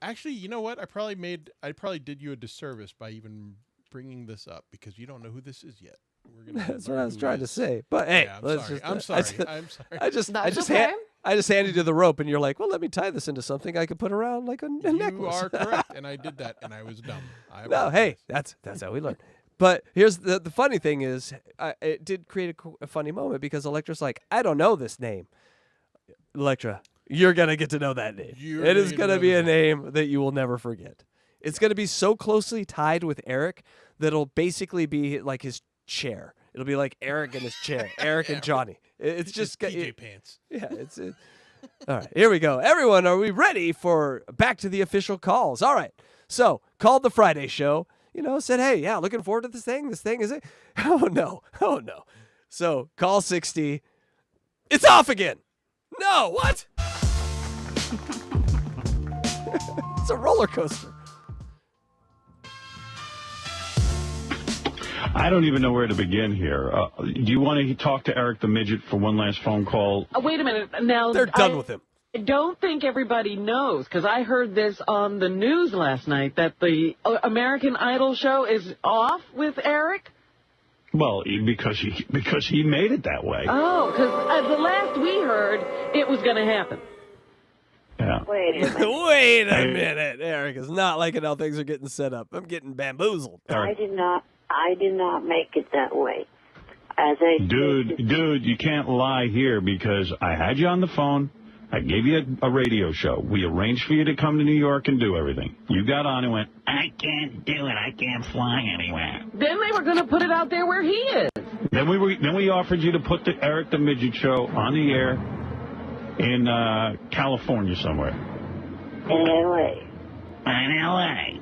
actually, you know what? I probably did you a disservice by even bringing this up because you don't know who this is yet. That's what I was trying to say. But hey, yeah, I'm sorry. I'm sorry. I just handed you the rope, and you're like, "Well, let me tie this into something I could put around like a necklace." You are correct, and I did that, and I was dumb. No, hey, that's how we learn. But here's the funny thing is, it did create a funny moment because Electra's like, "I don't know this name." Electra, you're gonna get to know that name. It is gonna be a name that you will never forget. It's gonna be so closely tied with Eric that it'll basically be like his chair. It'll be like Eric and his chair, Eric and Johnny. It's just PJ pants. Yeah, it's all right. Here we go. Everyone, are we ready for back to the official calls? All right. So called the Friday show. Said, hey, yeah, looking forward to this thing. This thing is it? Oh no. So call 60. It's off again. No, what? It's a roller coaster. I don't even know where to begin here. Do you want to talk to Eric the Midget for one last phone call? Wait a minute. Now they're done with him. I don't think everybody knows, because I heard this on the news last night, that the American Idol show is off with Eric. Well, because he made it that way. Oh, because the last we heard, it was going to happen. Yeah. Wait a minute. Wait a minute. Eric is not liking how things are getting set up. I'm getting bamboozled. I did not make it that way. Dude, you can't lie here because I had you on the phone. I gave you a radio show. We arranged for you to come to New York and do everything. You got on and went, I can't do it. I can't fly anywhere. Then they were going to put it out there where he is. Then we offered you to put the Eric the Midget show on the air in California somewhere. In L.A. In L.A.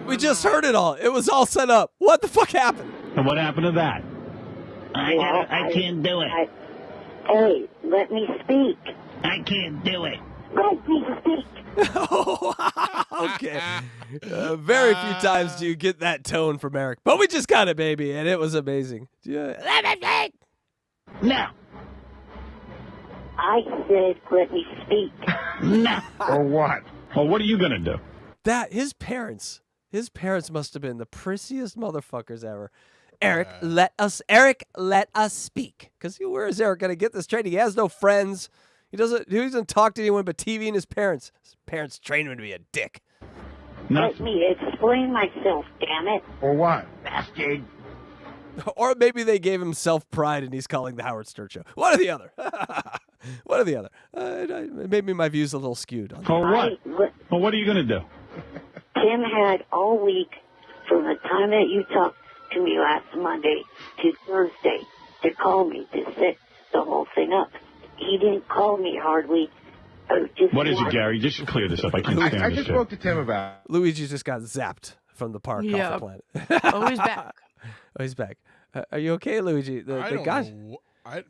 We just heard it all. It was all set up. What the fuck happened? And what happened to that? I can't do it. Hey, let me speak. I can't do it. Let me speak. Okay. Very few times do you get that tone from Eric. But we just got it, baby, and it was amazing. Let me speak. No. I said let me speak. No. Or what? Well, what are you going to do? That his parents must have been the prissiest motherfuckers ever. Eric, let us speak. Because where is Eric going to get this training? He has no friends. He doesn't talk to anyone but TV and his parents. His parents trained him to be a dick. Let me explain myself, damn it. Or what? Bastard. Or maybe they gave him self-pride and he's calling the Howard Stern Show. One or the other. One or the other. Maybe my view's a little skewed. For what? Well, what are you going to do? Tim had all week from the time that you talked to me last Monday to Thursday to call me to set the whole thing up. He didn't call me hardly. What is it, Gary? Just clear this up. I can't stand I this just shit. spoke to Tim about it. Luigi just got zapped from the park off the planet. Oh, he's back. Oh, he's back. Are you okay, Luigi? I don't know.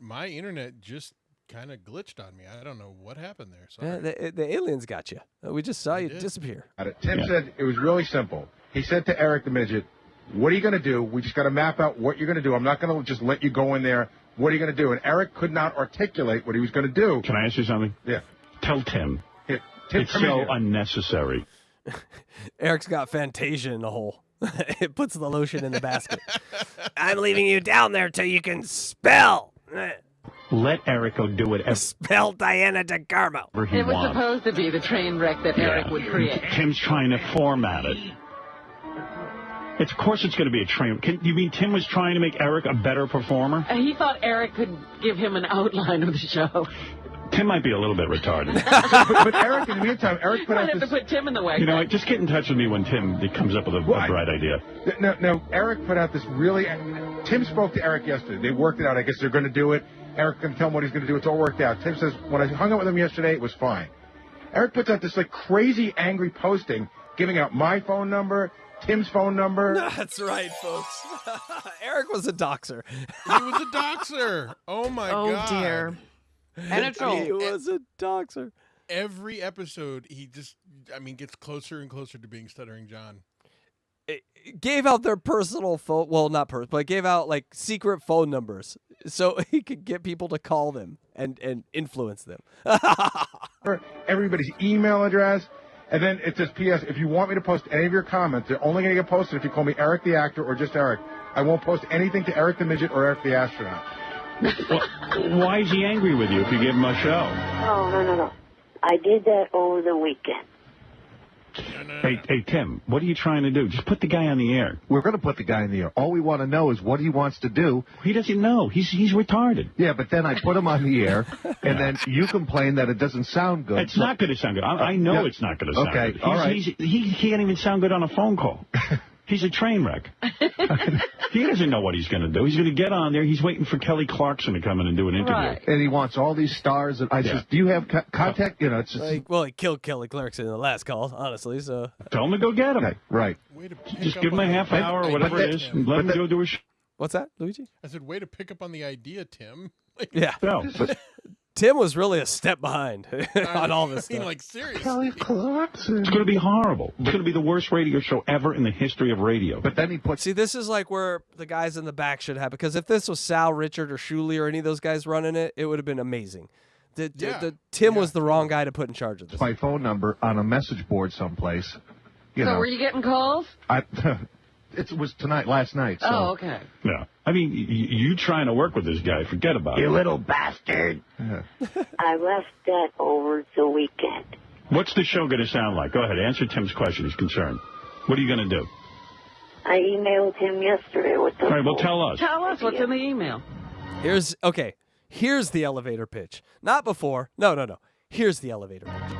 My internet just kind of glitched on me. I don't know what happened there. Sorry. The aliens got you. We just saw you disappear. Tim said it was really simple. He said to Eric the Midget, what are you going to do? We just got to map out what you're going to do. I'm not going to just let you go in there. What are you going to do? And Eric could not articulate what he was going to do. Can I ask you something? Yeah. Tell Tim. Tim, it's so unnecessary. Eric's got Fantasia in the hole. It puts the lotion in the basket. I'm leaving you down there till you can spell. Let Eric go do whatever. Spell Diana DeGarmo. He It was wants. supposed to be the train wreck that Eric would create. Tim's trying to format it. Of course it's going to be a train. You mean Tim was trying to make Eric a better performer? And he thought Eric could give him an outline of the show. Tim might be a little bit retarded. but Eric, in the meantime, Eric put Might out have this... to put Tim in the way. You know what? Just get in touch with me when Tim comes up with a bright idea. No, Eric put out this really... Tim spoke to Eric yesterday. They worked it out. I guess they're going to do it. Eric can tell him what he's going to do. It's all worked out. Tim says, when I hung out with him yesterday, it was fine. Eric puts out this crazy angry posting, giving out my phone number, Tim's phone number. That's right, folks. Eric was a doxer. He was a doxer. Oh, my God. Oh, dear. And a troll. He was a doxer. Every episode, he just, gets closer and closer to being Stuttering John. It gave out their personal phone, well, not personal, but gave out secret phone numbers so he could get people to call them and influence them. Everybody's email address. And then it says, P.S. If you want me to post any of your comments, they're only going to get posted if you call me Eric the Actor or just Eric. I won't post anything to Eric the Midget or Eric the Astronaut. Well, why is he angry with you if you give him a show? Oh, no. I did that over the weekend. Hey, Tim, what are you trying to do? Just put the guy on the air. We're going to put the guy in the air. All we want to know is what he wants to do. He doesn't know. He's retarded. Yeah, but then I put him on the air, and then you complain that it doesn't sound good. It's not going to sound good. I know it's not going to sound good. Okay, all right. He can't even sound good on a phone call. He's a train wreck. He doesn't know what he's going to do. He's going to get on there. He's waiting for Kelly Clarkson to come in and do an interview. Right. And he wants all these stars. And I says, do you have contact? You know, it's just... Well, he killed Kelly Clarkson in the last call, honestly, so... Tell him to go get him. Okay, right. Just give him a half hour or whatever it is and let him go do his... What's that, Luigi? I said, way to pick up on the idea, Tim. Yeah. No, Tim was really a step behind on all this stuff. Seriously. Kelly Clarkson. It's going to be horrible. It's going to be the worst radio show ever in the history of radio. But then he puts... See, this is where the guys in the back should have, because if this was Sal, Richard, or Shuley or any of those guys running it, it would have been amazing. Tim was the wrong guy to put in charge of this. My phone number on a message board someplace. You So know, were you getting calls? It was last night. So. Oh, okay. Yeah. I mean, you trying to work with this guy, forget about it. You little bastard. Yeah. I left that over the weekend. What's the show going to sound like? Go ahead, answer Tim's question. He's concerned. What are you going to do? I emailed him yesterday with the... All right, well, tell us. Tell us what's in the email. Here's the elevator pitch. Not before. No. Here's the elevator pitch.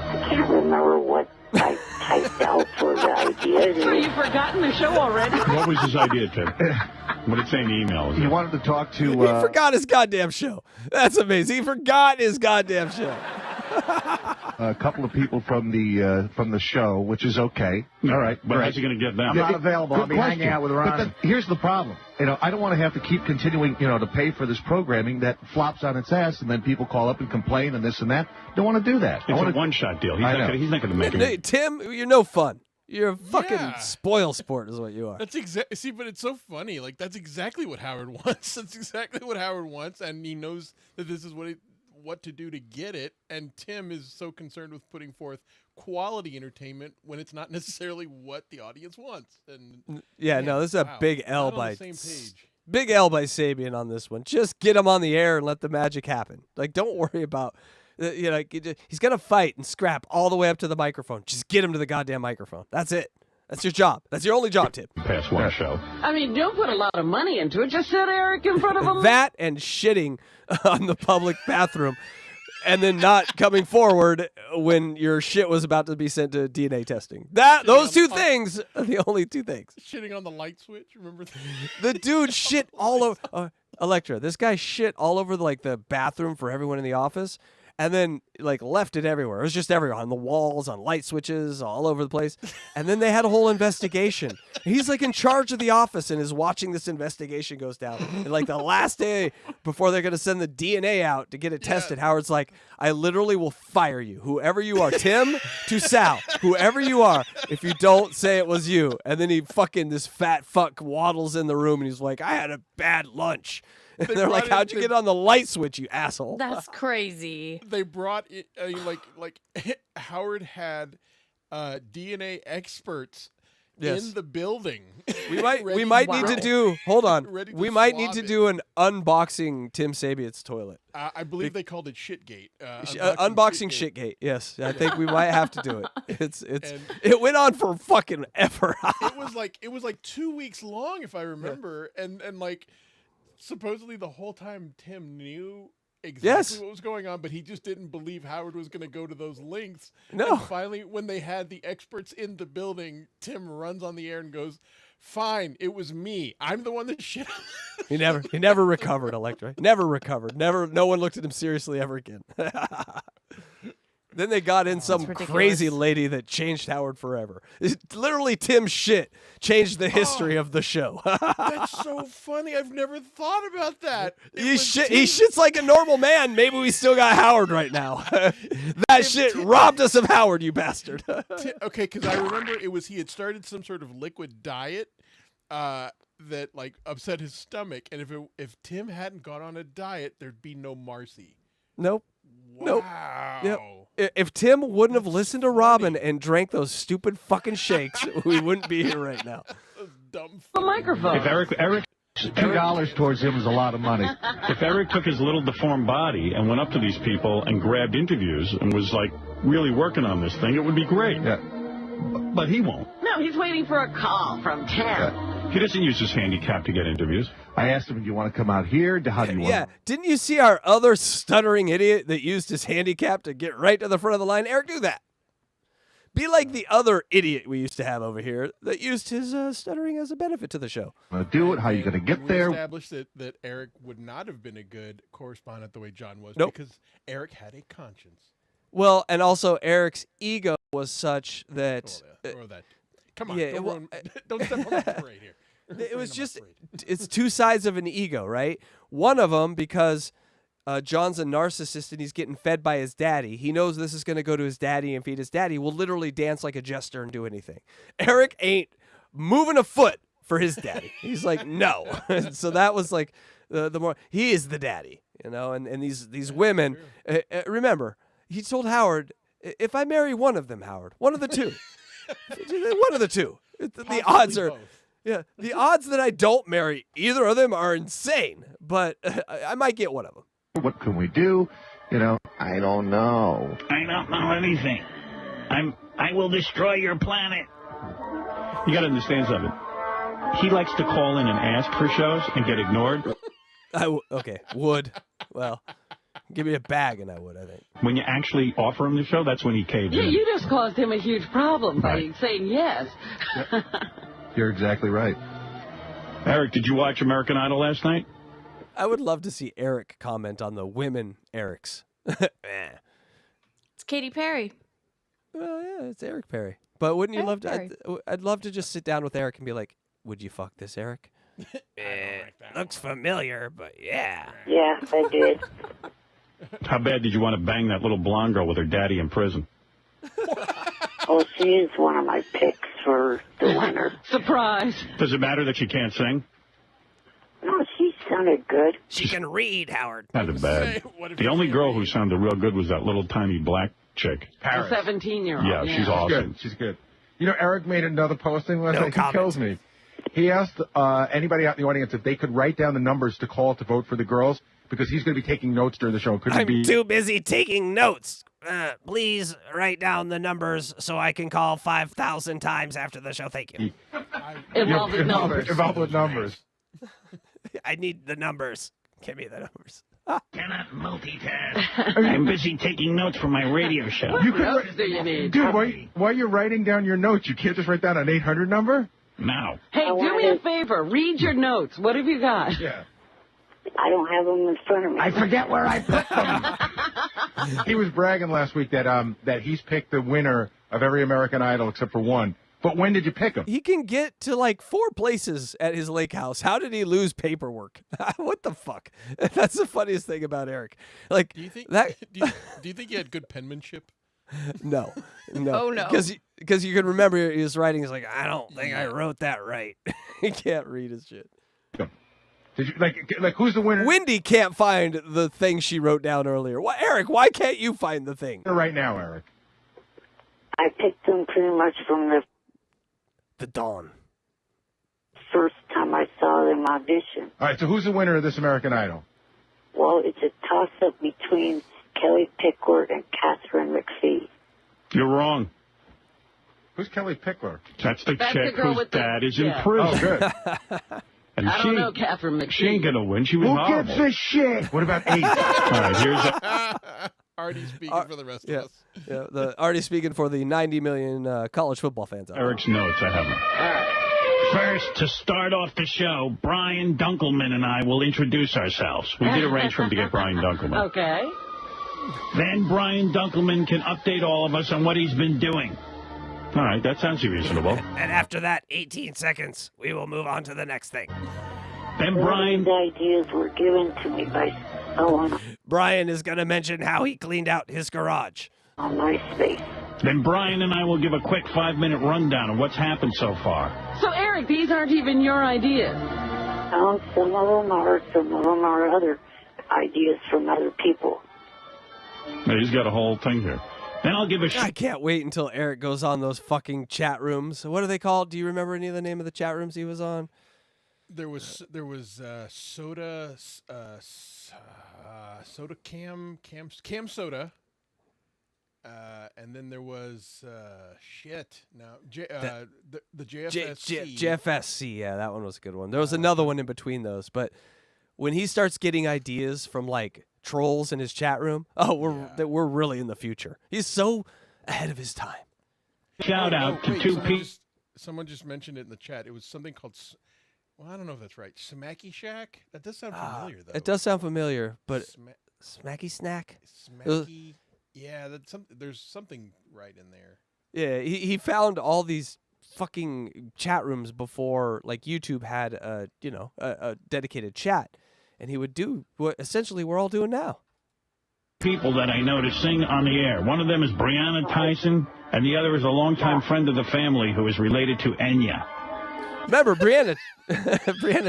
I can't remember what I typed out for the idea. So you've forgotten the show already? What was his idea, Tim? What did it say in the email? He wanted to talk to... He forgot his goddamn show. That's amazing. He forgot his goddamn show. a couple of people from the show, which is okay. All right. But how's he going to get them? I'm not available. I'll be hanging out with Ron. Here's the problem. I don't want to have to keep continuing, to pay for this programming that flops on its ass, and then people call up and complain and this and that. Don't want to do that. It's a one-shot deal. He's not going to make it. Tim, you're no fun. You're a fucking spoil sport is what you are. That's See, but it's so funny. That's exactly what Howard wants. That's exactly what Howard wants, and he knows that this is what what to do to get it, and Tim is so concerned with putting forth quality entertainment when it's not necessarily what the audience wants. And no, this is a wow, big L not on by the same page. Big L by Sabean on this one. Just get him on the air and let the magic happen. Like, don't worry about, he's gonna fight and scrap all the way up to the microphone. Just get him to the goddamn microphone. That's it. That's your job. That's your only job, Tim. Past one show. I mean, don't put a lot of money into it. Just set Eric in front of him. That and shitting on the public bathroom. And then not coming forward when your shit was about to be sent to DNA testing. Those two things are the only two things. Shitting on the light switch, remember that? The dude shit all over. Electra, this guy shit all over the bathroom for everyone in the office, and then left it everywhere. It was just everywhere, on the walls, on light switches, all over the place. And then they had a whole investigation. He's in charge of the office and is watching this investigation goes down. And the last day before they're gonna send the DNA out to get it tested, Howard's like, I literally will fire you, whoever you are, Tim to Sal, whoever you are, if you don't say it was you. And then this fat fuck waddles in the room and he's like, I had a bad lunch. And they're like, how'd you get on the light switch, you asshole? That's crazy. They brought it, Howard had DNA experts in the building. We might need to do. Hold on. We might need to do an unboxing Tim Sabean's toilet. I believe they called it Shitgate. Unboxing Shitgate. Yes, I think we might have to do it. It went on for fucking ever. it was 2 weeks long, if I remember, and supposedly the whole time Tim knew exactly what was going on, but he just didn't believe Howard was going to go to those lengths. No. And finally, when they had the experts in the building, Tim runs on the air and goes, fine, it was me. I'm the one that shit. He never recovered, Electra. Never recovered. No one looked at him seriously ever again. Then they got in some crazy lady that changed Howard forever. Literally, Tim's shit changed the history of the show. That's so funny. I've never thought about that. He shits like a normal man. Maybe we still got Howard right now. That shit robbed us of Howard, you bastard. Okay, because I remember he had started some sort of liquid diet that upset his stomach, and if Tim hadn't gone on a diet, there'd be no Marcy. Nope. Wow. Nope. Yep. If Tim wouldn't have listened to Robin and drank those stupid fucking shakes, we wouldn't be here right now. Dumb. A microphone. If Eric $2 towards him is a lot of money. If Eric took his little deformed body and went up to these people and grabbed interviews and was really working on this thing, it would be great. Yeah. But he won't. No, he's waiting for a call from Tim. He doesn't use his handicap to get interviews. I asked him, do you want to come out here? How do you want? Yeah. Didn't you see our other stuttering idiot that used his handicap to get right to the front of the line? Eric, do that. Be like the other idiot we used to have over here that used his stuttering as a benefit to the show. Do it. How are you going to get there? We established that Eric would not have been a good correspondent the way John was because Eric had a conscience. Well, and also Eric's ego was such that... Come on, don't step on the parade here. It was just, it's two sides of an ego, right? One of them, because John's a narcissist and he's getting fed by his daddy. He knows this is going to go to his daddy and feed his daddy. Will literally dance like a jester and do anything. Eric ain't moving a foot for his daddy. He's like, no. So that was the more, he is the daddy, and these women, remember, he told Howard, if I marry one of them, Howard, one of the two. One of the two. The odds are, the odds that I don't marry either of them are insane. But I might get one of them. What can we do? I don't know. I don't know anything. I will destroy your planet. You got to understand something. He likes to call in and ask for shows and get ignored. Would. Well, give me a bag and I would, I think. When you actually offer him the show, that's when he caves in. You just caused him a huge problem by saying yes. You're exactly right. Eric, did you watch American Idol last night? I would love to see Eric comment on the women Erics. It's Katy Perry. Well, yeah, it's Eric Perry. But wouldn't you love to? I'd love to just sit down with Eric and be like, "Would you fuck this, Eric?" Looks familiar, but yeah. Yeah, I did. How bad did you want to bang that little blonde girl with her daddy in prison? Oh, she is one of my picks for the winner. Surprise. Does it matter that she can't sing? No, she sounded good. She can read, Howard. Sounded bad. The only girl who sounded real good was that little tiny black chick. A 17-year-old. Yeah, she's awesome. She's good. You know, Eric made another posting last No night. He comment. kills me. He asked anybody out in the audience if they could write down the numbers to call to vote for the girls because he's going to be taking notes during the show. Could I'm be too busy taking notes. Please write down the numbers so I can call 5,000 times after the show. Thank you. Involved with numbers. Involved with numbers. I need the numbers. Give me the numbers. Cannot multitask. I'm busy taking notes for my radio show. You could What else do you need? Dude, while you're writing down your notes, you can't just write down an 800 number? No. Hey, do me a favor. Read your notes. What have you got? Yeah. I don't have them in front of me. I forget where I put them. He was bragging last week that he's picked the winner of every American Idol except for one. But when did you pick him? He can get to like 4 places at his lake house. How did he lose paperwork? What the fuck? That's the funniest thing about Eric. Like, Do you think that? do you think he had good penmanship? No. Oh, no. Because you can remember his writing is like, I don't think I wrote that right. He can't read his shit. Did you like who's the winner Wendy can't find the thing she wrote down earlier. Why, Eric? Why can't you find the thing? right now, Eric? I picked them pretty much from the dawn. First time I saw them audition. All right, so who's the winner of this American Idol? Well, it's a toss-up between Kelly Pickler and Catherine McPhee. You're wrong. Who's Kelly Pickler? That's the That's chick the girl whose with the- dad is yeah. in prison. Oh, good. And I don't know, Catherine McPhee. She ain't gonna win. She was Who horrible. gives a shit? What about Ace? All right, here's a... Already speaking for the rest of us. Yeah, already speaking for the 90 million college football fans out there. Eric's notes. I have them. First, to start off the show, Brian Dunkelman and I will introduce ourselves. We did arrange for him to get Brian Dunkelman. Okay. Then Brian Dunkelman can update all of us on what he's been doing. All right, that sounds reasonable. And after that, 18 seconds, we will move on to the next thing. Then All Brian... these ideas were given to me by someone Brian is going to mention how he cleaned out his garage. on MySpace. Then Brian and I will give a quick 5-minute rundown of what's happened so far. So, Eric, these aren't even your ideas. Some of them are other ideas from other people. Now, he's got a whole thing here. Then I'll give a... I can't wait until Eric goes on those fucking chat rooms. What are they called? Do you remember any of the name of the chat rooms he was on? There was soda cam soda, and then there was the JFSC. JFSC, yeah, that one was a good one. There was another one in between those, but when he starts getting ideas from like trolls in his chat room, we're really in the future. He's so ahead of his time. Shout out to two people. Someone just mentioned it in the chat. It was something called. Well, I don't know if that's right. Smacky Shack? That does sound familiar, though. It does sound familiar, but Smacky Snack? Smacky. Yeah, there's something right in there. Yeah, he found all these fucking chat rooms before, like, YouTube had a dedicated chat, and he would do what essentially we're all doing now. People that I know to sing on the air. One of them is Brianna Tyson, and the other is a longtime friend of the family who is related to Enya. Remember, Brianna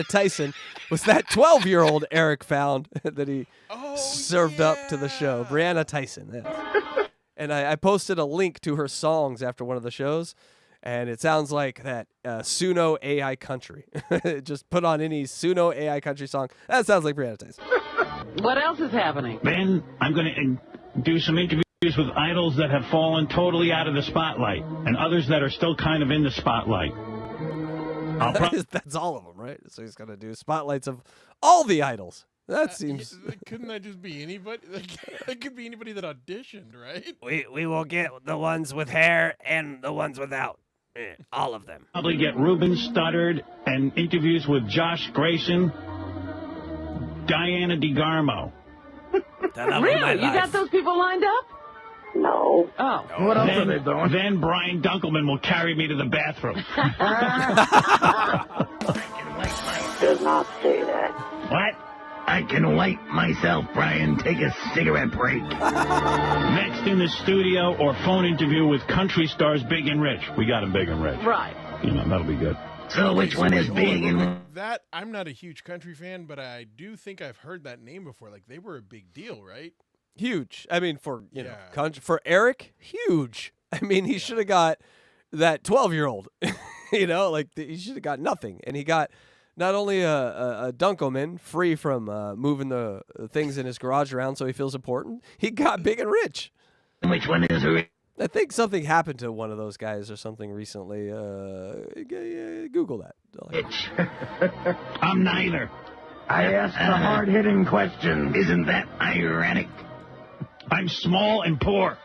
Tyson was that 12-year-old Eric found that he served up to the show. Brianna Tyson. Yes. And I posted a link to her songs after one of the shows, and it sounds like that Suno AI Country. Just put on any Suno AI Country song. That sounds like Brianna Tyson. What else is happening? Then I'm going to do some interviews with idols that have fallen totally out of the spotlight and others that are still kind of in the spotlight. That's all of them, right? So he's going to do spotlights of all the idols. That seems... Couldn't that just be anybody? It could be anybody that auditioned, right? We will get the ones with hair and the ones without. All of them. Probably get Ruben Studdard and interviews with Josh Grayson, Diana DeGarmo. Really? You got those people lined up? No. Oh. What else are they doing? Then Brian Dunkelman will carry me to the bathroom. Did not say that. What? I can light myself, Brian. Take a cigarette break. Next in the studio or phone interview with country stars Big and Rich. We got him Big and Rich. Right. You know, that'll be good. So which one is big and... That, I'm not a huge country fan, but I do think I've heard that name before. Like, they were a big deal, right? Huge. I mean, for, for Eric, huge. I mean, he should have got that 12-year-old, he should have got nothing. And he got not only a Dunkelman free from moving the things in his garage around so he feels important, he got big and rich. Which one is rich? I think something happened to one of those guys or something recently. Google that. I'm neither. I asked a hard-hitting question. Isn't that ironic? I'm small and poor.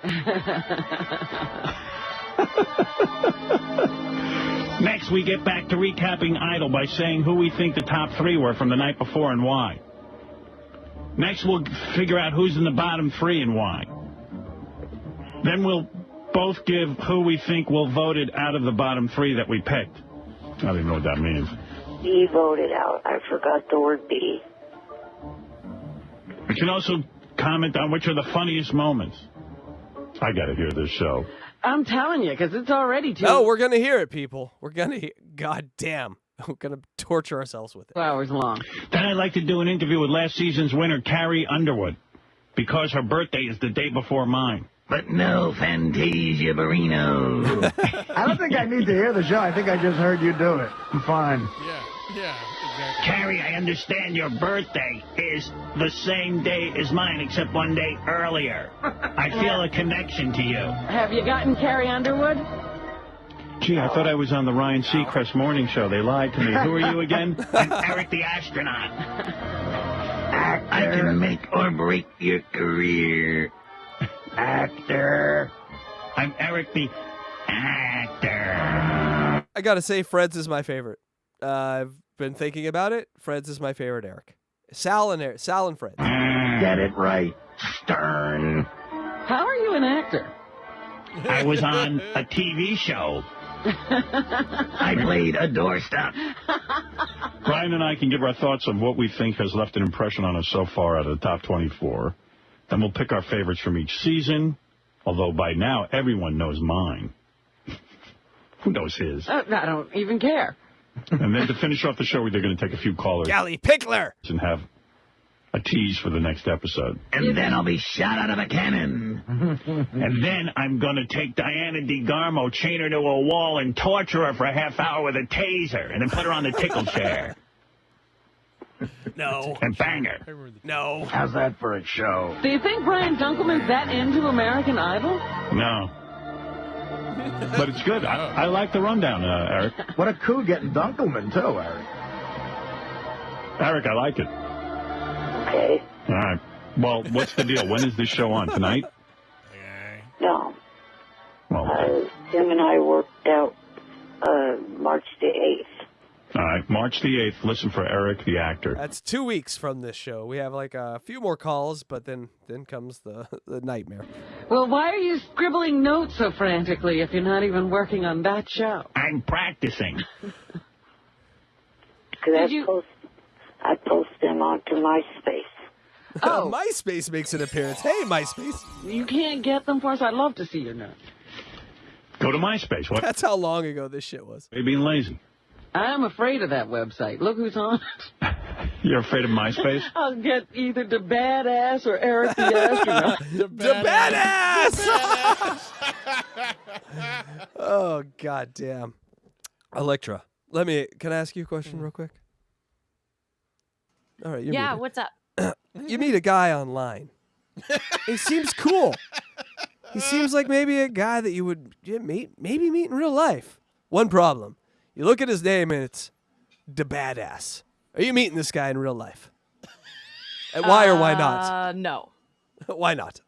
Next, we get back to recapping Idol by saying who we think the top 3 were from the night before and why. Next, we'll figure out who's in the bottom 3 and why. Then we'll both give who we think will voted out of the bottom 3 that we picked. I don't even know what that means. B voted out. I forgot the word B. We can also comment on which are the funniest moments. I got to hear this show. I'm telling you, because it's already 2 No, we're going to hear it, people. We're going to hear. God damn. We're going to torture ourselves with it. hours long. Then I'd like to do an interview with last season's winner, Carrie Underwood, because her birthday is the day before mine. But no Fantasia Barrino. I don't think I need to hear the show. I think I just heard you do it. I'm fine. Yeah, exactly. Carrie, I understand your birthday is the same day as mine, except one day earlier. I feel a connection to you. Have you gotten Carrie Underwood? Gee, I thought I was on the Ryan Seacrest morning show. They lied to me. Who are you again? I'm Eric the Astronaut. I can make or break your career. Actor. I'm Eric the Actor. I got to say, Fred's is my favorite. I've been thinking about it. Fred's is my favorite, Eric. Sal and Fred. Get it right, Stern. How are you an actor? I was on a TV show. I played a doorstop. Brian and I can give our thoughts on what we think has left an impression on us so far out of the top 24. Then we'll pick our favorites from each season, although by now everyone knows mine. Who knows his? I don't even care. And then to finish off the show, we're going to take a few callers. Gally Pickler! And have a tease for the next episode. And then I'll be shot out of a cannon. And then I'm going to take Diana DeGarmo, chain her to a wall, and torture her for a half hour with a taser, and then put her on the tickle chair. No. And bang her. No. How's that for a show? Do you think Brian Dunkelman's that into American Idol? No. But it's good. I like the rundown, Eric. What a coup getting Dunkelman, too, Eric. Eric, I like it. Okay. All right. Well, what's the deal? When is this show on? Tonight? No. Well, Jim and I worked out March the 8th. all right. March the 8th. Listen for Eric, the actor. That's 2 weeks from this show. We have like a few more calls, but then comes the nightmare. Well, why are you scribbling notes so frantically if you're not even working on that show? I'm practicing. Because I post them onto MySpace. Oh, MySpace makes an appearance. Hey, MySpace. You can't get them for us? I'd love to see your notes. Go to MySpace. What? That's how long ago this shit was. Are you being lazy? I'm afraid of that website. Look who's on it. You're afraid of MySpace? I'll get either the badass or Eric the Astronaut. The badass! Oh, god damn. Electra, can I ask you a question real quick? All right, Yeah, what's up? You meet a guy online. He seems cool. He seems like maybe a guy that you would maybe meet in real life. One problem. You look at his name and it's the badass. Are you meeting this guy in real life? And why or why not? No. Why not?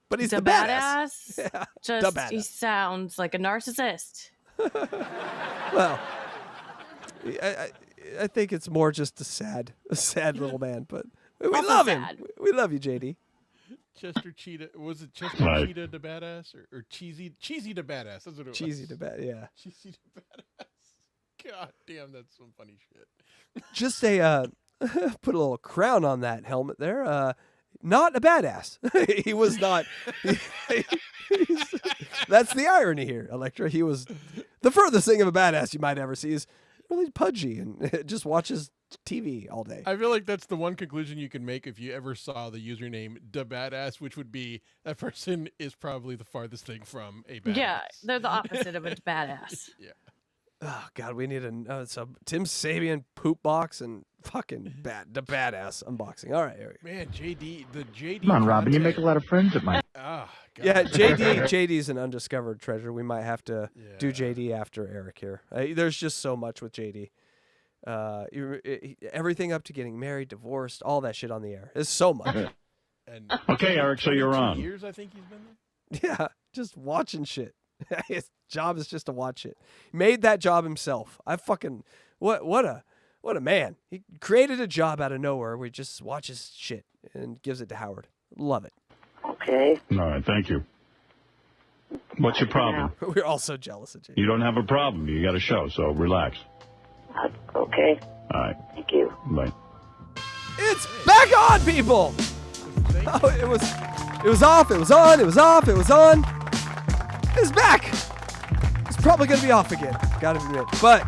But he's the badass. Yeah, Just the badass. he sounds like a narcissist. Well, I think it's more just a sad little man, but we Also love sad. him. We love you, JD. Chester Cheetah. Was it Chester Right. Cheetah the badass or Cheesy the badass? That's what it was. Cheesy the bad, yeah. Cheesy the badass. God damn, that's some funny shit. Just put a little crown on that helmet there. Not a badass. He was not. That's the irony here, Electra. He was the furthest thing of a badass you might ever see. really pudgy and just watches TV all day. I feel like that's the one conclusion you can make if you ever saw the username da badass, which would be that person is probably the farthest thing from a badass. Yeah, they're the opposite of a badass. Yeah. Oh God, we need so Tim Sabean poop box and fucking the badass unboxing. All right, Eric. Man, JD. Come on, Robin. You make a lot of friends at my. Ah, God. Yeah, JD's an undiscovered treasure. We might have to do JD after Eric here. There's just so much with JD. Everything up to getting married, divorced, all that shit on the air. There's so much. And okay, Eric, so you're on. Years, I think he's been there. Yeah, just watching shit. His job is just to watch it. Made that job himself. I fucking what a man. He created a job out of nowhere where he just watches shit and gives it to Howard. Love it. Okay. All right, thank you. What's your problem? We're all so jealous of JD. You don't have a problem. You got a show, so relax. Okay. All right. Thank you. Bye. It's back on, people. Oh, it was off. It was on. It was off. It was on. It's back. It's probably gonna be off again. Gotta admit, but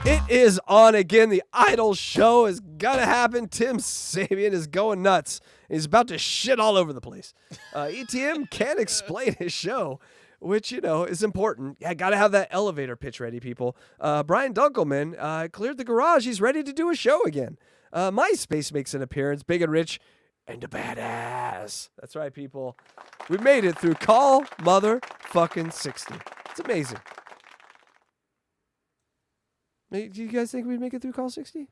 it is on again. The Idol show is gonna happen. Tim Sabean is going nuts. He's about to shit all over the place. ETM can't explain his show, which, is important. Yeah, got to have that elevator pitch ready, people. Brian Dunkelman cleared the garage. He's ready to do a show again. MySpace makes an appearance, big and rich, and a badass. That's right, people. We made it through Call Motherfucking 60. It's amazing. Do you guys think we'd make it through Call 60?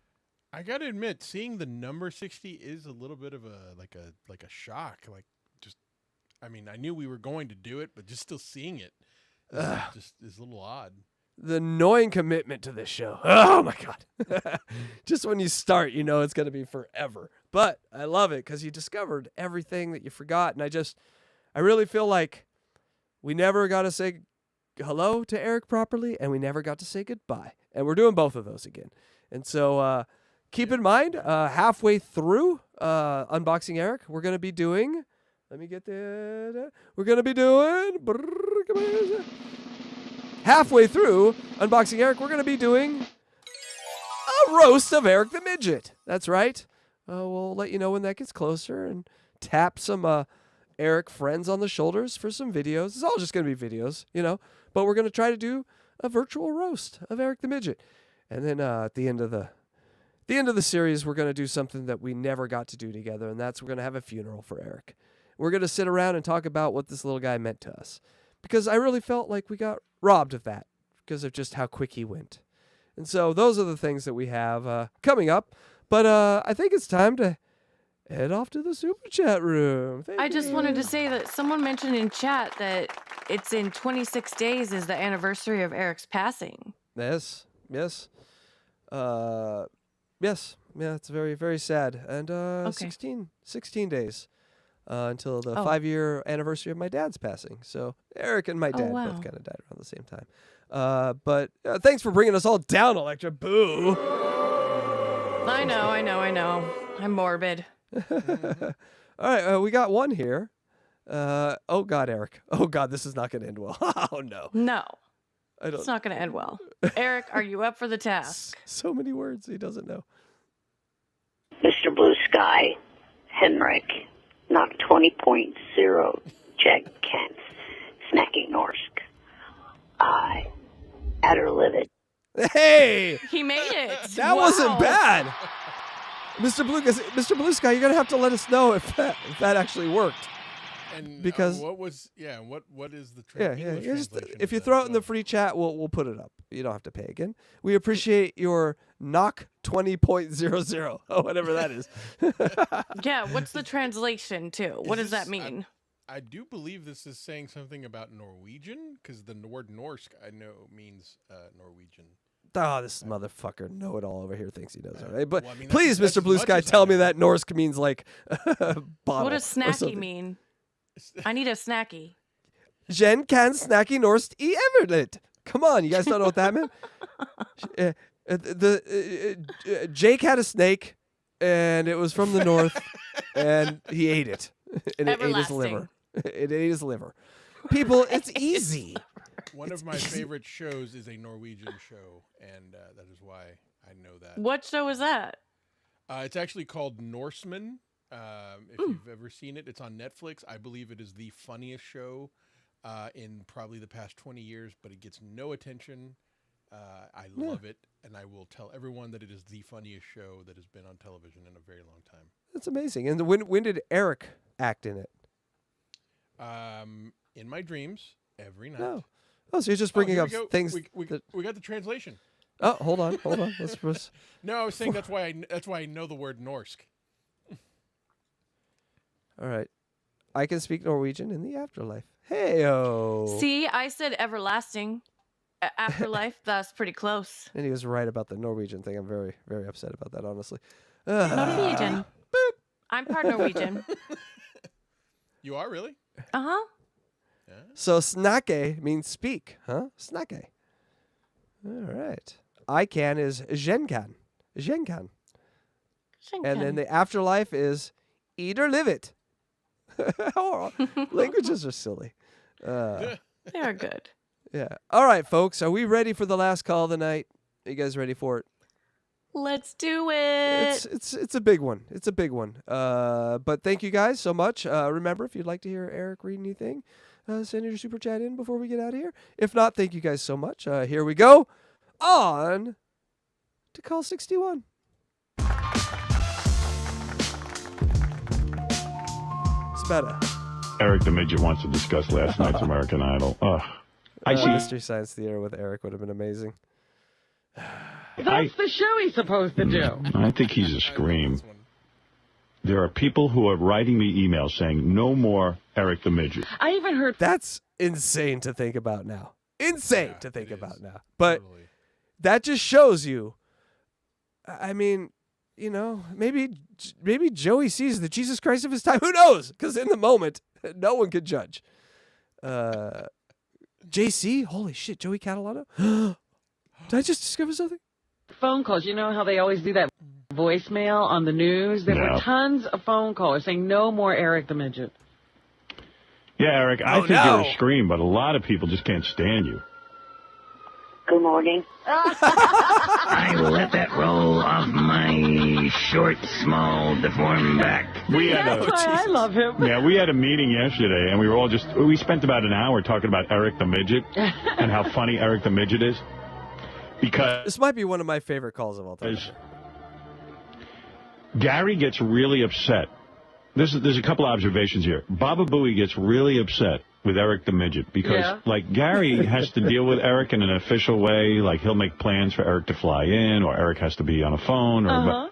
I gotta admit, seeing the number 60 is a little bit of a shock. I knew we were going to do it, but just still seeing it is a little odd. The annoying commitment to this show. Oh my God. Just when you start, it's going to be forever. But I love it because you discovered everything that you forgot. And I really feel like we never got to say hello to Eric properly, and we never got to say goodbye. And we're doing both of those again. And so keep in mind, halfway through Unboxing Eric, we're going to be doing... Let me get that. We're going to be doing... Halfway through Unboxing Eric, we're going to be doing a roast of Eric the Midget. That's right. We'll let you know when that gets closer and tap some Eric friends on the shoulders for some videos. It's all just going to be videos, but we're going to try to do a virtual roast of Eric the Midget. And then at the end of the series, we're going to do something that we never got to do together, and that's we're going to have a funeral for Eric. We're going to sit around and talk about what this little guy meant to us, because I really felt like we got robbed of that because of just how quick he went. And so those are the things that we have coming up. But I think it's time to head off to the super chat room. I just wanted to say that someone mentioned in chat that it's in 26 days is the anniversary of Eric's passing. Yes. Yeah, it's very, very sad. And 16 days until the 5-year anniversary of my dad's passing. So Eric and my dad both kind of died around the same time. But thanks for bringing us all down, Electra. Boo. I know. I'm morbid. All right, we got one here. Oh, God, Eric. Oh, God, this is not going to end well. Oh, no. No. It's not going to end well. Eric, are you up for the task? So many words he doesn't know. Mr. Blue Sky, Henrik, knock 20.0, Jack Kent, Snacking Norsk, I, Adder Livid. Hey! He made it. That wasn't bad. Mr. Blue Sky, you're going to have to let us know if that actually worked. And because what is the English translation? If you throw it in the free chat, we'll put it up. You don't have to pay again. We appreciate your knock 20.00, or whatever that is. Yeah, what's the translation to? What does that mean? I do believe this is saying something about Norwegian, because the word Norsk I know means Norwegian. Oh, this motherfucker know-it-all over here thinks he knows, all right? But well, I mean, please, that's Mr. Blue as Sky, much as tell I me know. that Norsk means like bottle. What does or snacky something. mean? I need a snacky. Jen kan snacky Norsk I Everlet. Come on, you guys don't know what that meant? Jake had a snake, and it was from the north, and he ate it. And it ate his liver. It ate his liver. People, it's easy. One of my favorite shows is a Norwegian show, and that is why I know that. What show is that? It's actually called Norseman. If you've ever seen it, it's on Netflix. I believe it is the funniest show in probably the past 20 years, but it gets no attention. I love it, and I will tell everyone that it is the funniest show that has been on television in a very long time. That's amazing. And when did Eric act in it? In my dreams, every night. Oh, so you're just bringing up things. We got the translation. Oh, hold on. Let's. No, I was saying that's why I know the word Norsk. All right, I can speak Norwegian in the afterlife. Hey-o. See, I said everlasting. Afterlife, that's pretty close. And he was right about the Norwegian thing. I'm very, very upset about that, honestly. Norwegian. I'm part Norwegian. You are really? Uh-huh. Yeah. So snakke means speak, huh? Snakke. All right. I can is genkan. Genkan. And then the afterlife is eat or live it. Languages are silly. They are good. Yeah. All right, folks. Are we ready for the last call of the night? Are you guys ready for it? Let's do it. It's a big one. It's a big one. But thank you guys so much. Remember, if you'd like to hear Eric read anything, send your super chat in before we get out of here. If not, thank you guys so much. Here we go. On to call 61. It's better. Eric the Midget wants to discuss last night's American Idol. Ugh. Mystery Science Theater with Eric would have been amazing. That's the show he's supposed to do. I think he's a scream. There are people who are writing me emails saying, no more Eric the Midget. I even heard... That's insane to think about now. Insane to think about now. But that just shows you, I mean, you know, maybe Joey sees the Jesus Christ of his time. Who knows? Because in the moment, no one could judge. JC? Holy shit, Joey Catalano? Did I just discover something? Phone calls. You know how they always do that voicemail on the news? There were tons of phone callers saying no more Eric the Midget. Yeah, Eric, I think you're a scream, but a lot of people just can't stand you. Good morning. I will let that roll off my short, small, deformed back. That's why I love him. Yeah, we had a meeting yesterday, and we spent about an hour talking about Eric the Midget and how funny Eric the Midget is. Because this might be one of my favorite calls of all time. Gary gets really upset. There's a couple observations here. Bababooey gets really upset with Eric the Midget because, like, Gary has to deal with Eric in an official way. Like, he'll make plans for Eric to fly in, or Eric has to be on a phone.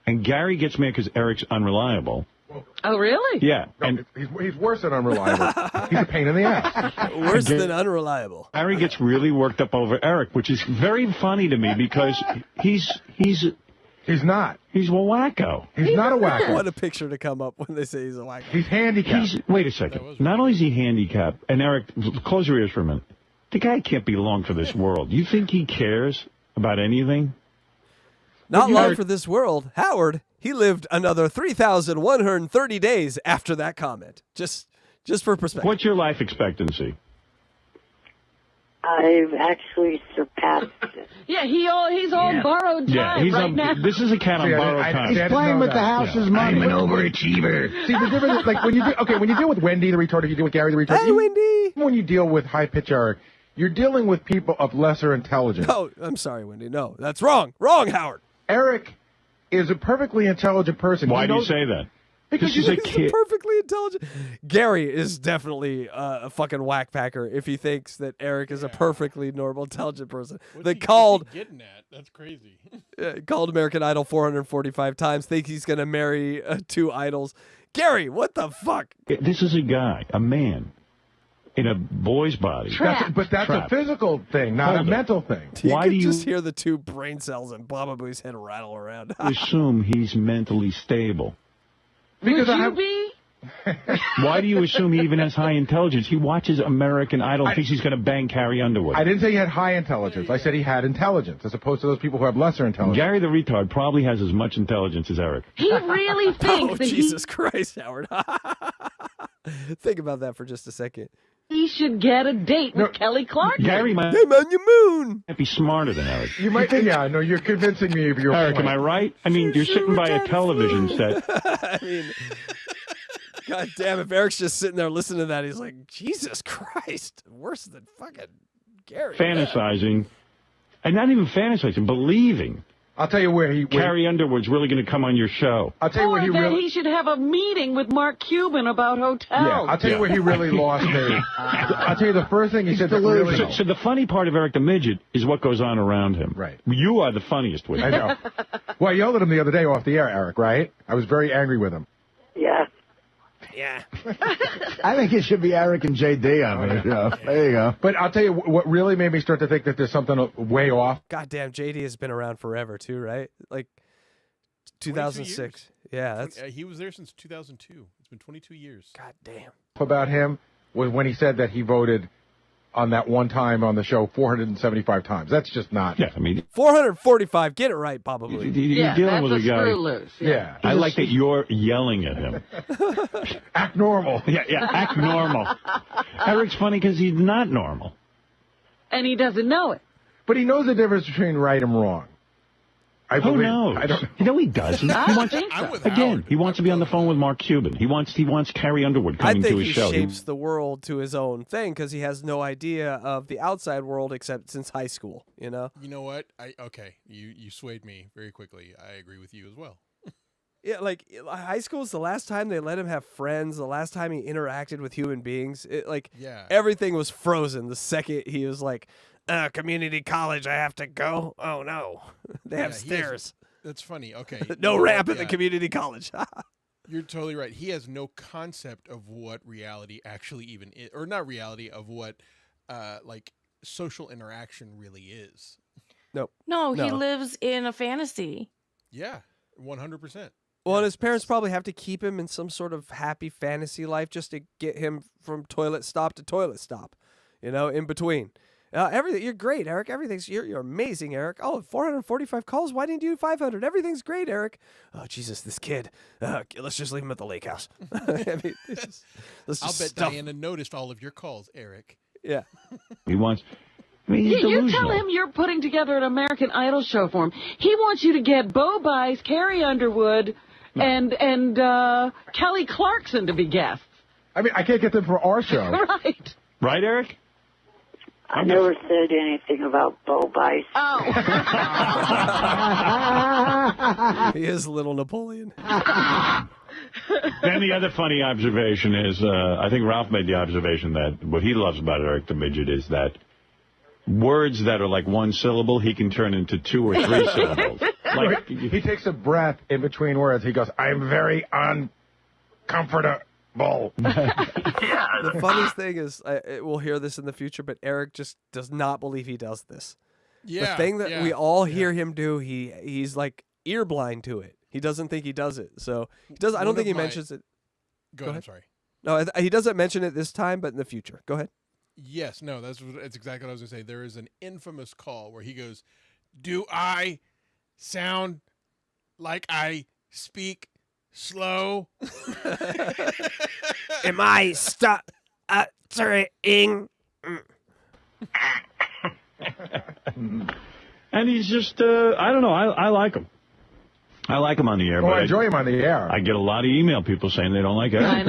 And Gary gets mad because Eric's unreliable. Oh, really? Yeah. And he's worse than unreliable. He's a pain in the ass. Worse than unreliable. Gary gets really worked up over Eric, which is very funny to me because he's not. He's a wacko. He's not a wacko. What a picture to come up when they say he's a wacko. He's handicapped. Wait a second. Not only is he handicapped, and Eric, close your ears for a minute. The guy can't be long for this world. You think he cares about anything? Not long for this world. Howard, he lived another 3,130 days after that comment. Just for perspective. What's your life expectancy? I've actually surpassed it. Yeah, he's on borrowed time right now. This is a cat on borrowed time. He's playing with the house's money. I'm an overachiever. See, the difference is, like, when you deal with Wendy the retard, if you deal with Gary the retard, hey, Wendy. Even when you deal with high-pitch Eric, you're dealing with people of lesser intelligence. Oh, I'm sorry, Wendy. No, that's wrong. Wrong, Howard. Eric is a perfectly intelligent person. Why do you say that? Because he's a perfectly intelligent. Gary is definitely a fucking whack packer if he thinks that Eric is a perfectly normal, intelligent person. They called getting at? That's crazy. Called American Idol 445 times. Think he's gonna marry 2 idols. Gary, what the fuck? This is a guy, a man, in a boy's body. But that's a physical thing, not a mental thing. Why do you just hear the 2 brain cells in Bababooey's head rattle around? Assume he's mentally stable? Because Would you be? Why do you assume he even has high intelligence? He watches American Idol and thinks he's going to bang Carrie Underwood. I didn't say he had high intelligence. I said he had intelligence, as opposed to those people who have lesser intelligence. Gary the retard probably has as much intelligence as Eric. He really thinks that Jesus Christ, Howard. Think about that for just a second. he should get a date with Kelly Clarkson. Gary might on your moon. be smarter than Eric. You might think, yeah, no, you're convincing me of your Eric, point. am I right? I mean, you're sitting by a television set. I mean, God damn, if Eric's just sitting there listening to that, he's like, Jesus Christ, worse than fucking Gary. Fantasizing, and not even fantasizing, believing. I'll tell you where Carrie Underwood's really going to come on your show. I'll tell you where he really. He should have a meeting with Mark Cuban about hotels. Yeah, I'll tell you where he really lost me. I'll tell you the first thing he said. That really. So the funny part of Eric the Midget is what goes on around him. Right. You are the funniest with him. I know. Well, I yelled at him the other day off the air, Eric. Right? I was very angry with him. Yeah. Yeah. I think it should be Eric and JD on the show. There you go. But I'll tell you what really made me start to think that there's something way off. Goddamn, JD has been around forever too, right? Like 2006. Yeah, that's. He was there since 2002. It's been 22 years. God damn. About him was when he said that he voted on that one time on the show 475 times. That's just not. Yeah, I mean 445. Get it right, Bababooey. You're dealing with a guy. Loose. Yeah. I like that you're yelling at him. Act normal. Yeah, act normal. Eric's funny because he's not normal. And he doesn't know it. But he knows the difference between right and wrong. Who knows? I don't. You know he doesn't. I He wants, think so. again, he wants to be on the phone with Mark Cuban. He wants Carrie Underwood I coming think to his he show. shapes the world to his own thing because he has no idea of the outside world except since high school. You know. You know what? You swayed me very quickly. I agree with you as well. Yeah, like high school is the last time they let him have friends. The last time he interacted with human beings. Everything was frozen the second he was like, community college, I have to go. Oh no, they have stairs. That's funny. Okay. No ramp at the community college. You're totally right. He has no concept of what reality actually even is, or not reality, of what like social interaction really is. Nope. No, he lives in a fantasy. Yeah, 100%. Well, and his parents probably have to keep him in some sort of happy fantasy life just to get him from toilet stop to toilet stop, you know, in between. Everything, you're great, Eric. You're amazing, Eric. Oh, 445 calls. Why didn't you do 500? Everything's great, Eric. Oh, Jesus, this kid. Let's just leave him at the lake house. I mean, I'll bet Diana noticed all of your calls, Eric. Yeah. He wants. I mean, he's You delusional. tell him you're putting together an American Idol show for him. He wants you to get Bo Bice, Carrie Underwood, and Kelly Clarkson to be guests. I mean, I can't get them for our show. Right. Right, Eric? I never said anything about Bo Bice. Oh. He is little Napoleon. Then the other funny observation is, I think Ralph made the observation that what he loves about Eric the Midget is that words that are like one syllable, he can turn into 2 or 3 syllables. Like he takes a breath in between words. He goes, I'm very uncomfortable. The funniest thing is, we'll hear this in the future, but Eric just does not believe he does this. The thing that we all hear him do, he's like ear blind to it. He doesn't think he does it. So he does. I don't think he mentions it. Go ahead. I'm sorry. No, he doesn't mention it this time, but in the future. Go ahead. Yes, no, that's exactly what I was going to say. There is an infamous call where he goes, do I sound like I speak slow? Am I stuttering? And he's just, I don't know, I like him. I like him on the air. Oh, but I enjoy him on the air. I get a lot of email people saying they don't like Eric.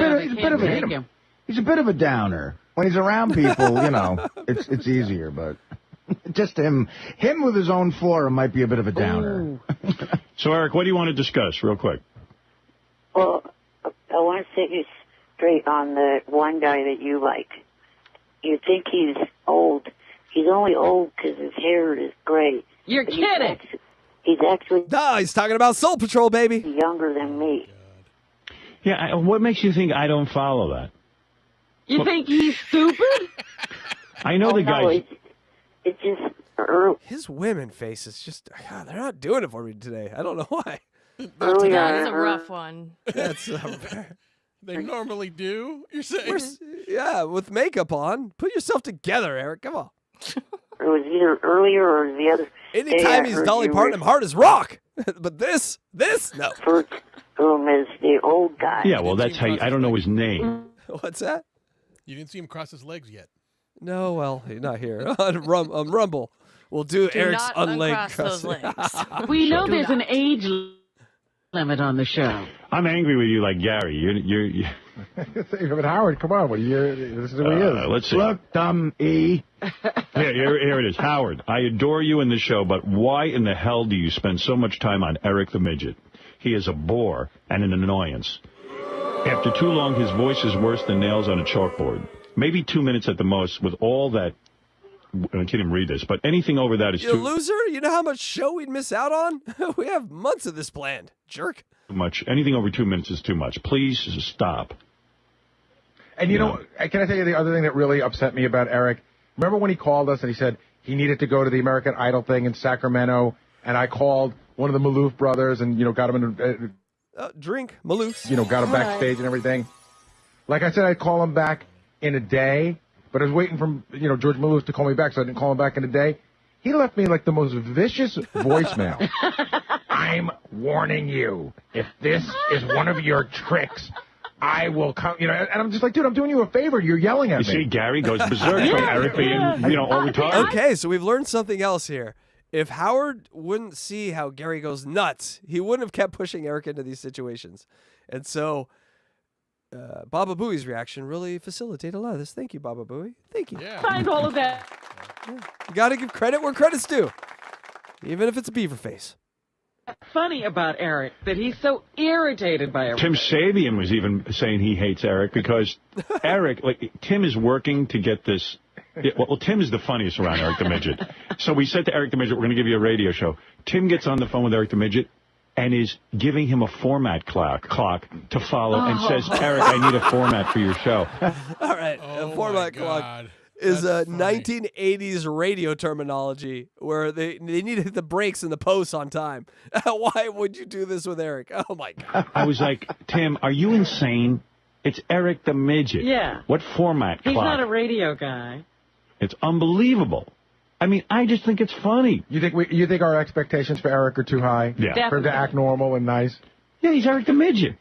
He's a bit of a downer. When he's around people, you know, it's easier, but just him with his own flora might be a bit of a downer. So, Eric, what do you want to discuss real quick? Well, I want to set you straight on the one guy that you like. You think he's old. He's only old because his hair is gray. You're kidding. He's actually... No, he's talking about Soul Patrol, baby. Younger than me. Yeah, what makes you think I don't follow that? You think he's stupid? I know the guy. No, it's just... His women faces just... God, they're not doing it for me today. I don't know why. That's a rough one. That's... They normally do, you're saying? Yeah, with makeup on. Put yourself together, Eric. Come on. It was either earlier or the other. Anytime he's Dolly Parton, I'm hard as rock. But this, no. First room is the old guy. Yeah, well, that's how I don't know his name. What's that? You didn't see him cross his legs yet. No, well, he's not here. on Rumble. We'll do Eric's not unleg uncross those legs. We know there's an age limit on the show. I'm angry with you like Gary. You're But Howard, come on. This is who he is. Let's see. Look, dumb E. Here it is. Howard, I adore you in the show, but why in the hell do you spend so much time on Eric the Midget? He is a bore and an annoyance. After too long, his voice is worse than nails on a chalkboard. Maybe 2 minutes at the most with all that... I can't even read this, but anything over that is You too loser? You know how much show we'd miss out on? We have months of this planned, jerk. much. Anything over 2 minutes is too much. Please stop. And you know, can I tell you the other thing that really upset me about Eric? Remember when he called us and he said he needed to go to the American Idol thing in Sacramento, and I called one of the Maloof brothers and, got him in drink, Maloofs. Got him backstage and everything. Like I said, I'd call him back in a day, but I was waiting for, George Maloof to call me back, so I didn't call him back in a day. He left me like the most vicious voicemail. I'm warning you, if this is one of your tricks, I will come, and I'm just like, dude, I'm doing you a favor. You're yelling at me. You see, Gary goes berserk from Eric being, all retarded. Okay, so we've learned something else here. If Howard wouldn't see how Gary goes nuts, he wouldn't have kept pushing Eric into these situations. And so Bababooey's reaction really facilitated a lot of this. Thank you, Bababooey. Thank you. Find all of that. You got to give credit where credit's due, even if it's a beaver face. Funny about Eric that he's so irritated by everything. Tim Sabean was even saying he hates Eric because Eric, Tim is working to get this. Well, Tim is the funniest around Eric the Midget. So we said to Eric the Midget, we're going to give you a radio show. Tim gets on the phone with Eric the Midget and is giving him a format clock to follow and says, Eric, I need a format for your show. All right, a format clock is a 1980s radio terminology where they need to hit the brakes and the posts on time. Why would you do this with Eric? Oh, my God. I was like, Tim, are you insane? It's Eric the Midget. Yeah. What format clock? He's not a radio guy. It's unbelievable. I mean, I just think it's funny. You think our expectations for Eric are too high? Yeah. For him to act normal and nice? Yeah, he's Eric the Midget.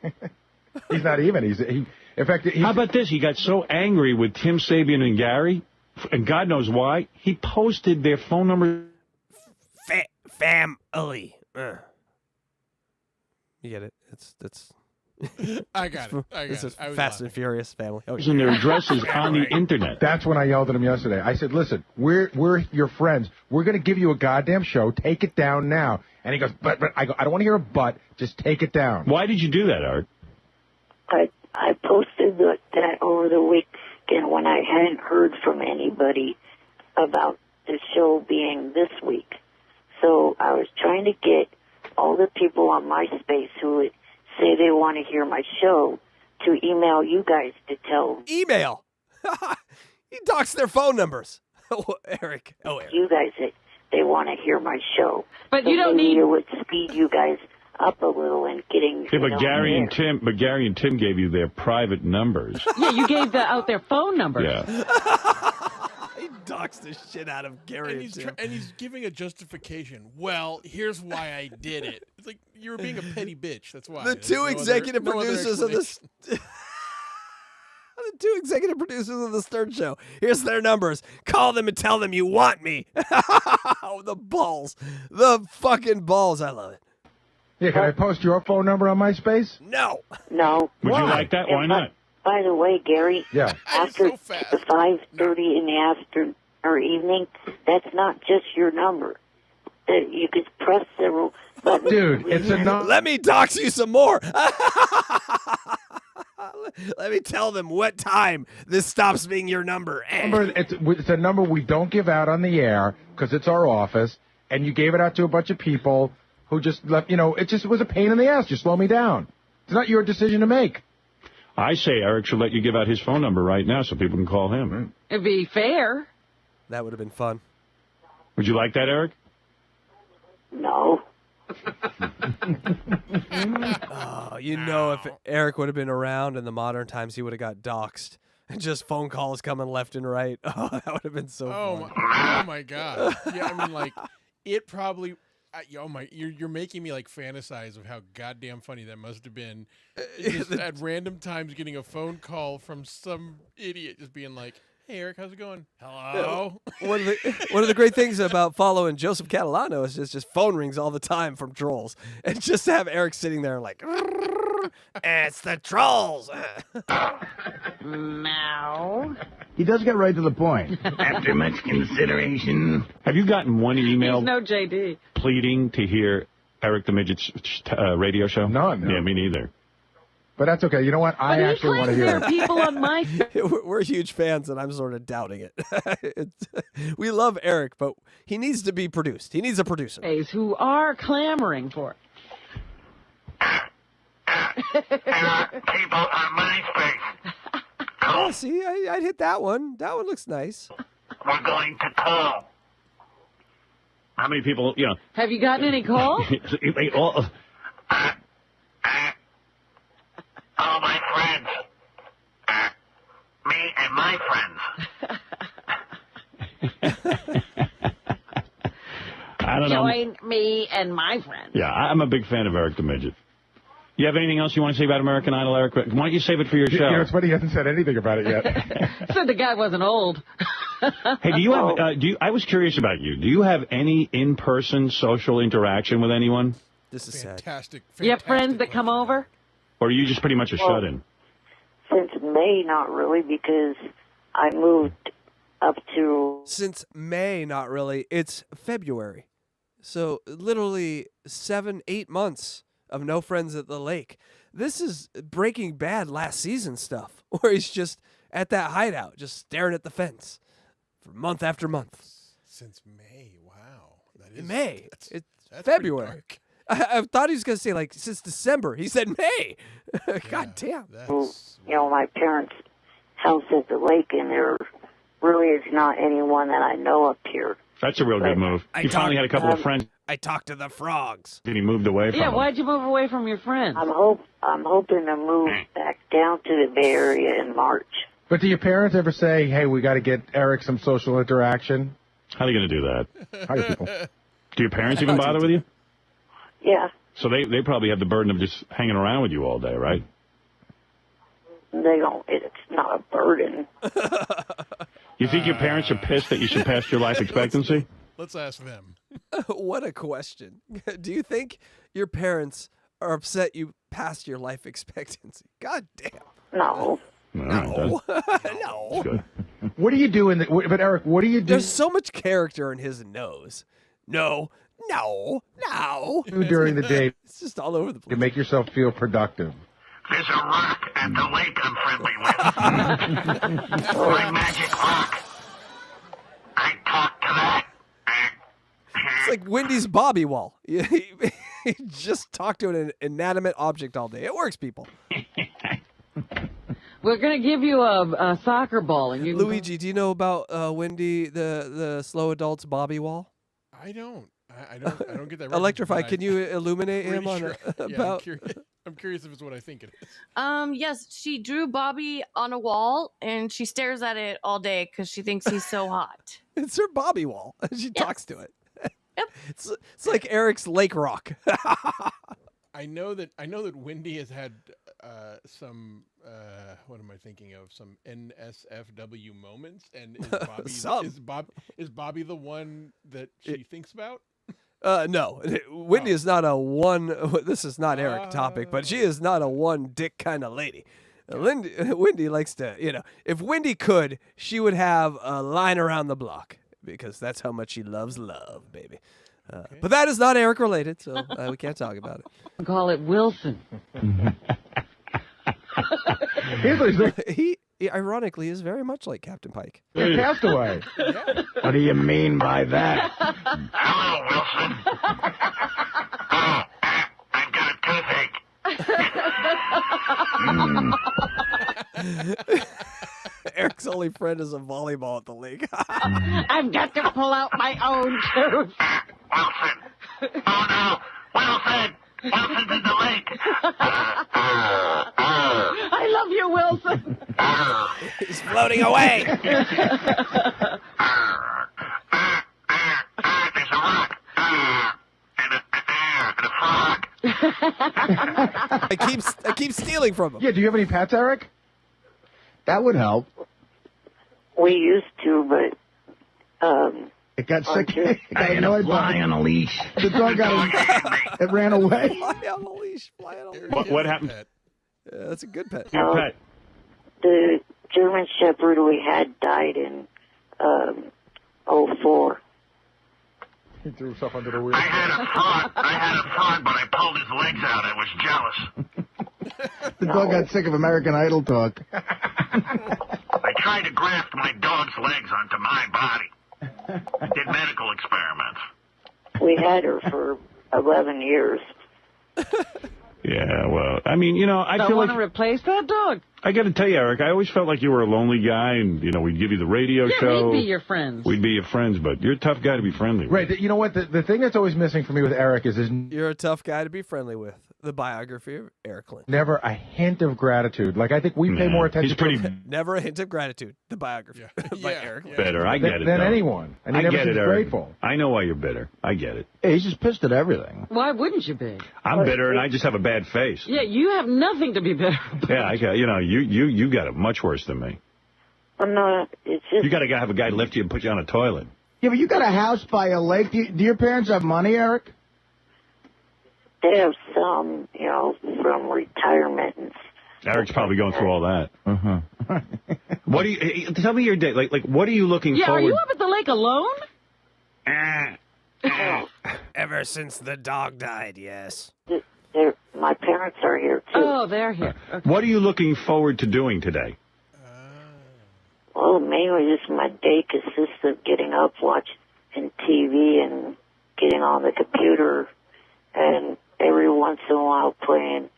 He's not even. In fact, how about this? He got so angry with Tim Sabean and Gary, and God knows why, he posted their phone number. Family. You get it? It's. I got it. This is Fast and Furious family. Oh, And their addresses on the internet. That's when I yelled at him yesterday. I said, listen, we're your friends. We're going to give you a goddamn show. Take it down now. And he goes, but I go, I don't want to hear a but. Just take it down. Why did you do that, Art? I posted that over the weekend when I hadn't heard from anybody about the show being this week. So I was trying to get all the people on MySpace who would say they want to hear my show to email you guys to tell them. Email? He doxed their phone numbers. Eric. You guys that they want to hear my show. But you don't need... It would speed you guys up a little and getting... Yeah, but Gary and Tim gave you their private numbers. Yeah, you gave out their phone numbers. Yeah. He doxed the shit out of Gary and Tim. And he's giving a justification. Well, here's why I did it. It's like you were being a petty bitch. That's why. The two executive producers of the two executive producers of the Stern Show. Here's their numbers. Call them and tell them you want me. Oh, the balls. The fucking balls. I love it. Yeah, can I post your phone number on MySpace? No. Would you like that? Why not? By the way, Gary, yeah. After 5:30 in the afternoon or evening, that's not just your number. You could press several buttons. Dude, it's a number. Let me dox you some more. Let me tell them what time this stops being your number. It's a number we don't give out on the air because it's our office, and you gave it out to a bunch of people who just left. It just was a pain in the ass. Just slow me down. It's not your decision to make. I say Eric should let you give out his phone number right now so people can call him. It'd be fair. That would have been fun. Would you like that, Eric? No. If Eric would have been around in the modern times, he would have got doxxed. And just phone calls coming left and right. Oh, that would have been so fun. Oh, my God. Yeah, I mean, it probably... you're making me like fantasize of how goddamn funny that must have been. Just at random times getting a phone call from some idiot just being like, "Hey Eric, how's it going? Hello." One of the great things about following Joseph Catalano is just phone rings all the time from trolls, and just to have Eric sitting there like, it's the trolls. No. He does get right to the point. After much consideration. Have you gotten one email He's no JD. pleading to hear Eric the Midget's radio show? None. Yeah, me neither. But that's okay. You know what? I actually want to hear There it. are people on my We're huge fans, and I'm sort of doubting it. We love Eric, but he needs to be produced. He needs a producer. who are clamoring for it. People on MySpace. Oh, see, I'd hit that one. That one looks nice. We're going to call. How many people, Have you gotten any calls? All my friends. Me and my friends. I don't know. Join me and my friends. Yeah, I'm a big fan of Eric the Midget. You have anything else you want to say about American Idol, Eric? Why don't you save it for your show? It's funny, he hasn't said anything about it yet. Said the guy wasn't old. Hey, do you have? I was curious about you. Do you have any in-person social interaction with anyone, This is Fantastic. You have friends that come over? or are you just pretty much a shut-in? Since May, not really, because I moved up to... Since May, not really. It's February. So literally 7-8 months of no friends at the lake. This is Breaking Bad last season stuff, where he's just at that hideout, just staring at the fence for month after month. Since May, wow. That is May. It's that's February. I thought he was going to say, like, since December. He said May. God damn. My parents' house at the lake, and there really is not anyone that I know up here. That's a real good move. You finally had a couple of friends. I talked to the frogs. Then he moved away from Yeah, them. why'd you move away from your friends? I'm hoping to move back down to the Bay Area in March. But do your parents ever say, hey, we got to get Eric some social interaction? How are you going to do that? How do people? Do your parents even bother with you? Yeah, So they probably have the burden of just hanging around with you all day, right? they don't. It's not a burden. You think your parents are pissed that you surpassed your life expectancy? Let's ask them. What a question. Do you think your parents are upset you passed your life expectancy? God damn. No. No. No. Good. What do you do in the... But, Eric, what do you do There's so much character in his nose. No. during the day It's just all over the place. to make yourself feel productive? There's a rock at the lake I'm friendly with. My magic rock. I talk to that. It's like Wendy's Bobby wall. He just talked to an inanimate object all day. It works, people. We're going to give you a soccer ball. And you can Luigi, do you know about Wendy, the slow adults Bobby wall? I don't. I don't get that reference, Electrify, but can you illuminate him on sure. about... I'm curious if it's what I think it is. Yes, she drew Bobby on a wall and she stares at it all day because she thinks he's so hot. It's her Bobby wall. She talks to it. It's like Eric's Lake Rock. I know that Wendy has had some what am I thinking of? Some NSFW moments, and is Bobby the one that she thinks about? No, Wendy is not a one. This is not Eric topic, but she is not a one dick kind of lady. Wendy likes to, if Wendy could, she would have a line around the block because that's how much she loves love, baby. But that is not Eric related, so we can't talk about it. call it Wilson. He ironically is very much like Captain Pike. He passed away. What do you mean by that? Hello, Wilson. I've got a toothache. Eric's only friend is a volleyball at the lake. I've got to pull out my own tooth. Wilson. Oh, no. Wilson. Wilson's in the lake. I love you, Wilson. He's floating away. There's a rock. And I keep stealing from him. Yeah, do you have any pets, Eric? That would help. We used to, but It got sick. Okay. It got annoyed by on a leash. the dog. It ran away. Fly on a leash. Fly on a leash. What happened? Yeah, that's a good pet. Your pet. the German Shepherd we had died in '04. He threw himself under the wheel. I had a thought, but I pulled his legs out. I was jealous. The dog got sick of American Idol talk. I tried to graft my dog's legs onto my body. Did medical experiments. We had her for 11 years. Yeah, well, I mean, you know, I feel want like to replace that dog. I got to tell you, Eric, I always felt like you were a lonely guy, and you know, we'd give you the radio show. We'd be your friends. We'd be your friends, but you're a tough guy to be friendly with. Right. You know what? The thing that's always missing for me with Eric is You're a tough guy to be friendly with. The biography of Eric Lynch. never a hint of gratitude. Like, I think we pay more attention to him Never a hint of gratitude. The biography by Eric Lynch. Better, I get it. than though. anyone. And he I never get seems it, Eric. grateful. I know why you're bitter. I get it. Hey, he's just pissed at everything. Why wouldn't you be? I'm bitter, and I just have a bad face. Yeah, you have nothing to be bitter about. Yeah, I got. You know, you got it much worse than me. I'm not. It's just. You got to have a guy lift you and put you on a toilet. Yeah, but you got a house by a lake. Do your parents have money, Eric? They have some, from retirement. And Eric's probably going through all that. Uh-huh. What do you tell me your day? Like what are you looking Yeah, are forward? you up at the lake alone? Ever since the dog died, yes. My parents are here, too. Oh, they're here. Okay. What are you looking forward to doing today? Well, mainly just my day consists of getting up, watching TV, and getting on the computer, and every once in a while playing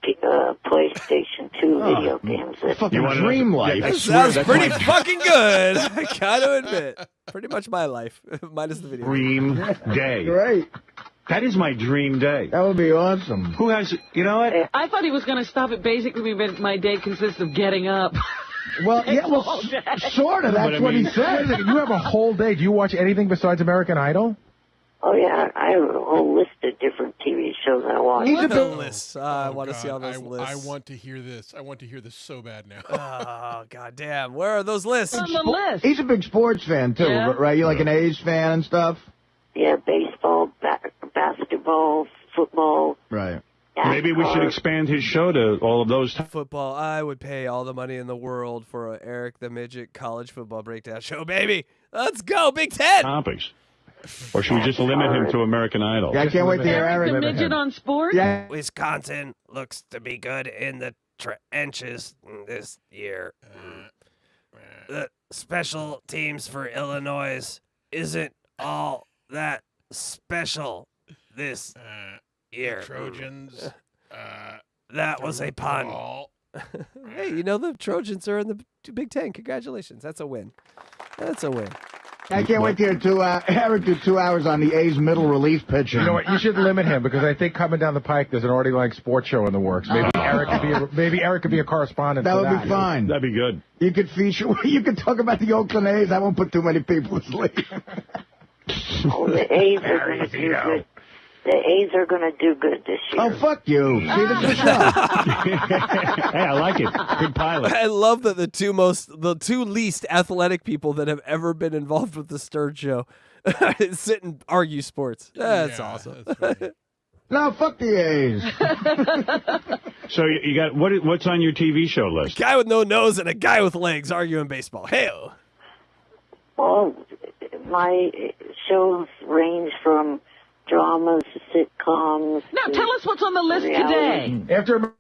PlayStation 2 video games. Fucking dream life. That sounds pretty fucking good. I gotta admit. Pretty much my life, minus the video. Dream day. Great. That is my dream day. That would be awesome. Who has? You know what? I thought he was going to stop it. Basically, my day consists of getting up. Well, yeah, well, sort of. That's what he said. You have a whole day. Do you watch anything besides American Idol? Oh, yeah, I have a whole list of different TV shows I watch. What are the lists? I want to see all those lists. I want to hear this. I want to hear this so bad now. Oh, goddamn. Where are those lists? On the list. He's a big sports fan, too, Yeah. right? You like an A's fan and stuff? Yeah, baseball, basketball, football. Right. Maybe we should expand his show to all of those. Football. I would pay all the money in the world for a Eric the Midget college football breakdown show, baby. Let's go, Big Ten. Topics. Or should we just limit him to American Idol? Yeah, I can't wait to hear Eric the Eric. Midget on sports? Yeah. Wisconsin looks to be good in the trenches this year. The special teams for Illinois isn't all that special this year. Trojans. That was a pun. Hey, the Trojans are in the Big Ten. Congratulations. That's a win. That's a win. I can't wait to hear Eric do 2 hours on the A's middle relief pitcher. You know what? You should limit him because I think coming down the pike, there's an already like sports show in the works. Maybe Eric could be a correspondent. That for would be fine. That'd be good. You could feature. You could talk about the Oakland A's. I won't put too many people to sleep. Oh, the A's are going to do good. The A's are going to do good this year. Oh, fuck you. See, this is the show. Hey, I like it. Good pilot. I love that the two least athletic people that have ever been involved with the Stern Show sit and argue sports. That's awesome. That's No, fuck the A's. So you got what's on your TV show list? A guy with no nose and a guy with legs arguing baseball. Hey-o. Well, my shows range from dramas, sitcoms. Now, tell us what's on the list today.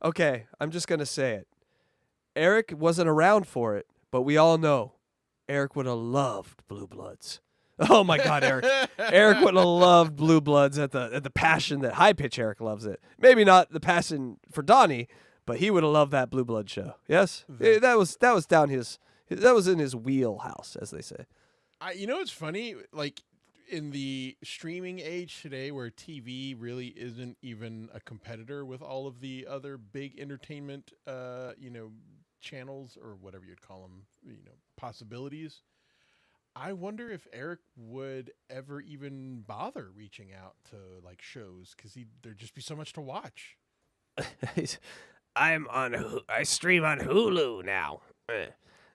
Okay, I'm just going to say it. Eric wasn't around for it, but we all know Eric would have loved Blue Bloods. Oh, my God, Eric. Eric would have loved Blue Bloods at the passion that High Pitch Eric loves it. Maybe not the passion for Donnie, but he would have loved that Blue Blood show. Yes? That was in his wheelhouse, as they say. It's funny, like, in the streaming age today where TV really isn't even a competitor with all of the other big entertainment, channels or whatever you'd call them, possibilities. I wonder if Eric would ever even bother reaching out to like shows because there'd just be so much to watch. I stream on Hulu now.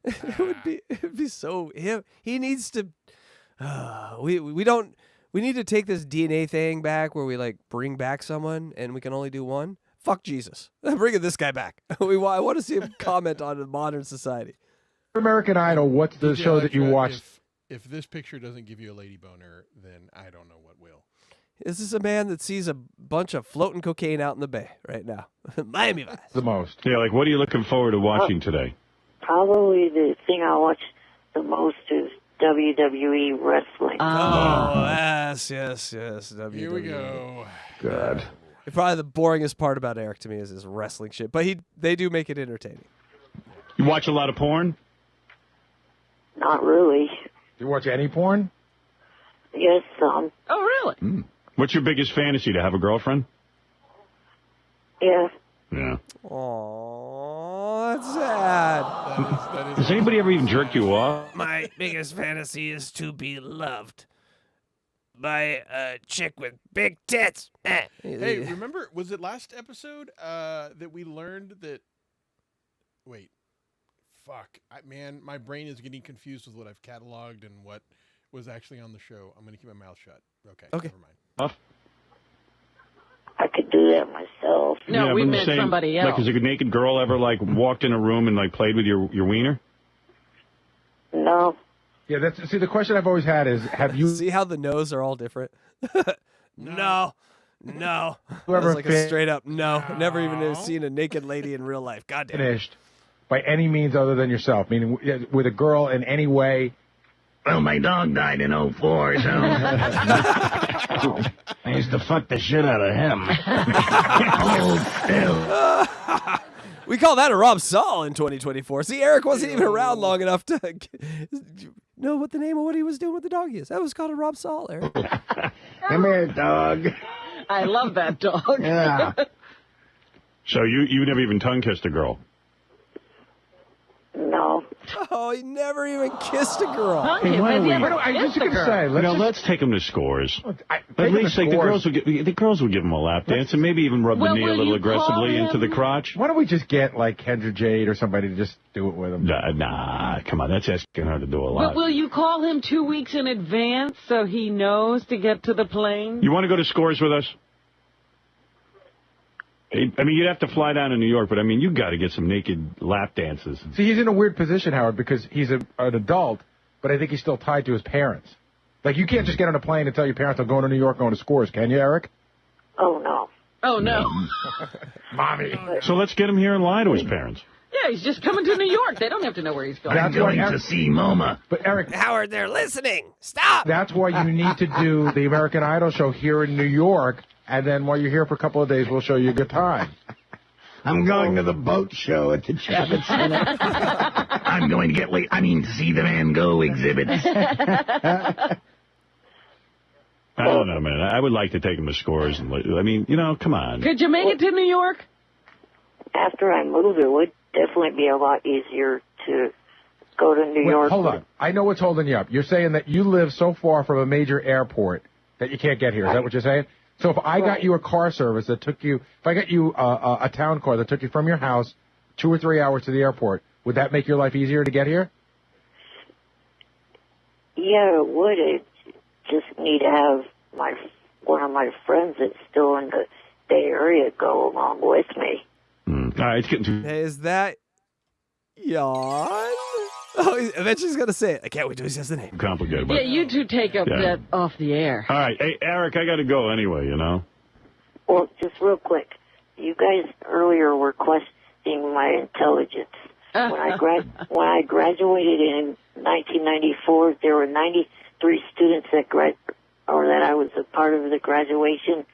It'd be so he needs to we need to take this DNA thing back where we like bring back someone and we can only do one. Fuck Jesus. I'm bringing this guy back. I want to see him comment on a modern society. American Idol, what's the show that you watched? If this picture doesn't give you a lady boner, then I don't know what will. This is a man that sees a bunch of floating cocaine out in the bay right now. Miami Vice. The most. Yeah, like what are you looking forward to watching today? Probably the thing I watch the most is WWE wrestling. Oh, yes. WWE. Here we go. Good. Probably the boringest part about Eric to me is his wrestling shit, but they do make it entertaining. You watch a lot of porn? Not really. Do you watch any porn? Yes, some. Oh, really? What's your biggest fantasy, to have a girlfriend? Yeah. Yeah. Aww, that's sad. Has anybody ever even jerked you off? My biggest fantasy is to be loved by a chick with big tits. Hey, remember, was it last episode that we learned that... Wait. Fuck. Man, my brain is getting confused with what I've cataloged and what was actually on the show. I'm going to keep my mouth shut. Okay. Never mind. I could do that myself. No, yeah, we I'm meant saying, somebody else. Like, has a naked girl ever, like, walked in a room and, like, played with your wiener? No. Yeah, see, the question I've always had is, have you... See how the no's are all different? No. Whoever That's like a straight up no. Never even seen a naked lady in real life. God damn. Finished by any means other than yourself, meaning with a girl in any way. Well, my dog died in 04, so I used to fuck the shit out of him. We call that a Rob Saul in 2024. See, Eric wasn't even around long enough to know what the name of what he was doing with the dog is. That was called a Rob Saul, Eric. Come here, dog. I love that dog. Yeah. So you never even tongue kissed a girl? No. Oh, he never even kissed a girl. Hey, why don't we? Let's take him to scores. At least like the girls would give him a lap dance and maybe even rub the knee a little aggressively into the crotch. Why don't we just get like Kendra Jade or somebody to just do it with him? Nah, come on, that's asking her to do a lot. But will you call him 2 weeks in advance so he knows to get to the plane? You want to go to scores with us? I mean, you'd have to fly down to New York, but I mean, you got to get some naked lap dances. See, he's in a weird position, Howard, because he's an adult, but I think he's still tied to his parents. Like, you can't just get on a plane and tell your parents I'm going to New York, going to scores, can you, Eric? Oh, no. Oh, no. Mommy. So let's get him here and lie to his parents. Yeah, he's just coming to New York. They don't have to know where he's going. I'm going to see MoMA. But, Eric... Howard, they're listening. Stop! That's why you need to do the American Idol show here in New York, and then while you're here for a couple of days, we'll show you a good time. I'm going to the boat show at the Javits Center. I'm going to get late. I mean, to see the Van Gogh exhibits. I don't know, man. I would like to take him to scores. And I mean, you know, come on. Could you make it to New York? After I move, it would definitely be a lot easier to go to New York. Hold on. I know what's holding you up. You're saying that you live so far from a major airport that you can't get here. Is that what you're saying? So if I got you a car service that took you, if I got you a town car that took you from your house 2 or 3 hours to the airport, would that make your life easier to get here? Yeah, it would. I just need to have one of my friends that's still in the Bay Area go along with me. All right, it's getting too... Hey, is that yawn? Oh, eventually he's going to say it. I can't wait till he says the name. Complicated. Yeah, you two take up that off the air. All right. Hey, Eric, I got to go anyway, you know. Well, just real quick. You guys earlier were questioning my intelligence. When I graduated in 1994, there were 93 students that I was a part of the graduation.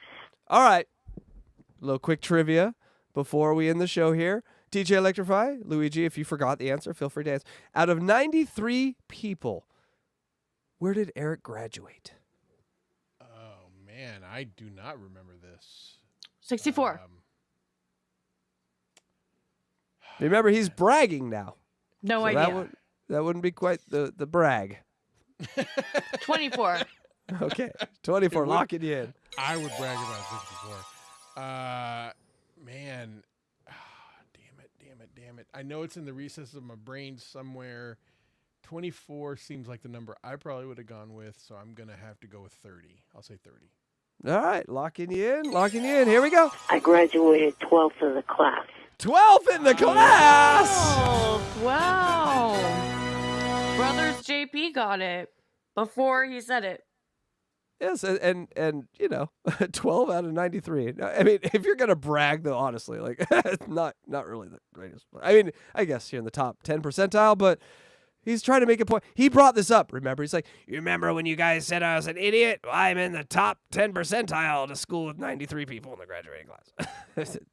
All right. A little quick trivia before we end the show here. TJ Electrify, Luigi, if you forgot the answer, feel free to answer. Out of 93 people, where did Eric graduate? Oh, man, I do not remember this. 64. Remember, he's bragging now. No so idea. That wouldn't be quite the brag. 24. Okay, 24. Locking you in. I would brag about 64. Man. Damn it. I know it's in the recesses of my brain somewhere. 24 seems like the number I probably would have gone with, so I'm going to have to go with 30. I'll say 30. All right, locking you in. Here we go. I graduated 12th of the class. 12th in the class! Oh, wow. Brothers JP got it before he said it. Yes, and 12 out of 93. I mean, if you're gonna brag, though, honestly, like it's not really the greatest. I mean, I guess you're in the top 10 percentile, but he's trying to make a point. He brought this up. Remember, he's like, "You remember when you guys said I was an idiot? Well, I'm in the top 10 percentile to school with 93 people in the graduating class."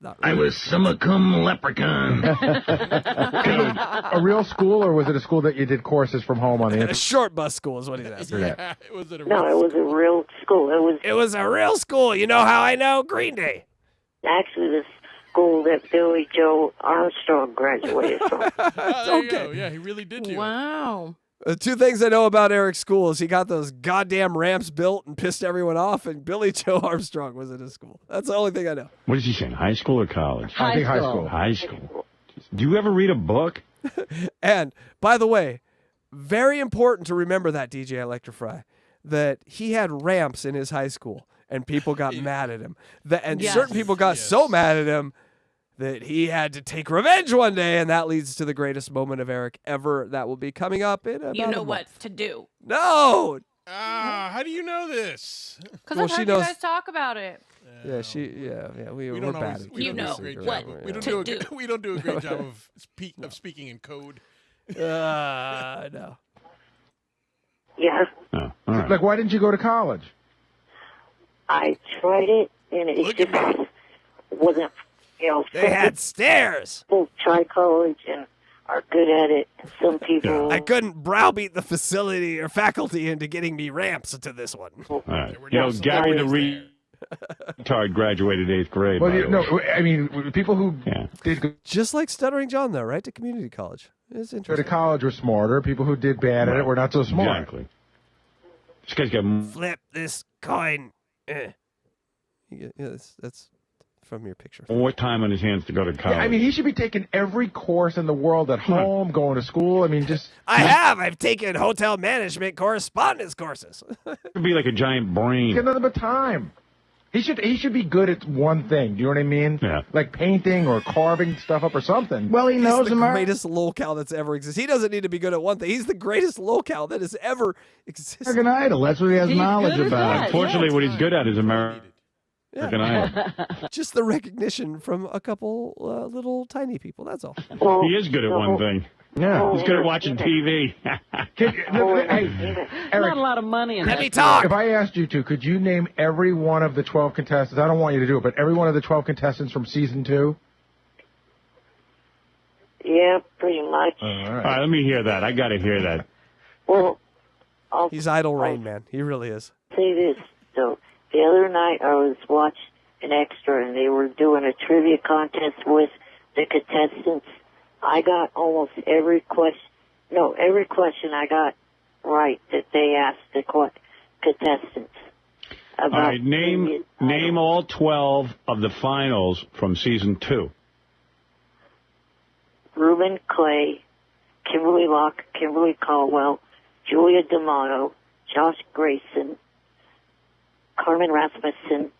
Not really. I was summa cum leprechaun. A real school, or was it a school that you did courses from home on the A internet? short bus school is what he's asking. Yeah, it was a No, it was a real school. It was a real school. You know how I know? Green Day. Actually the school that Billy Joe Armstrong graduated from. There you go. Yeah, he really did do it. Wow. Two things I know about Eric's school is he got those goddamn ramps built and pissed everyone off, and Billy Joe Armstrong was at his school. That's the only thing I know. What is he saying? High school or college? I think high school. High school. Do you ever read a book? And, by the way, very important to remember that, DJ Electra Fry, that he had ramps in his high school, and people got mad at him. Certain people got so mad at him that he had to take revenge one day, and that leads to the greatest moment of Eric ever. That will be coming up in about You know a what month. to do. No! How do you know this? Because Well, I've she heard knows- you guys talk about it. Yeah, we're don't bad always, at we You don't do a know great what job. We don't to do we don't do a great job of speaking in code. No. Yeah, Oh, all right. Like, why didn't you go to college? I tried it, and it just wasn't, They had stairs. People try college and are good at it. Some people... I couldn't browbeat the facility or faculty into getting me ramps into this one. All right. You know, Gary the retard graduated 8th grade. Well, by the way. I mean, people who did go Just like Stuttering John, though, right? To community college. It's to interesting. college were smarter. People who did bad at it were not so smart. Exactly. This guy's got Flip this coin. Yeah, that's from your picture. more time on his hands to go to college. Yeah, I mean, he should be taking every course in the world at home, going to school. I mean, just... I've taken hotel management correspondence courses. It'd be like a giant brain. He's got nothing but time. He should be good at one thing. Do you know what I mean? Yeah. Like painting or carving stuff up or something. Well, he knows He's the America. greatest lolcow that's ever existed. He doesn't need to be good at one thing. He's the greatest lolcow that has ever existed. American Idol. That's what he has knowledge about. Unfortunately, what he's good at is American Idol. Just the recognition from a couple little tiny people. That's all. He is good at one thing. Yeah. He's good at watching TV. Hey, Eric, Not a lot of money in Let that. me talk. if I asked you to, could you name every one of the 12 contestants? I don't want you to do it, but every one of the 12 contestants from season 2? Yeah, pretty much. All All right, let me hear that. I got to hear that. Well, He's Idle Rain Man. He really is. say this. So the other night I was watching an extra, and they were doing a trivia contest with the contestants. I got almost every question I got right that they asked the contestants. All right, name all 12 of the finals from season 2. Ruben Clay, Kimberly Locke, Kimberly Caldwell, Julia D'Amato, Josh Grayson, Carmen Rasmussen,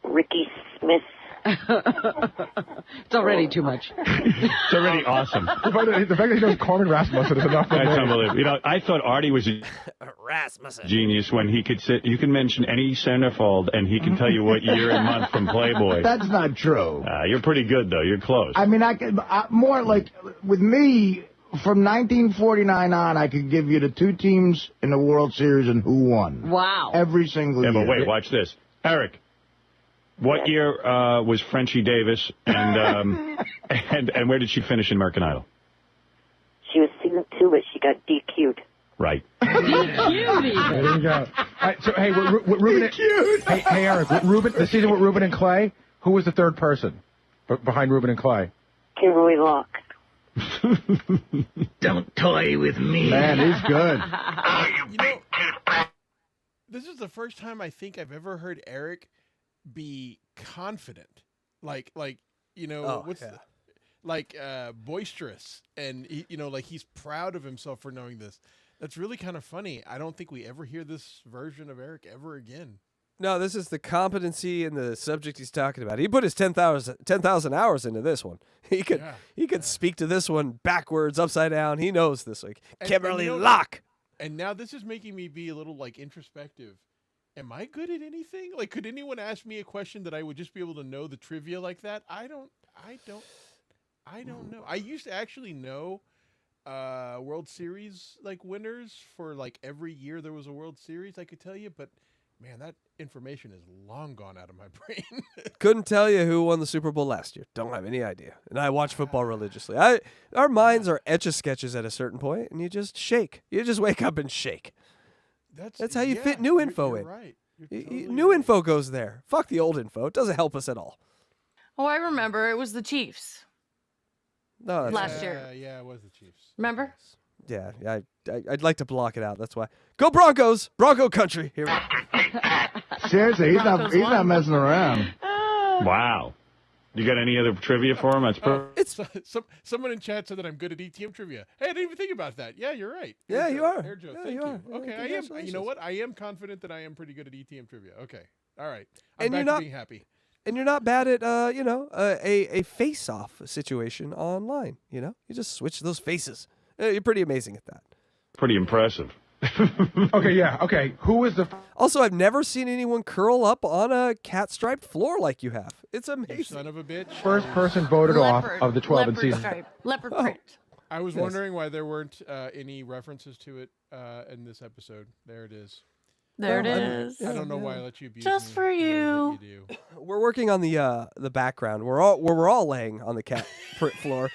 Ricky Smith. It's already too much. It's already awesome. The fact that he knows Carmen Rasmussen is enough. That's unbelievable. You know, I thought Artie was a Rasmussen. genius when he could sit. You can mention any centerfold, and he can tell you what year and month from Playboy. That's not true. You're pretty good, though. You're close. I mean, more like with me, from 1949 on, I could give you the 2 teams in the World Series and who won. Wow. Every single Yeah, year. but wait, watch this. Eric, what year was Frenchie Davis, and and where did she finish in American Idol? She was season 2, but she got DQ'd. Right. There you go. All right, so, hey, Ruben, hey, Eric, Ruben, the season with Ruben and Clay, who was the third person behind Ruben and Clay? Kimberly Locke. Don't toy with me. Man, he's good. This is the first time I think I've ever heard Eric be confident. Like boisterous, and like he's proud of himself for knowing this. That's really kind of funny. I don't think we ever hear this version of Eric ever again. No, this is the competency in the subject he's talking about. He put his 10,000 hours into this one. He could speak to this one backwards, upside down. He knows this. Like Kimberly Locke. And now this is making me be a little like introspective. Am I good at anything? Like, could anyone ask me a question that I would just be able to know the trivia like that? I don't know. I used to actually know World Series like winners for like every year there was a World Series. I could tell you, but man, that information is long gone out of my brain. Couldn't tell you who won the Super Bowl last year. Don't have any idea. And I watch football religiously. Our minds are etch-a-sketches at a certain point, and you just shake. You just wake up and shake. That's how you fit new info in. Right. New info goes there. Fuck the old info. It doesn't help us at all. Oh, I remember. It was the Chiefs. No, that's last year. Yeah, it was the Chiefs. Remember? Yeah, I'd like to block it out. That's why. Go Broncos! Bronco country. Here we go. Seriously, he's not messing around. Wow. You got any other trivia for him? That's someone in chat said that I'm good at ETM trivia. Hey, I didn't even think about that. Yeah, you're right. Yeah, you are. Air Joe, Yeah, thank you are. Okay, Yeah, I am. You know congratulations. what? I am confident that I am pretty good at ETM trivia. Okay, all right. And I'm you're back not to being happy. And you're not bad at a face-off situation online. You just switch those faces. You're pretty amazing at that. pretty impressive. Okay. Who is the... Also, I've never seen anyone curl up on a cat-striped floor like you have. It's amazing. You son of a bitch. First person voted off of the 12 in season. Stripe. Leopard print. I was wondering why there weren't any references to it in this episode. There it is. There it is. I don't know why I let you abuse Just me for you. We're working on the background. We're all laying on the cat print floor.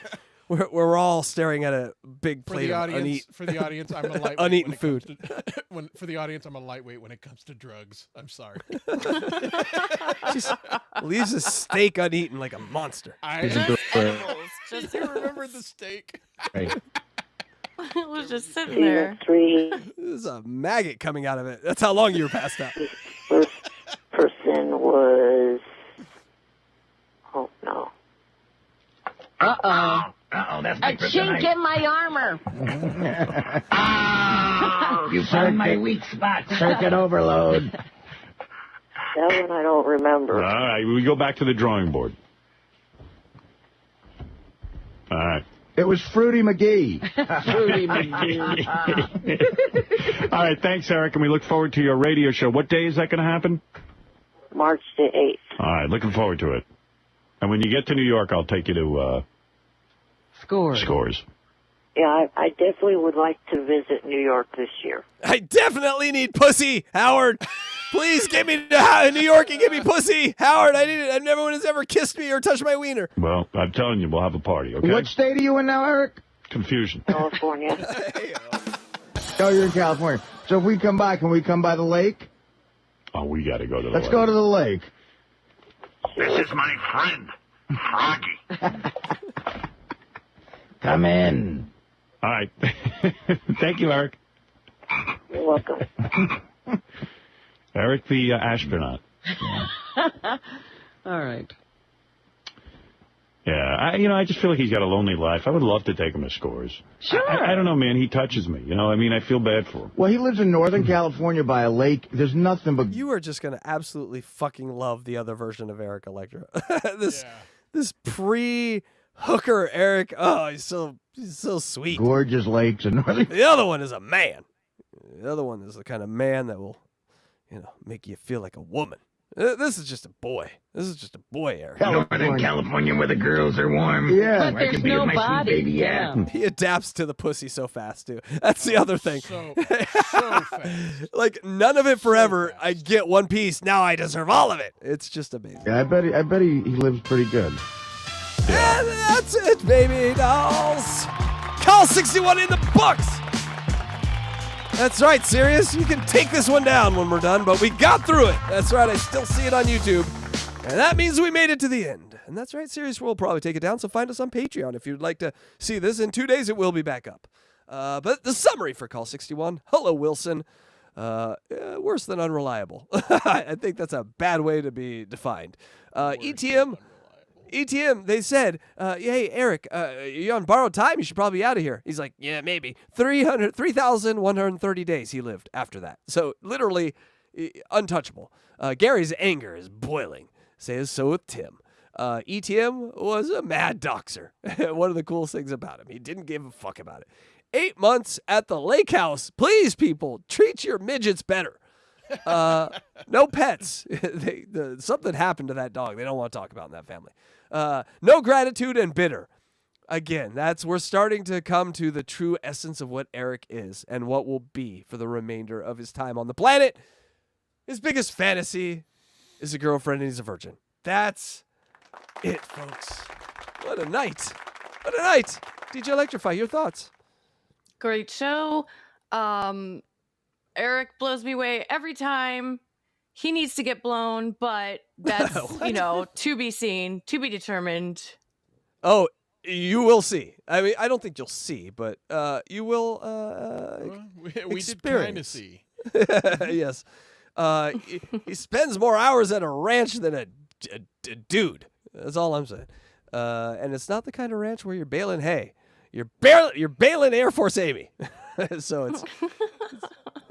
We're all staring at a big plate of for the audience, I'm a lightweight. uneaten food. For the audience, I'm a lightweight when it comes to drugs. I'm sorry. Just leaves a steak uneaten like a monster. Just you remember the steak. It was just sitting there. There's a maggot coming out of it. That's how long you were passed out. First person was... Oh, no. Uh-oh. Uh-oh, that's A chink in my armor. You found my weak spot. Circuit overload. That one I don't remember. All right, we go back to the drawing board. All right. It was Fruity McGee. Fruity McGee. All right, thanks, Eric, and we look forward to your radio show. What day is that going to happen? March the 8th. All right, looking forward to it. And when you get to New York, I'll take you to Scores. Yeah, I definitely would like to visit New York this year. I definitely need pussy, Howard. Please get me to New York and give me pussy, Howard. I need it. No one has ever kissed me or touched my wiener. Well, I'm telling you, we'll have a party, okay? What state are you in now, Eric? Confusion. California. Oh, you're in California. So if we come by, can we come by the lake? Oh, we got to go to the Let's lake. go to the lake. This is my friend, Froggy. Come in. All right. Thank you, Eric. You're welcome. Eric the astronaut. All right. Yeah, I just feel like he's got a lonely life. I would love to take him to Scores. Sure. I don't know, man. He touches me. I feel bad for him. Well, he lives in Northern California by a lake. There's nothing but... You are just going to absolutely fucking love the other version of Eric Electra. This pre-hooker Eric. Oh, he's so sweet. Gorgeous lakes in Northern... The other one is a man. The other one is the kind of man that will, make you feel like a woman. This is just a boy. This is just a boy, Eric. Northern California where the girls are warm. Yeah. But there's no body. Baby, yeah. He adapts to the pussy so fast, too. That's the other thing. So fast. Like, none of it forever. I get one piece. Now I deserve all of it. It's just amazing. Yeah, I bet he lives pretty good. And that's it, baby dolls. Call 61 in the books. That's right, Sirius. You can take this one down when we're done, but we got through it. That's right, I still see it on YouTube. And that means we made it to the end. And that's right, Serious World will probably take it down, so find us on Patreon if you'd like to see this. In 2 days, it will be back up. But the summary for Call 61, hello, Wilson. Worse than unreliable. I think that's a bad way to be defined. ETM, they said, hey, Eric, you're on borrowed time. You should probably be out of here. He's like, yeah, maybe. 3,130 days he lived after that. So literally untouchable. Gary's anger is boiling. Says so with Tim. ETM was a mad doxer. One of the coolest things about him. He didn't give a fuck about it. 8 months at the lake house. Please, people, treat your midgets better. No pets. Something happened to that dog they don't want to talk about in that family. No gratitude and bitter. Again, we're starting to come to the true essence of what Eric is and what will be for the remainder of his time on the planet. His biggest fantasy is a girlfriend and he's a virgin. That's it, folks. What a night. What a night. DJ Electrify, your thoughts? Great show. Eric blows me away every time. He needs to get blown, but that's, to be seen, to be determined. Oh, you will see. I mean, I don't think you'll see, but you will we did kind of see. Yes. He spends more hours at a ranch than a dude. That's all I'm saying. And it's not the kind of ranch where you're baling hay. You're bailing Air Force Amy. So it's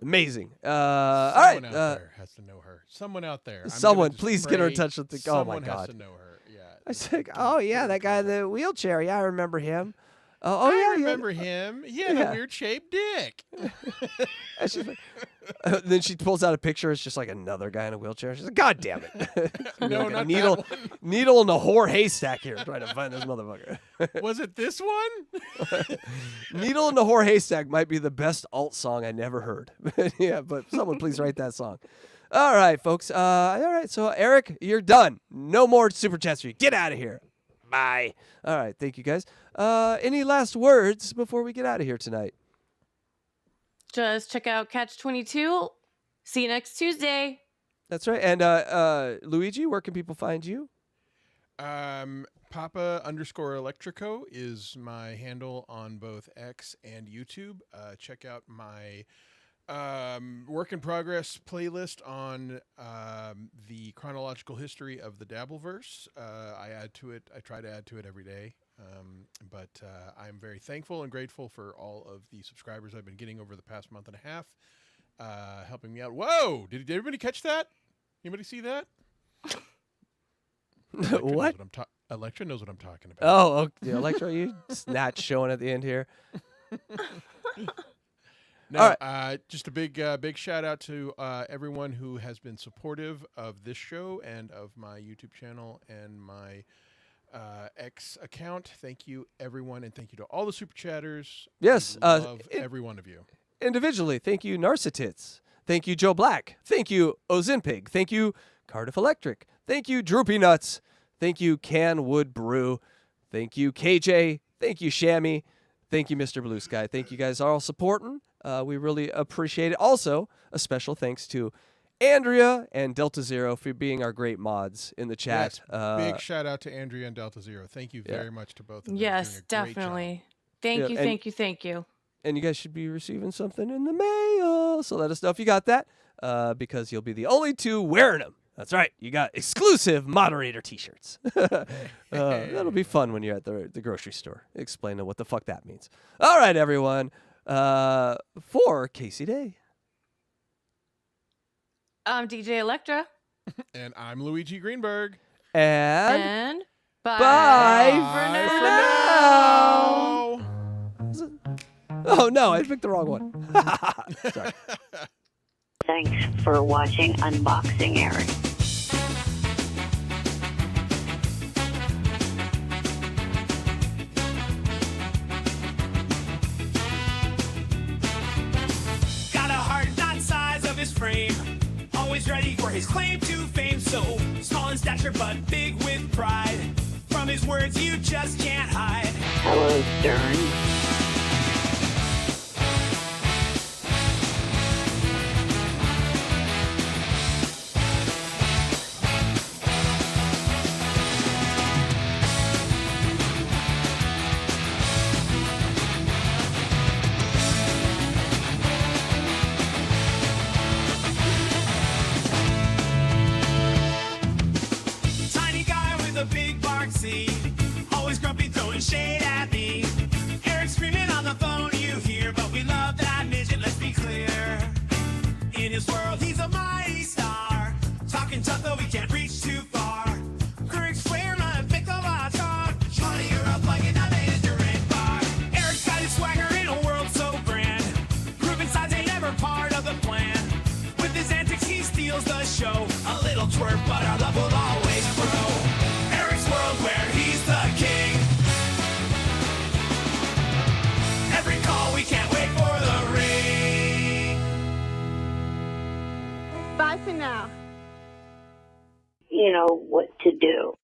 amazing. All right. Someone out there has to know her. Someone out there. Someone, please get her in touch with the. Oh my God. Someone has to know her. Yeah. I said, oh yeah, that guy in the wheelchair. Yeah, I remember him. I remember him. He had a weird shaped dick. Then she pulls out a picture. It's just like another guy in a wheelchair. She's like, God damn it. No, like not needle, that one. needle in the whore haystack here trying to find this motherfucker. Was it this one? Needle in the whore haystack might be the best alt song I never heard. Yeah, but someone please write that song. All right, folks. All right, so Eric, you're done. No more super chats for you. Get out of here. Bye. All right, thank you guys. Any last words before we get out of here tonight? Just check out Catch 22. See you next Tuesday. That's right. And Luigi, where can people find you? Papa_Electrico is my handle on both X and YouTube. Check out my work in progress playlist on the chronological history of the Dabbleverse. I try to add to it every day. But I'm very thankful and grateful for all of the subscribers I've been getting over the past month and a half, helping me out. Whoa! Did everybody catch that? Anybody see that? What? Electra knows what I'm talking about. Oh, okay. Electra, you snatch showing at the end here. No, all right. Just a big shout out to everyone who has been supportive of this show and of my YouTube channel and my X account. Thank you, everyone, and thank you to all the super chatters. Yes, love every one of you. Individually, thank you, Narcitits. Thank you, Joe Black. Thank you, Ozinpig. Thank you, Cardiff Electric. Thank you, Droopy Nuts. Thank you, Canwood Brew. Thank you, KJ. Thank you, Shammy. Thank you, Mr. Blue Sky. Thank you guys all supporting. We really appreciate it. Also, a special thanks to Andrea and Delta Zero for being our great mods in the chat. Yes, big shout out to Andrea and Delta Zero. Thank you very much to both of them. Yes, definitely. Thank you. And you guys should be receiving something in the mail. So let us know if you got that, because you'll be the only two wearing them. That's right. You got exclusive moderator T-shirts. That'll be fun when you're at the grocery store explaining what the fuck that means. All right, everyone. For Casey Day. I'm DJ Electra. And I'm Luigi Greenberg. And bye for now. Oh, no, I picked the wrong one. Sorry. Thanks for watching Unboxing Eric. Got a heart not size of his frame. Always ready for his claim to fame. So small in stature but big with pride. From his words you just can't hide. Hello, Stern. shade at me. Eric screaming on the phone, you hear, but we love that midget, let's be clear. In his world, he's a mighty star. Talking tough, though we can't reach too far. Greg swear, man, pick up our talk. Johnny, you're up like an drink bar. Eric's got his swagger in a world so grand. Proving sides ain't ever part of the plan. With his antics, he steals the show. A little twerp, but our love will always grow. Eric's world where he's the king. Every call, we can't wait for the ring. Bye for now. You know what to do.